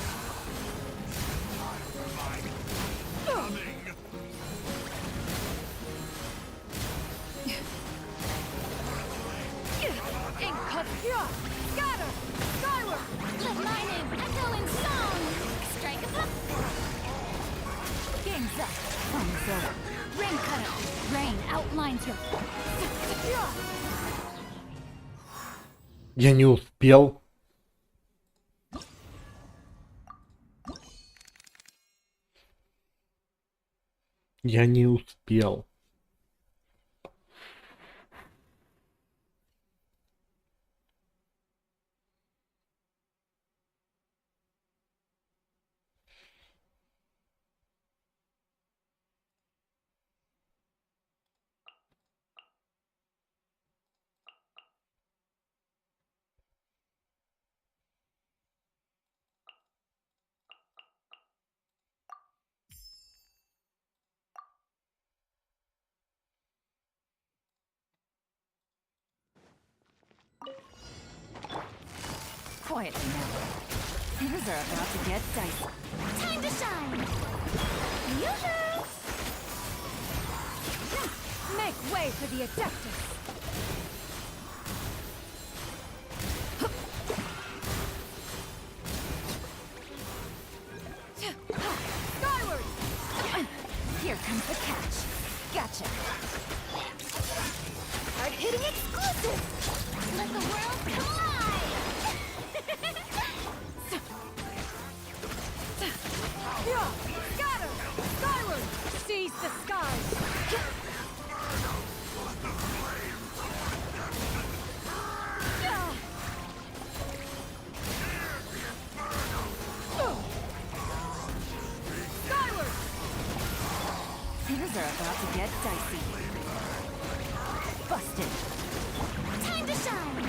Scatter! Skyward! Let my name echo in song! Strike a pop! Game's up. Thumbs over. Rain cutter. Rain outlines your... Я не успел. Я не успел. Quietly now. Things are about to get dicey. Time to shine! Yoo-hoo! Make way for the Adeptus! Skyward! Here comes the catch. Gotcha. Hard-hitting exclusive! Let the world collide! Scatter! Skyward! Seize the skies! Skyward! Things are about to get dicey. Busted. Time to shine!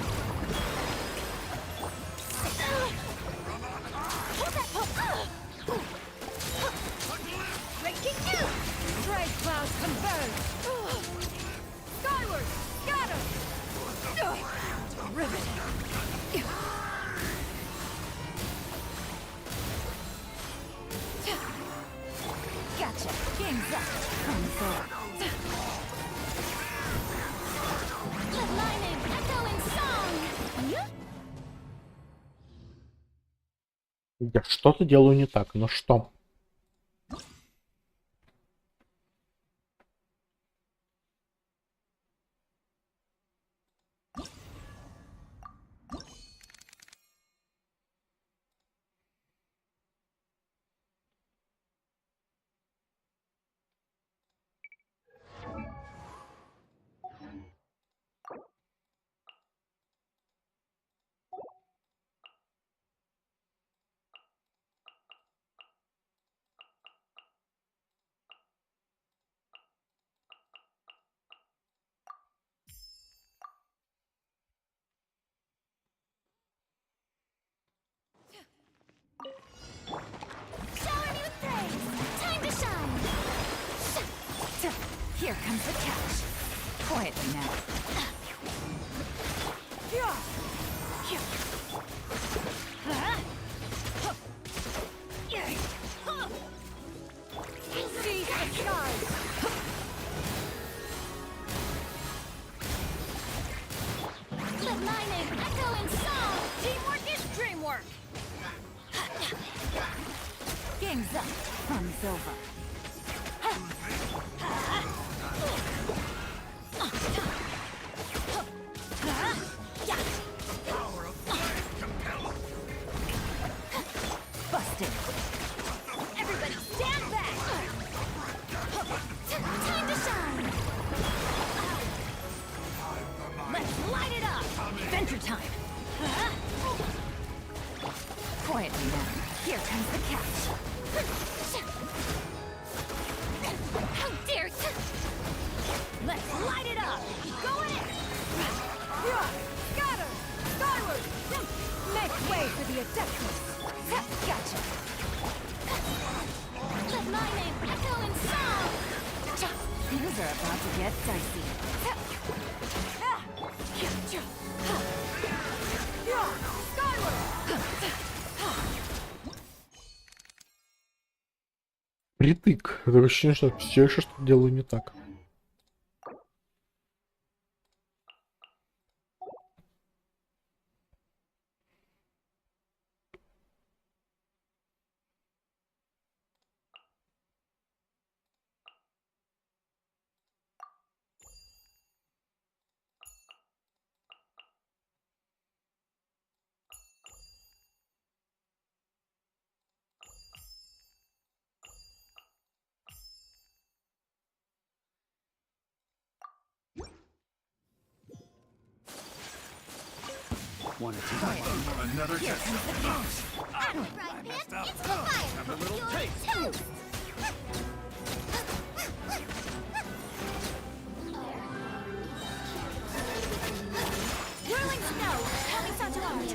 Hold that pop! Breaking you! Stray clouds converge! Skyward! Scatter! Riveting. Gotcha. Game's up. Thumbs over. Let my name echo in song! Я что-то делаю не так, но что? Shower me with praise! Time to shine! Here comes the catch. Quietly now. Seize the skies! Let my name echo in song! Teamwork is dreamwork! Game's up. Fun's over. Busted. Everybody stand back! Time to shine! Let's light it up. Adventure time. Quietly now. Here comes the catch. How dare you! Let's light it up! Go in! Scatter! Skyward! Make way for the Adeptus! Gotcha! Let my name echo in song! Things are about to get dicey. Притык. Это ощущение, что все еще что-то делаю не так. One or two. Another test. I messed up. It's the fire! Have a little You're taste. toast! Whirling snow, coming such large.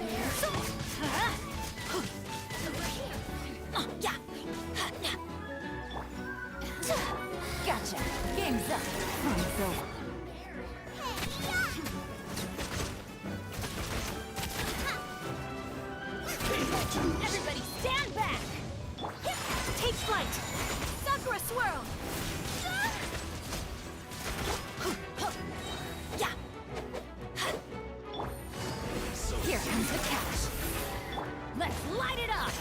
Gotcha. Game's up. Fun's over. Everybody stand back! Take flight! Sakura swirl! Yeah! Here comes the catch. Let's light it up!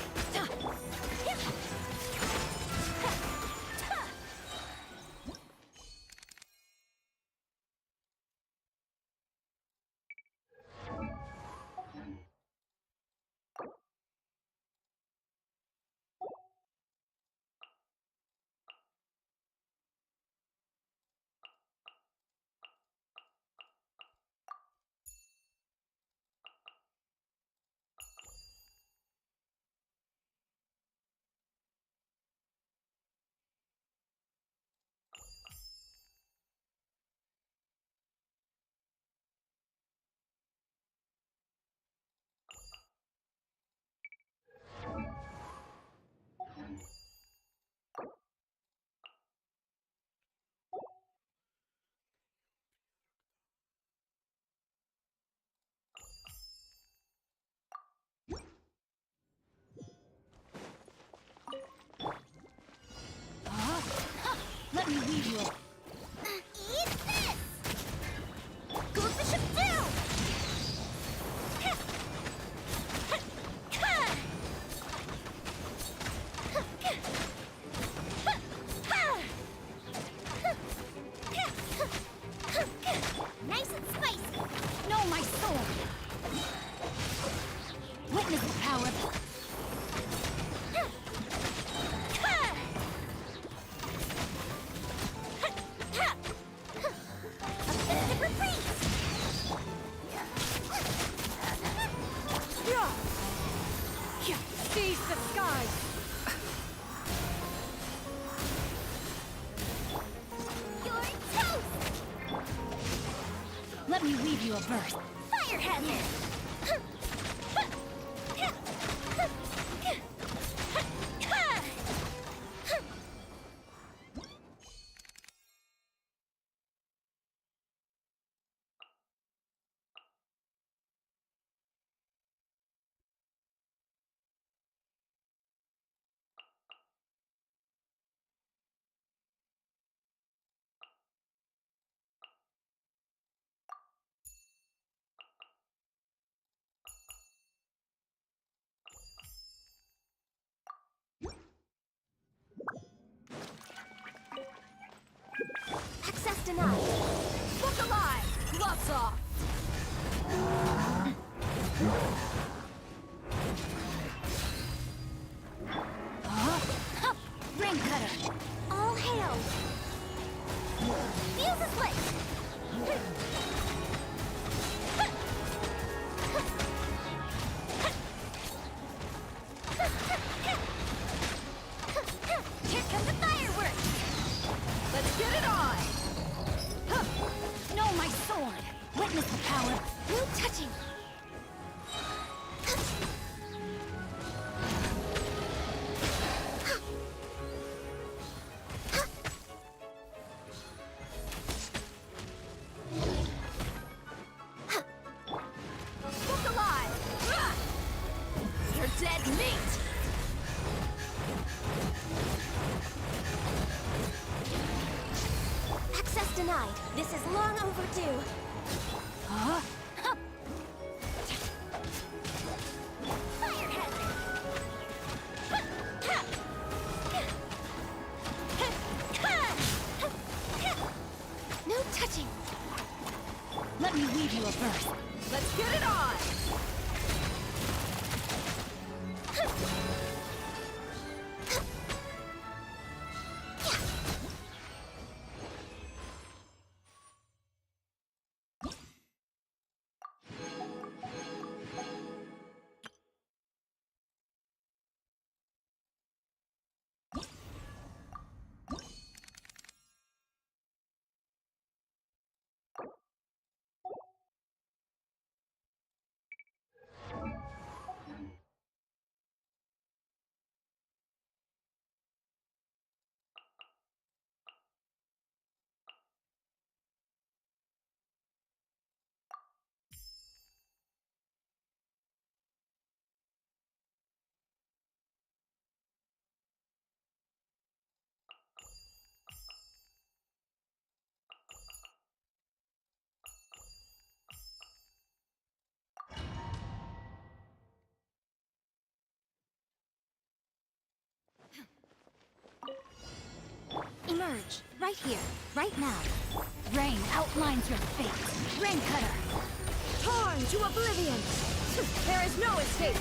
Let me lead you. Eat this! Goes the ship down! Nice and spicy! Know my soul! Witness the power of... Seize the skies! You're toast! Let me weave you a burst. Firehead! Access denied. Look alive! Gloves off! Ring cutter! All hail! Fuse is lit! Here come the fireworks! Let's get it on! No, my sword! Witness the power! No touching! Look alive! You're dead meat! Access denied. This is long overdue. Huh? Fire hazard! No touching. Let me weave you a verse. Let's get it on! Emerge, right here, right now. Rain outlines your fate. Rain cutter. Torn to oblivion! There is no escape!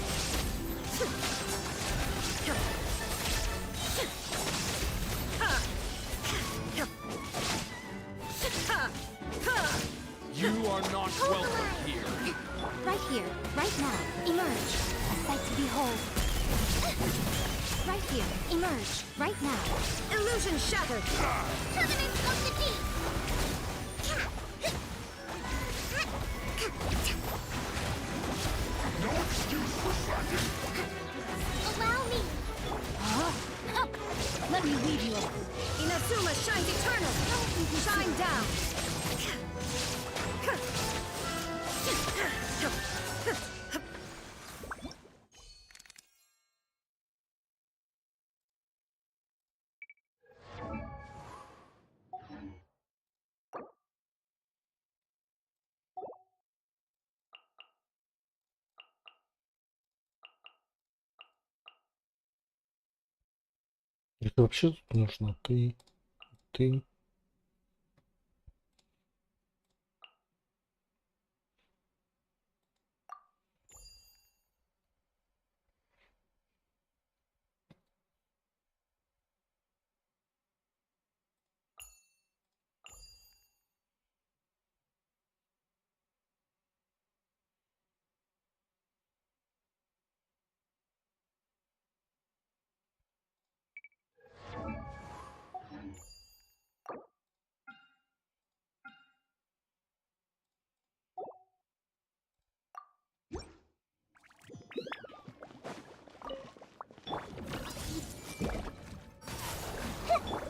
You are not welcome here. Right here, right now. Emerge, a sight to behold. Right here, emerge, right now. Illusion shattered! Covenant of the deep! No excuse for slacking! Allow me! Let me weave you up. Inazuma shines eternal! Shine down! Это вообще тут нужно? Ты.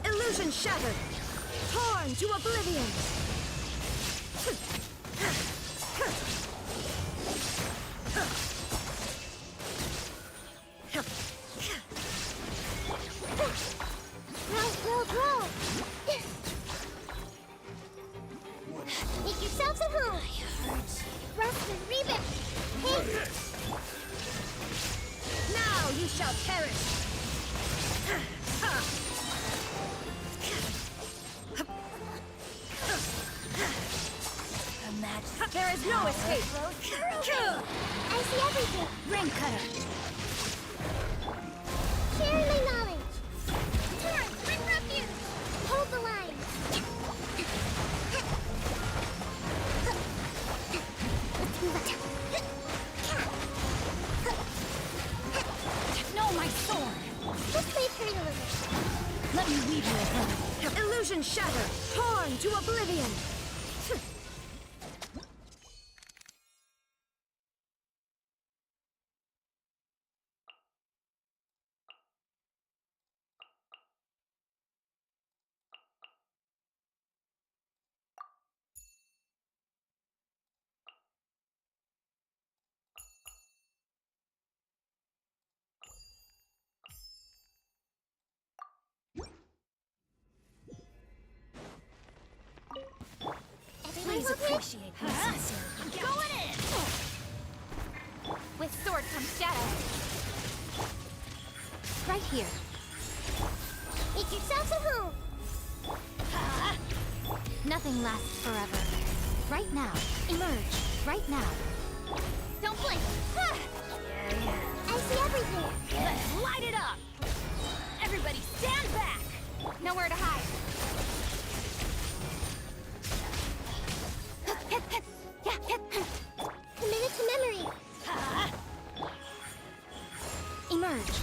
Illusion shattered! Torn to oblivion! Roll! Make yourselves at home! Rust and rebit! Hey! Now you shall perish! There is no escape! I see everything! Rain cutter! Sharing my knowledge! Turn! Bring refuge! Hold the line! Let's move it! illusion. Let me weave you a feather. Illusion shattered, torn to oblivion. Please appreciate my sincerity. Going in! With sword comes shadow. Right here. Make yourselves at home. Nothing lasts forever. Right now. Emerge. Right now. Don't blink. I see everything. Let's light it up! Everybody stand back! Nowhere to hide. Committed to memory. Emerge.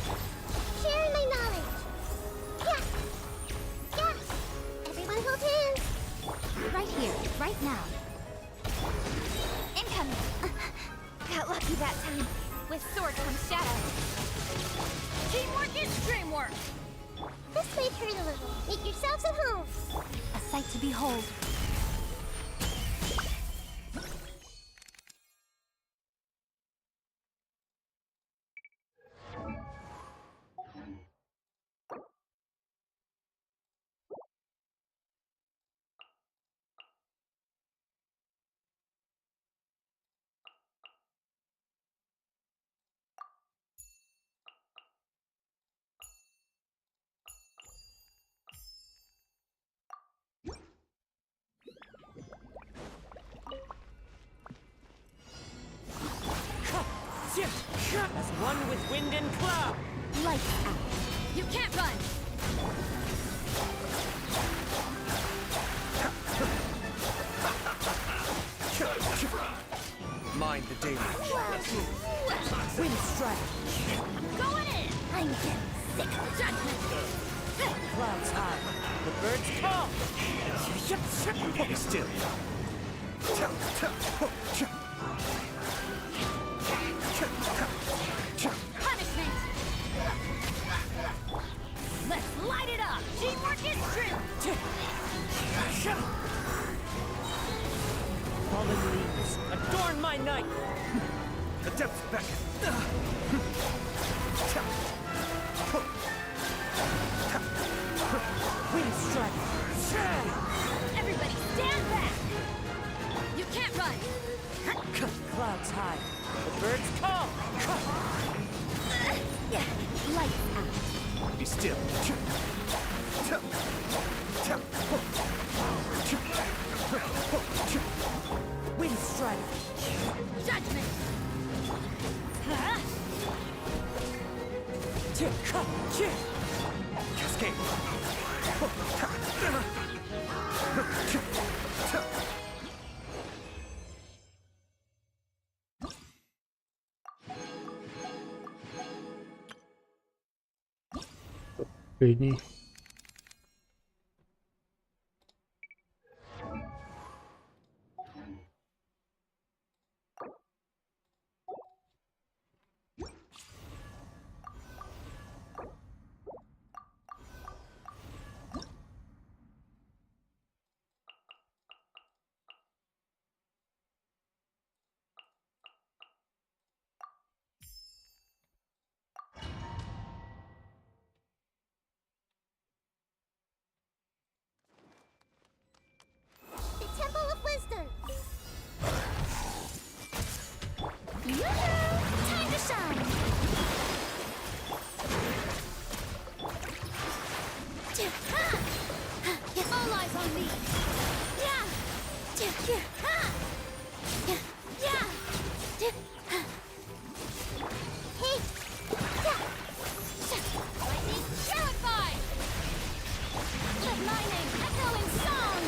Sharing my knowledge. Yeah. Yeah. Everyone hold hands. Right here. Right now. Incoming. Got lucky that time. With sword comes shadow. Teamwork is dreamwork. This might hurt a little. Make yourselves at home. A sight to behold. As one with wind and cloud. Lights out. You can't run. Mind the deluge. Wind strike. Going in. I'm getting sick. Judgment. Clouds high. The birds call. Be still. Punishment. Let's light it up. Teamwork is true. Fallen leaves, adorn my night. The depths beckon. Wind strike. Everybody stand back. You can't run. Clouds high. The birds call. Lights out. Be still. Wind strike. Judgment. Cascade. Последний. The Temple of Wisdom. Yoo-hoo! Time to shine. All eyes on me. Yeah. Hey. Lightning terrified. Let my name echo in song.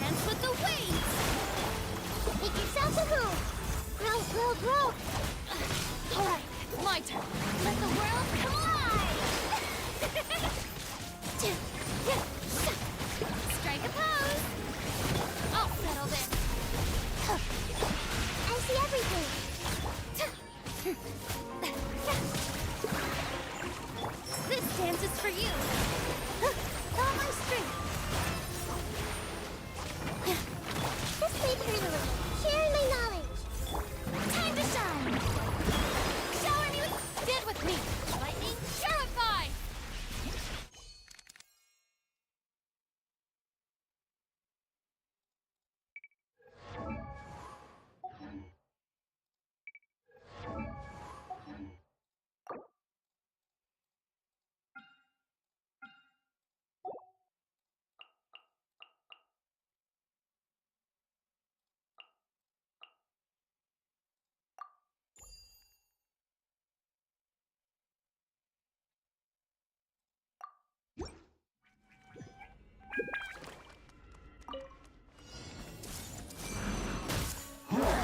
Dance with the waves. Make yourselves at home. Well, Whoa! Alright, my turn. Let the world collide! Strike a pose! I'll settle this. I see everything. This dance is for you. All my strength. Just leave it a little. Sharing my knowledge. Time to shine! Shower me with... Stand with me! Lightning, purify!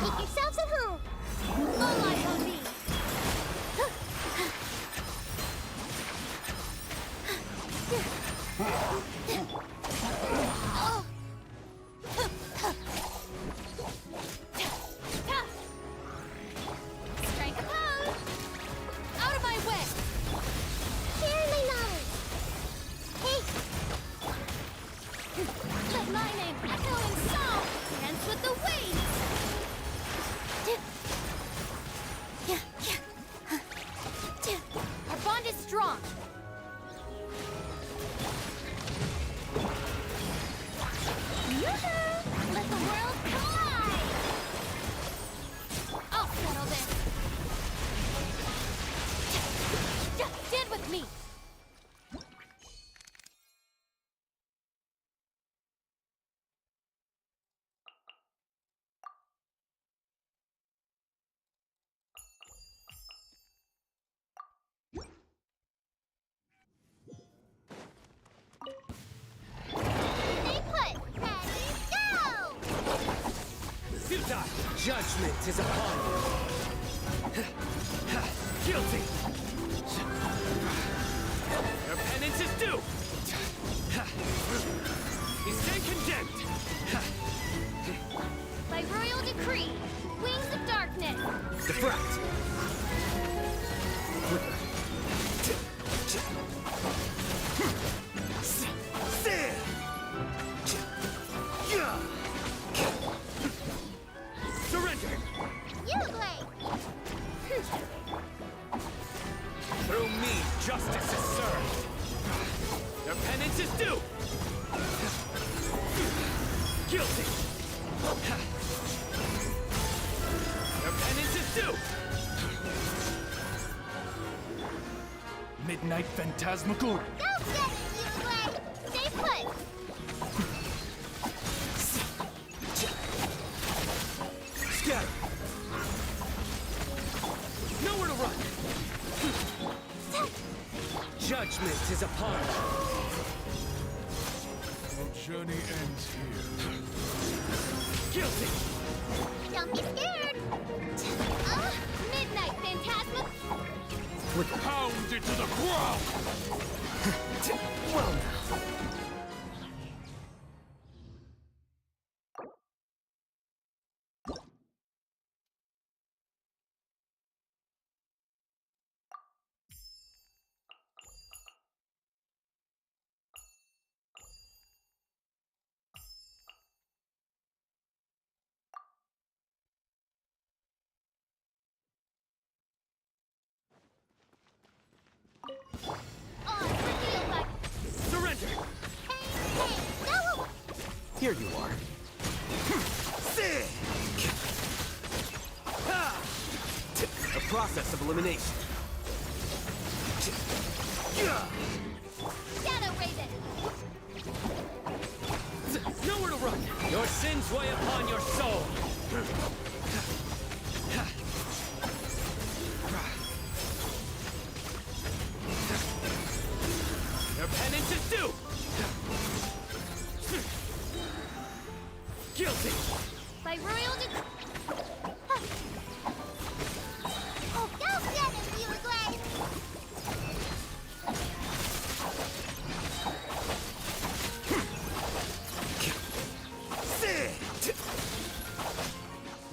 Make yourselves at home. All eyes on me! Strike a pose! Out of my way! Sharing my knowledge. Hey, Let my name echo in song! Dance with the waves! Our bond is strong! Yoo-hoo! Let the world collide! I'll settle this! Stand with me! stay put. Ready, go! Futai! Judgment is upon you. Guilty! Your penance is due! You stand condemned! By royal decree, wings of darkness! Deflect! Surrender! You blade. Through me, justice is served! Your penance is due! Guilty! Your penance is due! Midnight Phantasmagoria! Go get it, you blade. Stay put. Scatter! Nowhere to run! Judgment is upon you! The journey ends here. Guilty! Don't be scared. Midnight Phantasma! Pound it to the ground! Well now. Surrender! No! Here you are. A process of elimination. Shadow Raven! Nowhere to run! Your sins weigh upon your soul! Your penance is due! Guilty! By royal decree...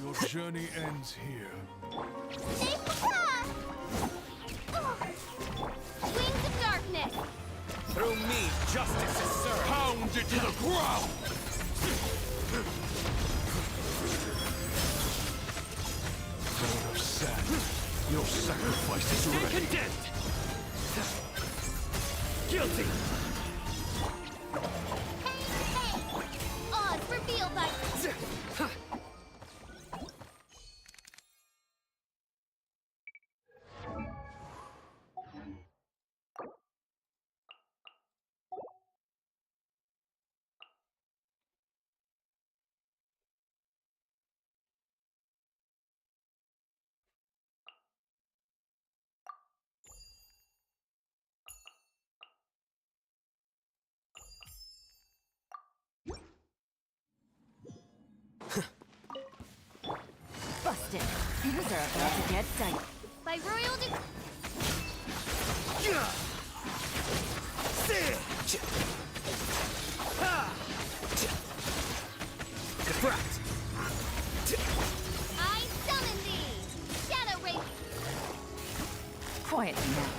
Your journey ends here. Wings of darkness! Through me, justice is served. Pound it to the ground! Lord of Sand, your sacrifice is Stand ready. condemned! Guilty! Oz revealed by... Busted. Things are about to get tight. By royal decree... Defract! I summon thee! Shadow Ray... Quietly now.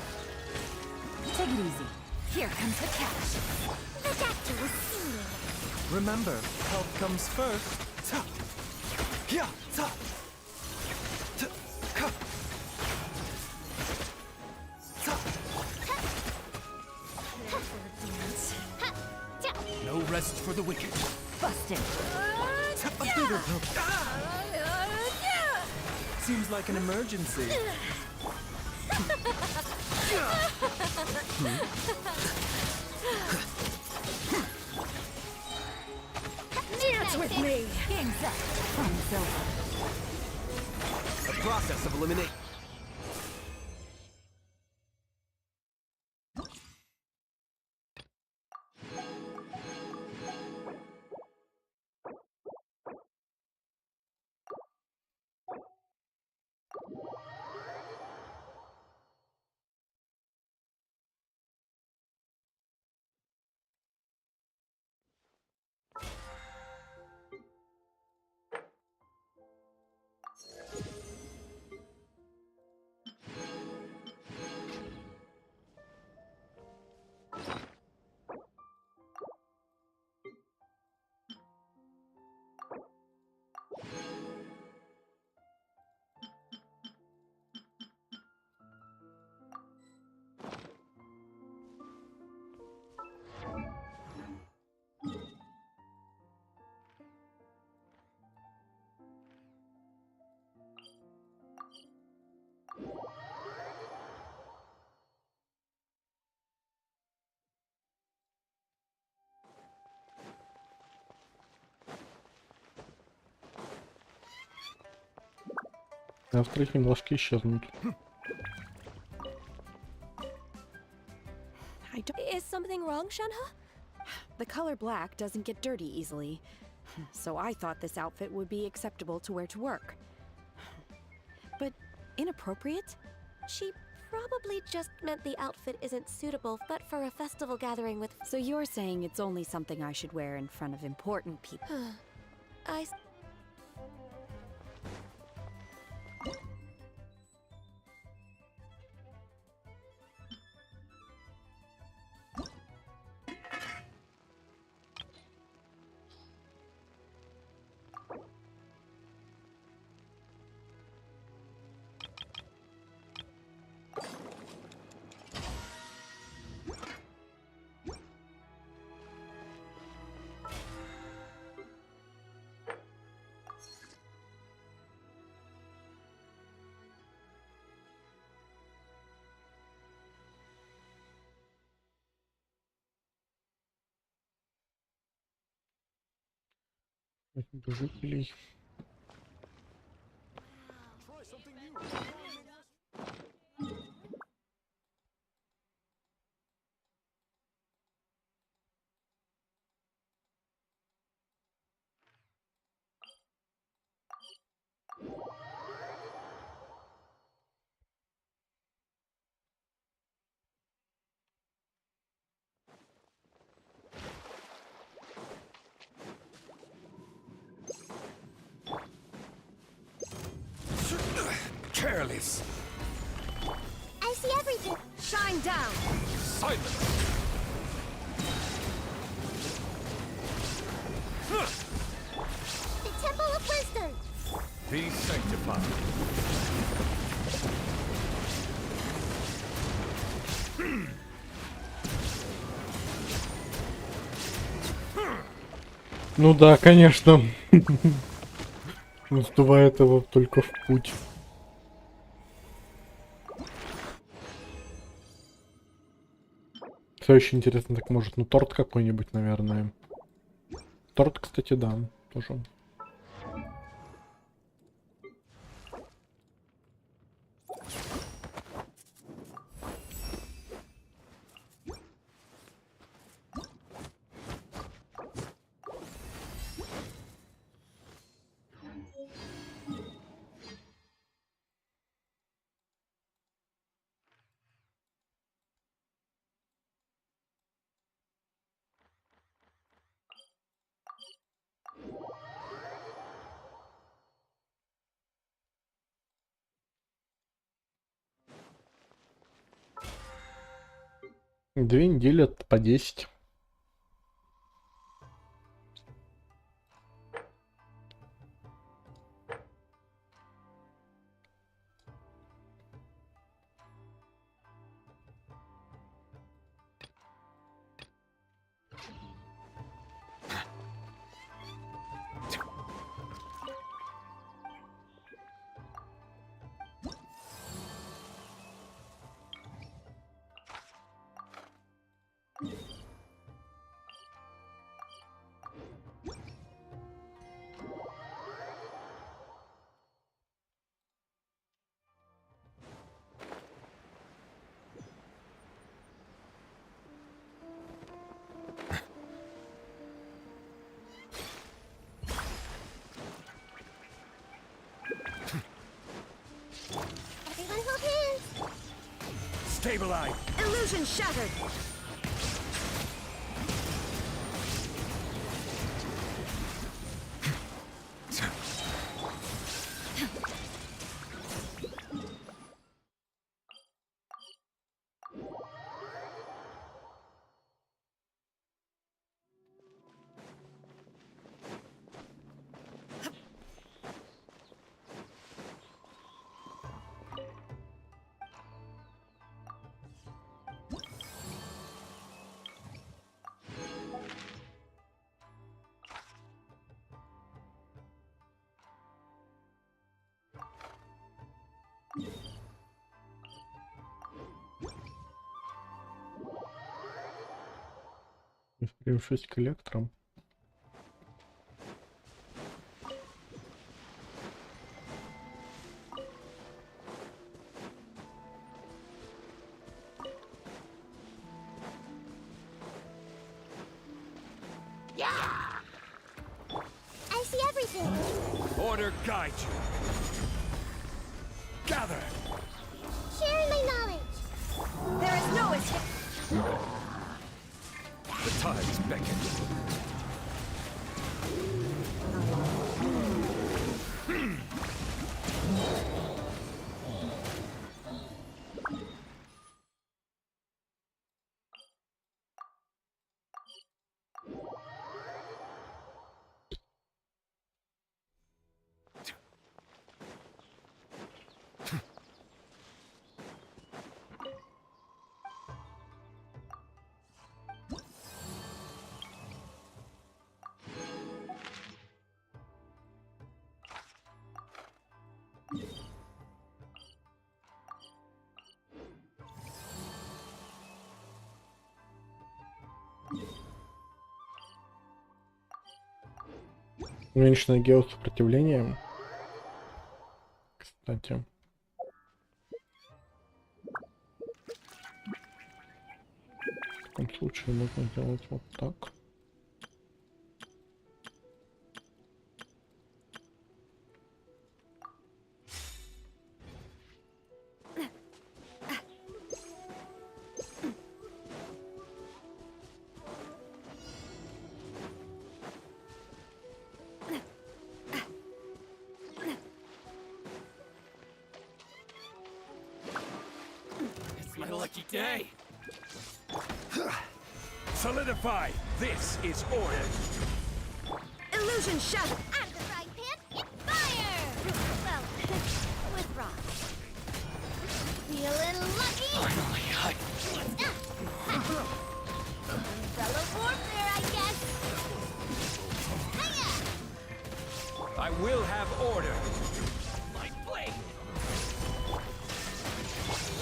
Take it easy. Here comes the catch. The doctor was singing. Remember, health comes first. Ta! Ya! Ta! Ta! Ka! Ta! No rest for the wicked. Busted. Ta- a bigger problem. Seems like an emergency. Dance with me! Game's up. Fun's over. A process of elimination. Завтра их немножко исчезнут. Is something wrong, Shenhe? The color black doesn't get dirty easily, so I thought this outfit would be acceptable to wear to work. But inappropriate? She probably just meant the outfit isn't suitable, but for a festival gathering with... So you're saying it's only something I should wear in front of important people? I... Жителей. careless. I see everything. Shine down. Silence. The Temple of Wisdom. Be sanctified. Ну да, конечно. Наступает его только в путь. Все очень интересно, так может, ну торт какой-нибудь, наверное. Торт, кстати, да, тоже. Две недели по 10. Everyone hold hands. Stabilize. Illusion shattered. Превшись к коллекторам. I see everything. Order guide you. Gather. Sharing my knowledge. There is no escape. The tides beckon. Уменьшенное геосопротивление. Кстати. В таком случае можно делать вот так. my lucky day. Solidify. This is order. Illusion shattered! Out of the frying pan, it's fire! Well, with rocks. Feeling lucky? Finally, Fellow warfare, I guess. Hiya! I will have order. My blade.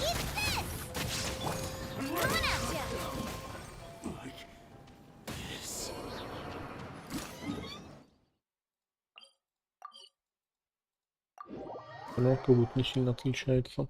Eat this! Coming at ya! Панелка будет не сильно отличается.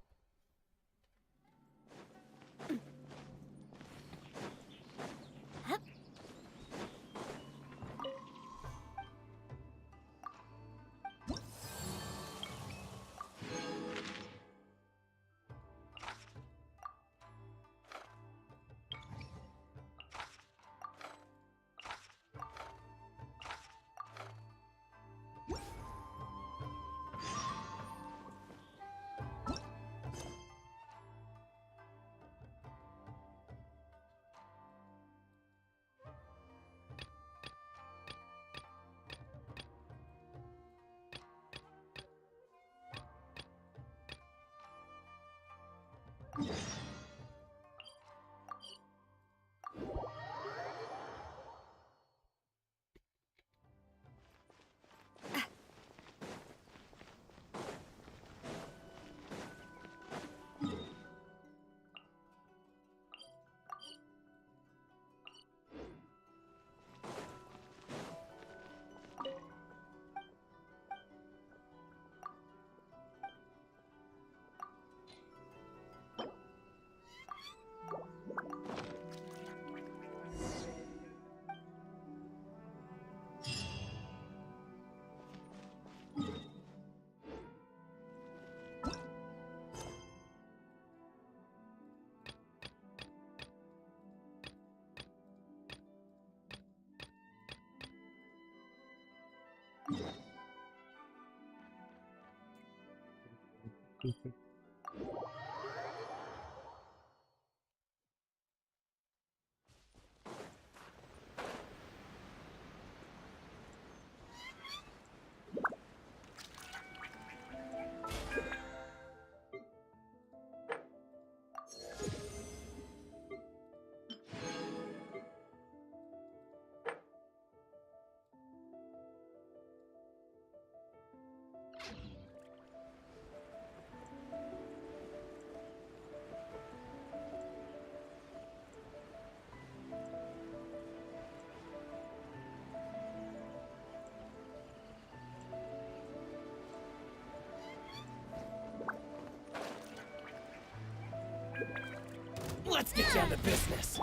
Let's get down to business.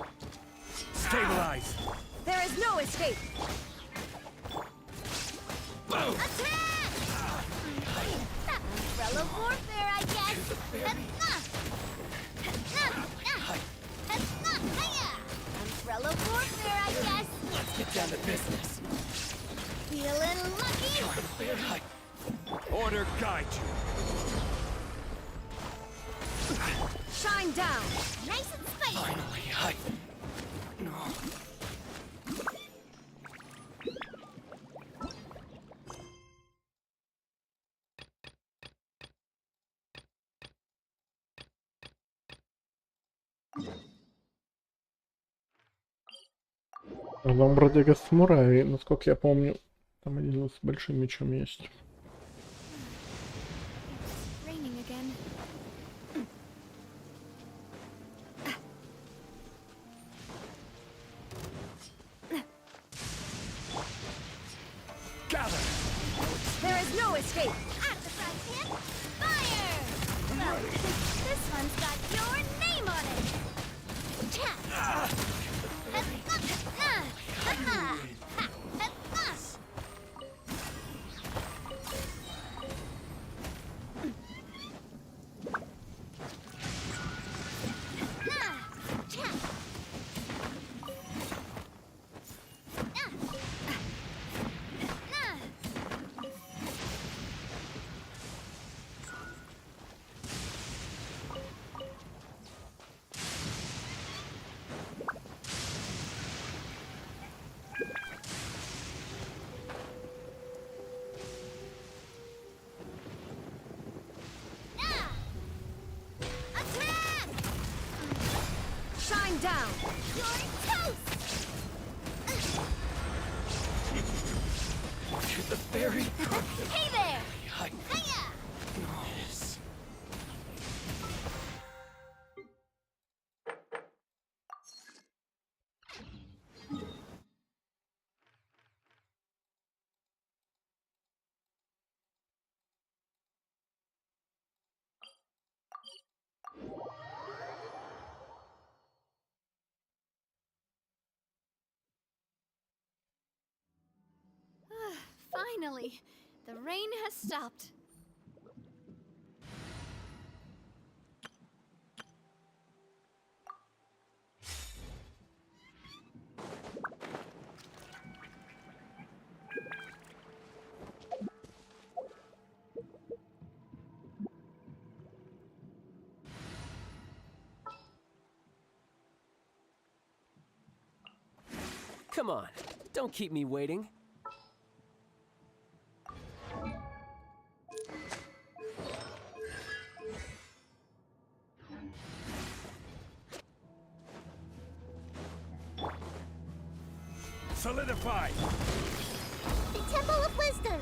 Stabilize. There is no escape! Boom! Attack! Umbrella warfare, I guess. Umbrella warfare, I guess. Let's get down to business. Feeling lucky? Order guide you. Shine down! Nice and spicy. Finally, No. Там бродяга самурай, насколько я помню, там один с большим мечом есть. Raining again. Gather. There is no escape! Out of the frying pan, fire! Well, this one's got your name on it. Stand down! You're toast! The fairy. Hey there! Hi. Hiya! Yes. Finally, the rain has stopped. Come on, don't keep me waiting. Solidify! The Temple of Wisdom!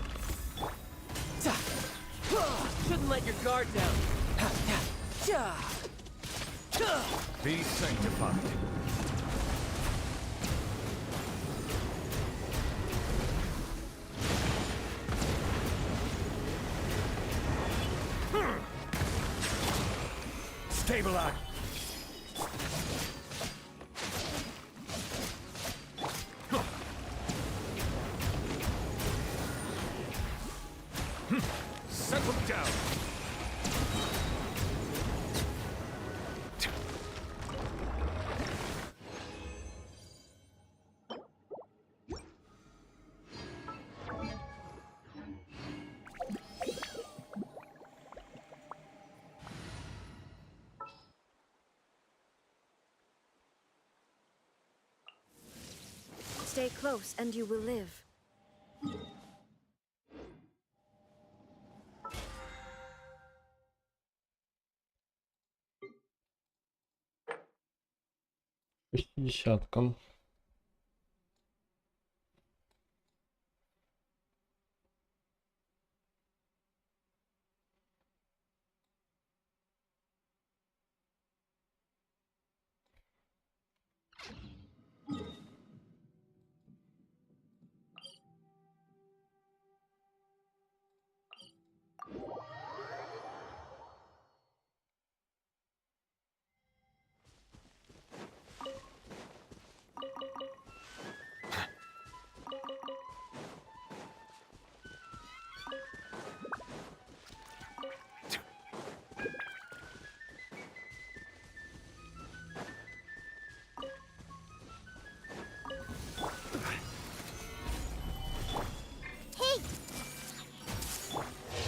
Shouldn't let your guard down. Be sanctified. Stabilize. Settle down. Stay close and you will live. Десяткам.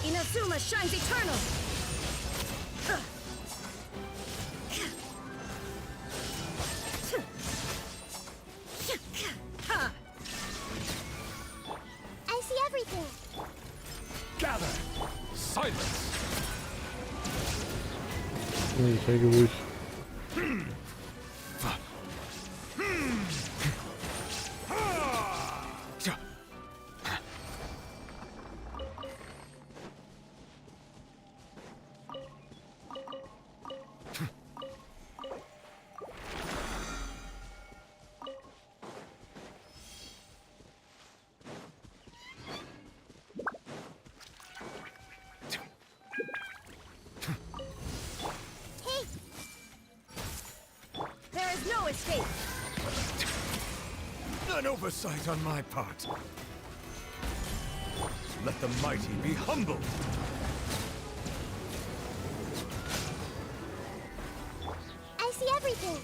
Inazuma shines eternal! I see everything! Gather! Silence! Затягиваюсь. There is no escape! An oversight on my part. Let the mighty be humbled. I see everything!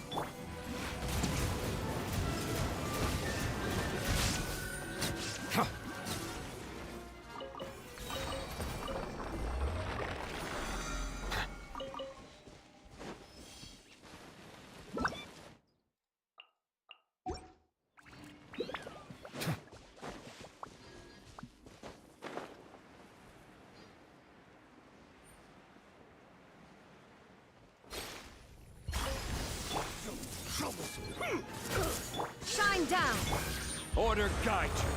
Shine down. Order guide you.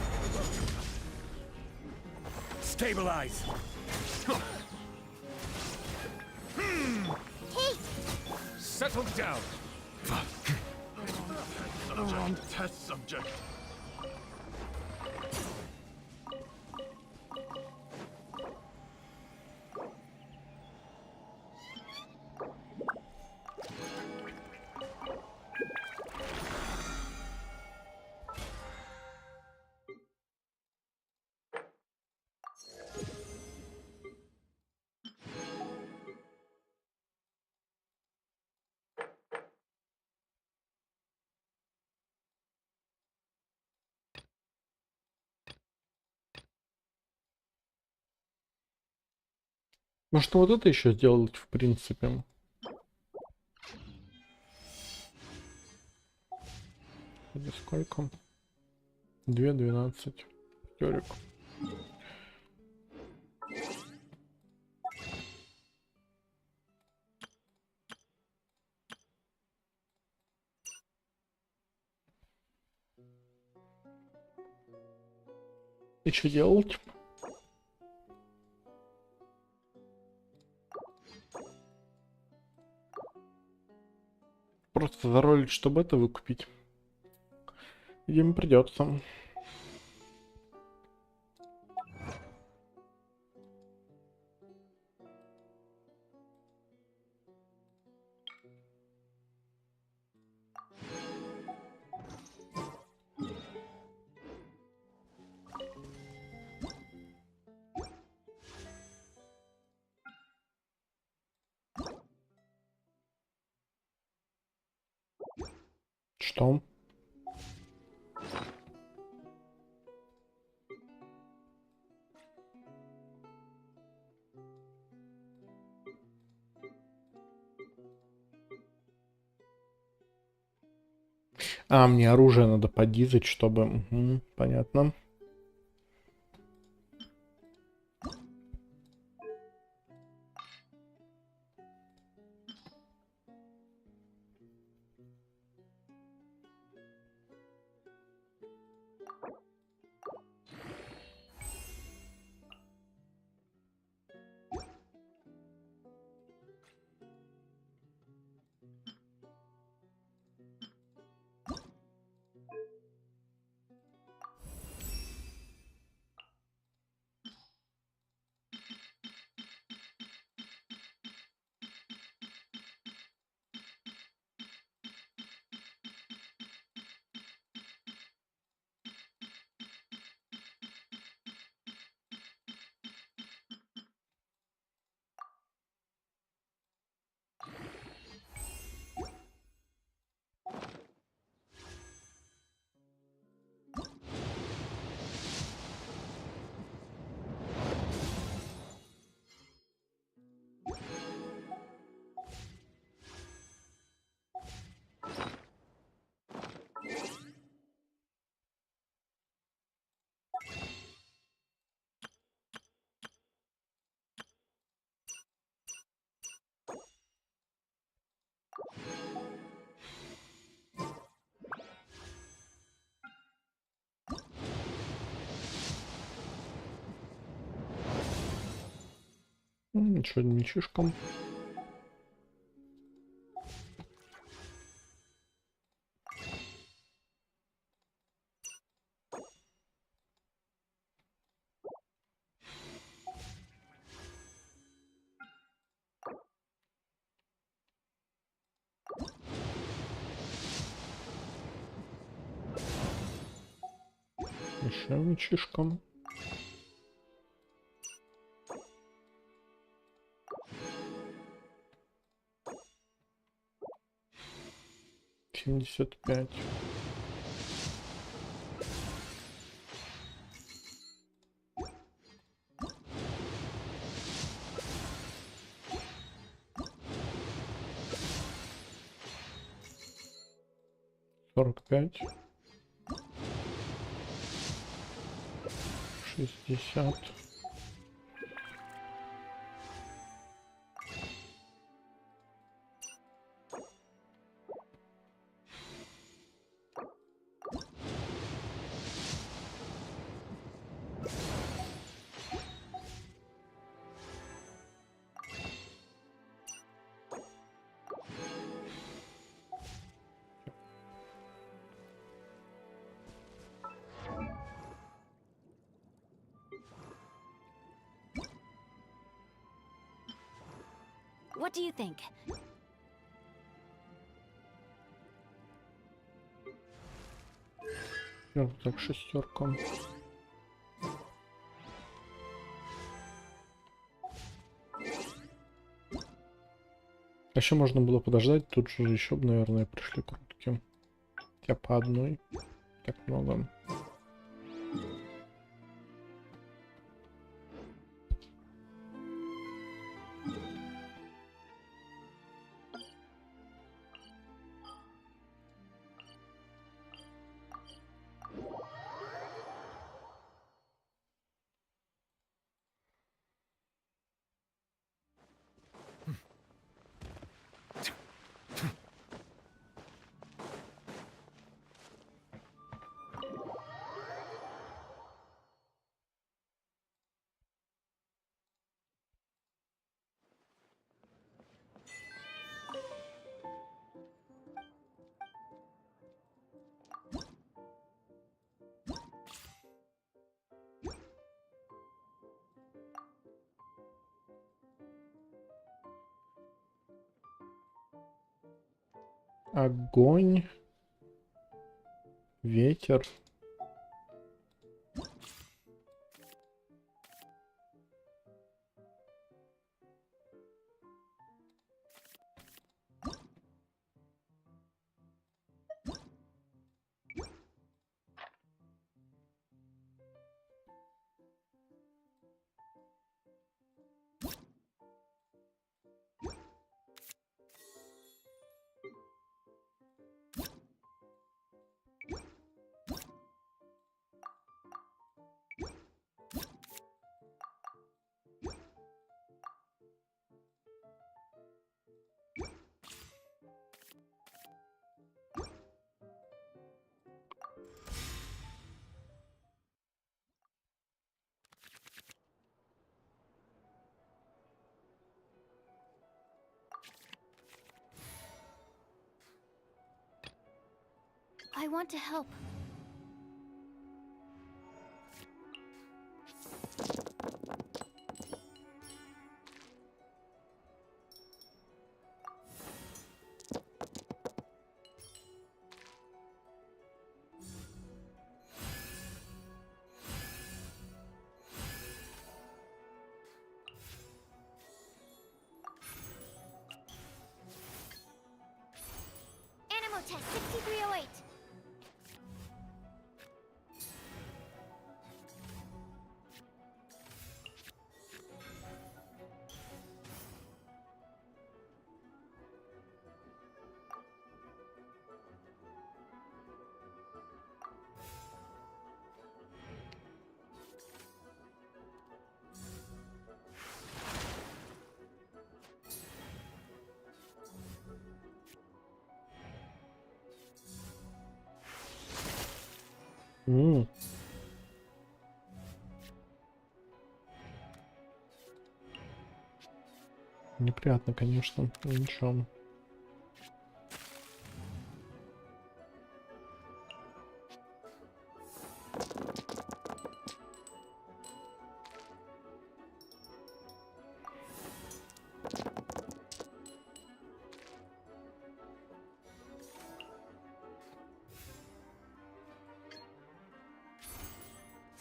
Stabilize. Settle down. The wrong test subject. Может, вот это еще сделать, в принципе. Это сколько? 2:12. Терик. И что делать? Просто заролить, чтобы это выкупить. Видимо, придется. Что? А, мне оружие надо подизать, чтобы... Угу, понятно. Ничего, мальчишкам. Еще мальчишкам. Семьдесят пять. Сорок пять. 60. What do you think? Так, шестерка. А еще можно было подождать, тут же еще бы, наверное, пришли крутки. Я по одной. Так много. Огонь, ветер. I want to help. Animal test 6308. Неприятно, конечно, но ничего.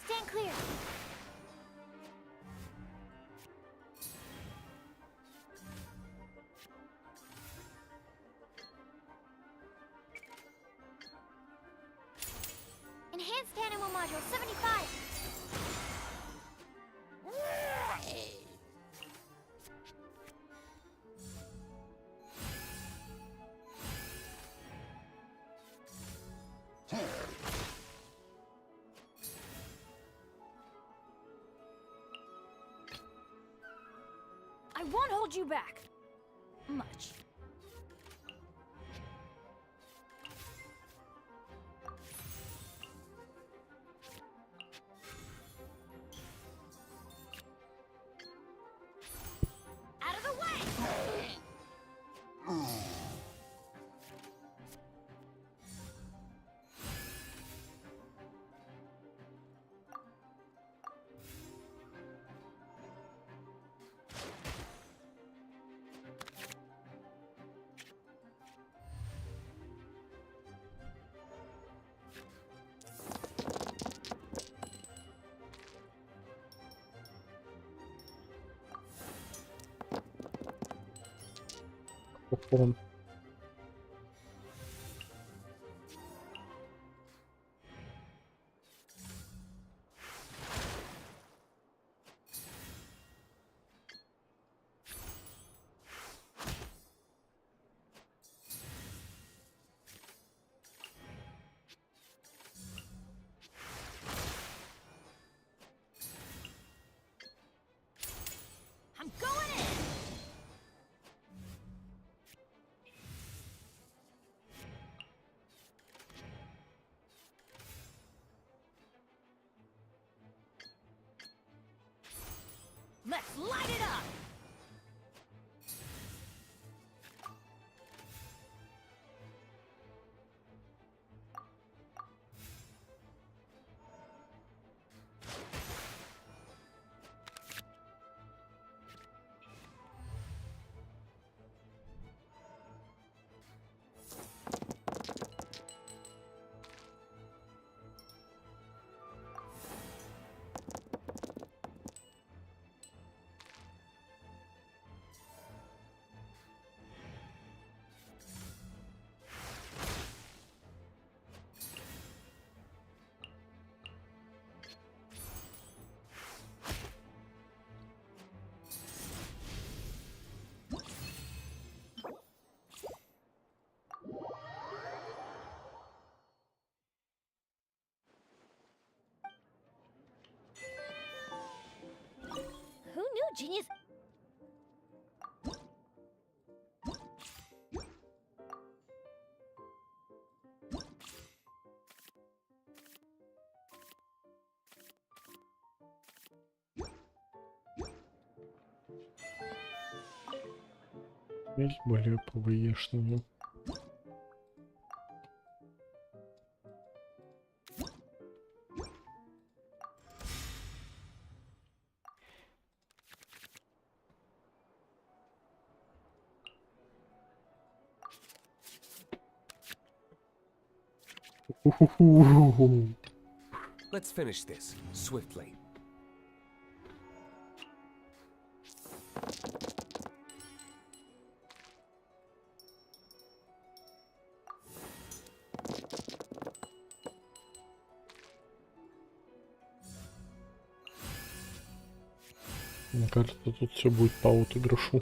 Stand clear. Enhanced animal module 75. I won't hold you back. Much. Out of the way! Попон. I'm going in! Let's light it up! Who knew genius? Есть более ПВЕшные. Let's finish this swiftly. Мне кажется, тут все будет по отыгрышу.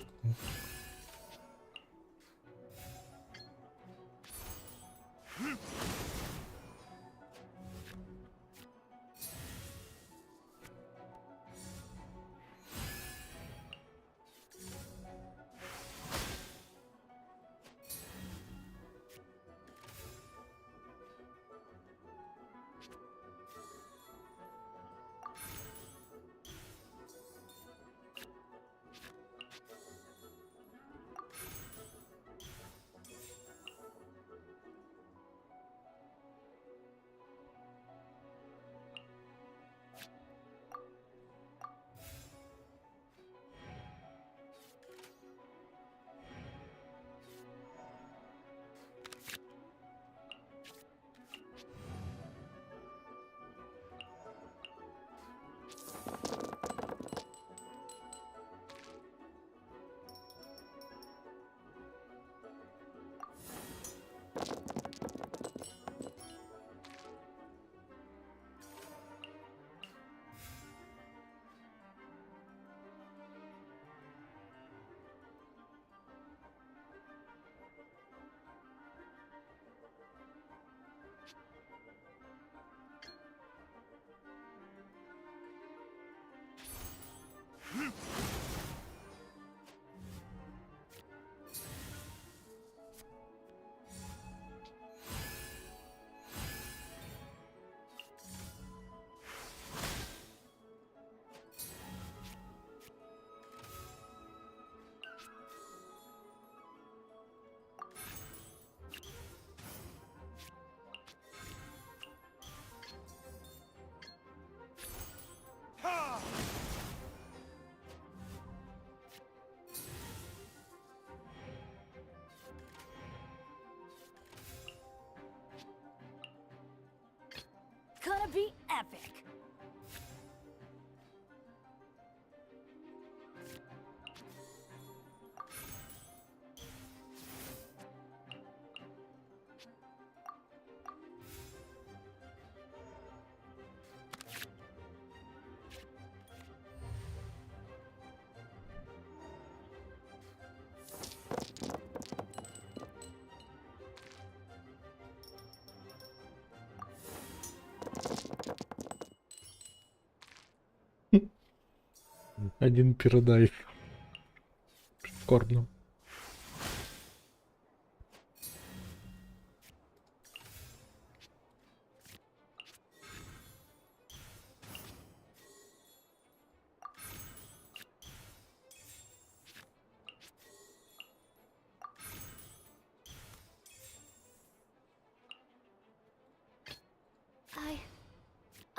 Один пирадайс. Скорбно.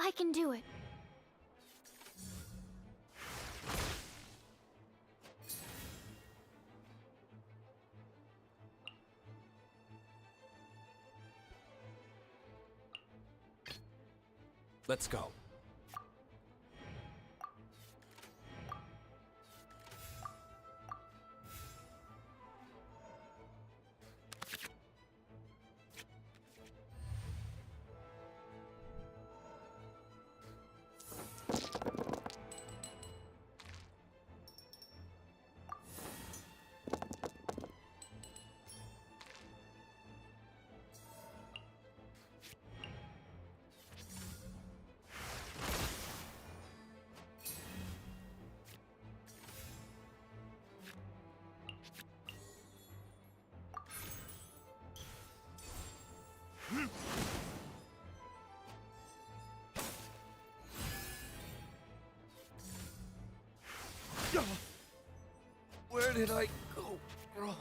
I can do it. Let's go. Where did I go wrong?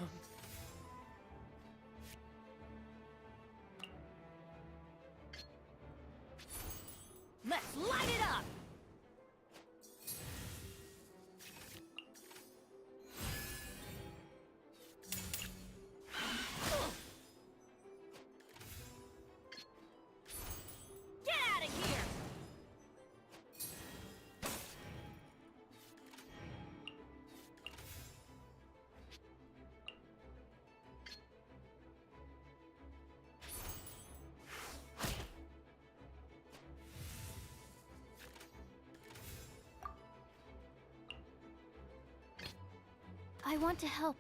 Let's light it up! Get out of here! I want to help.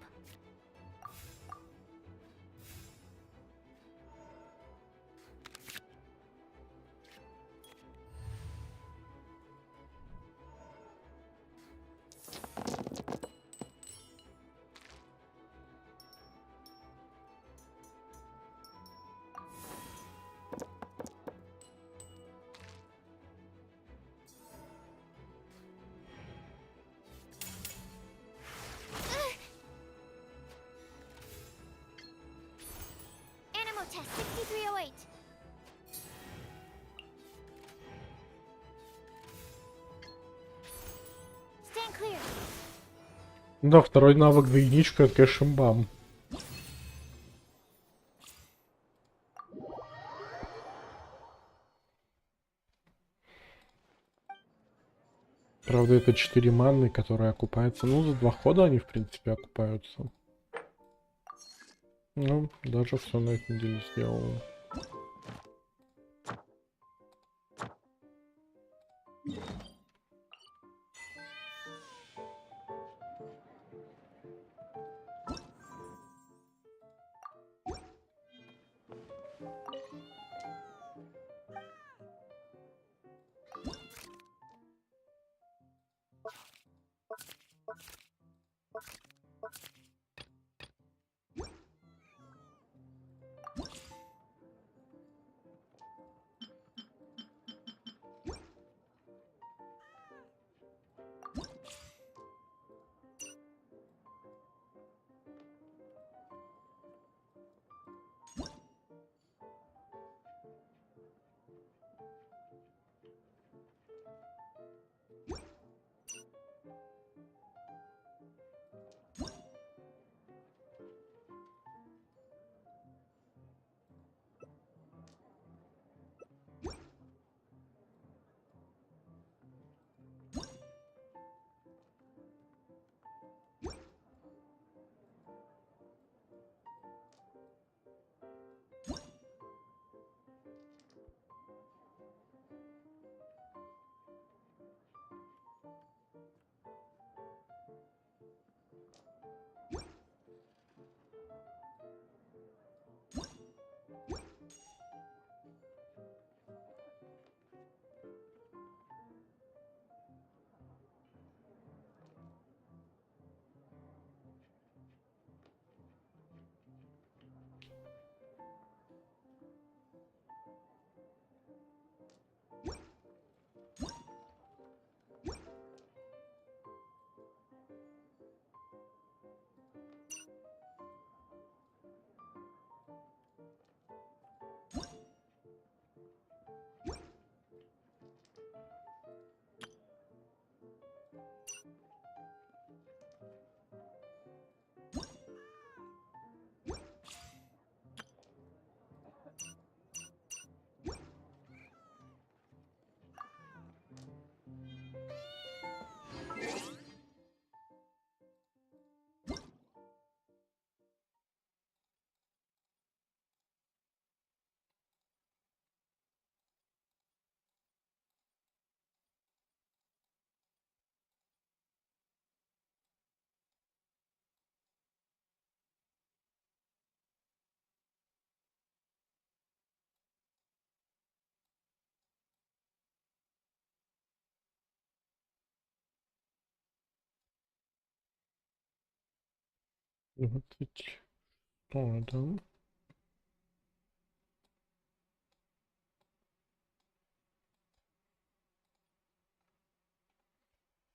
Test 6308. Stand clear. Да, второй навык за единичку, это, конечно, бам. Правда, это 4 манны, которые окупаются. Ну, за 2 хода они, в принципе, окупаются. Ну, даже все на этой неделе сделал. 20. Что там?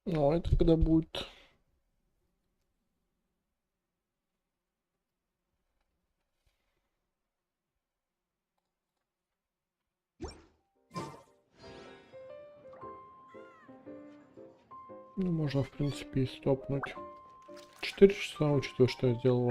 Ну, это когда будет? Ну, можно, в принципе, и стопнуть. 4 часа, учитывая, что я сделал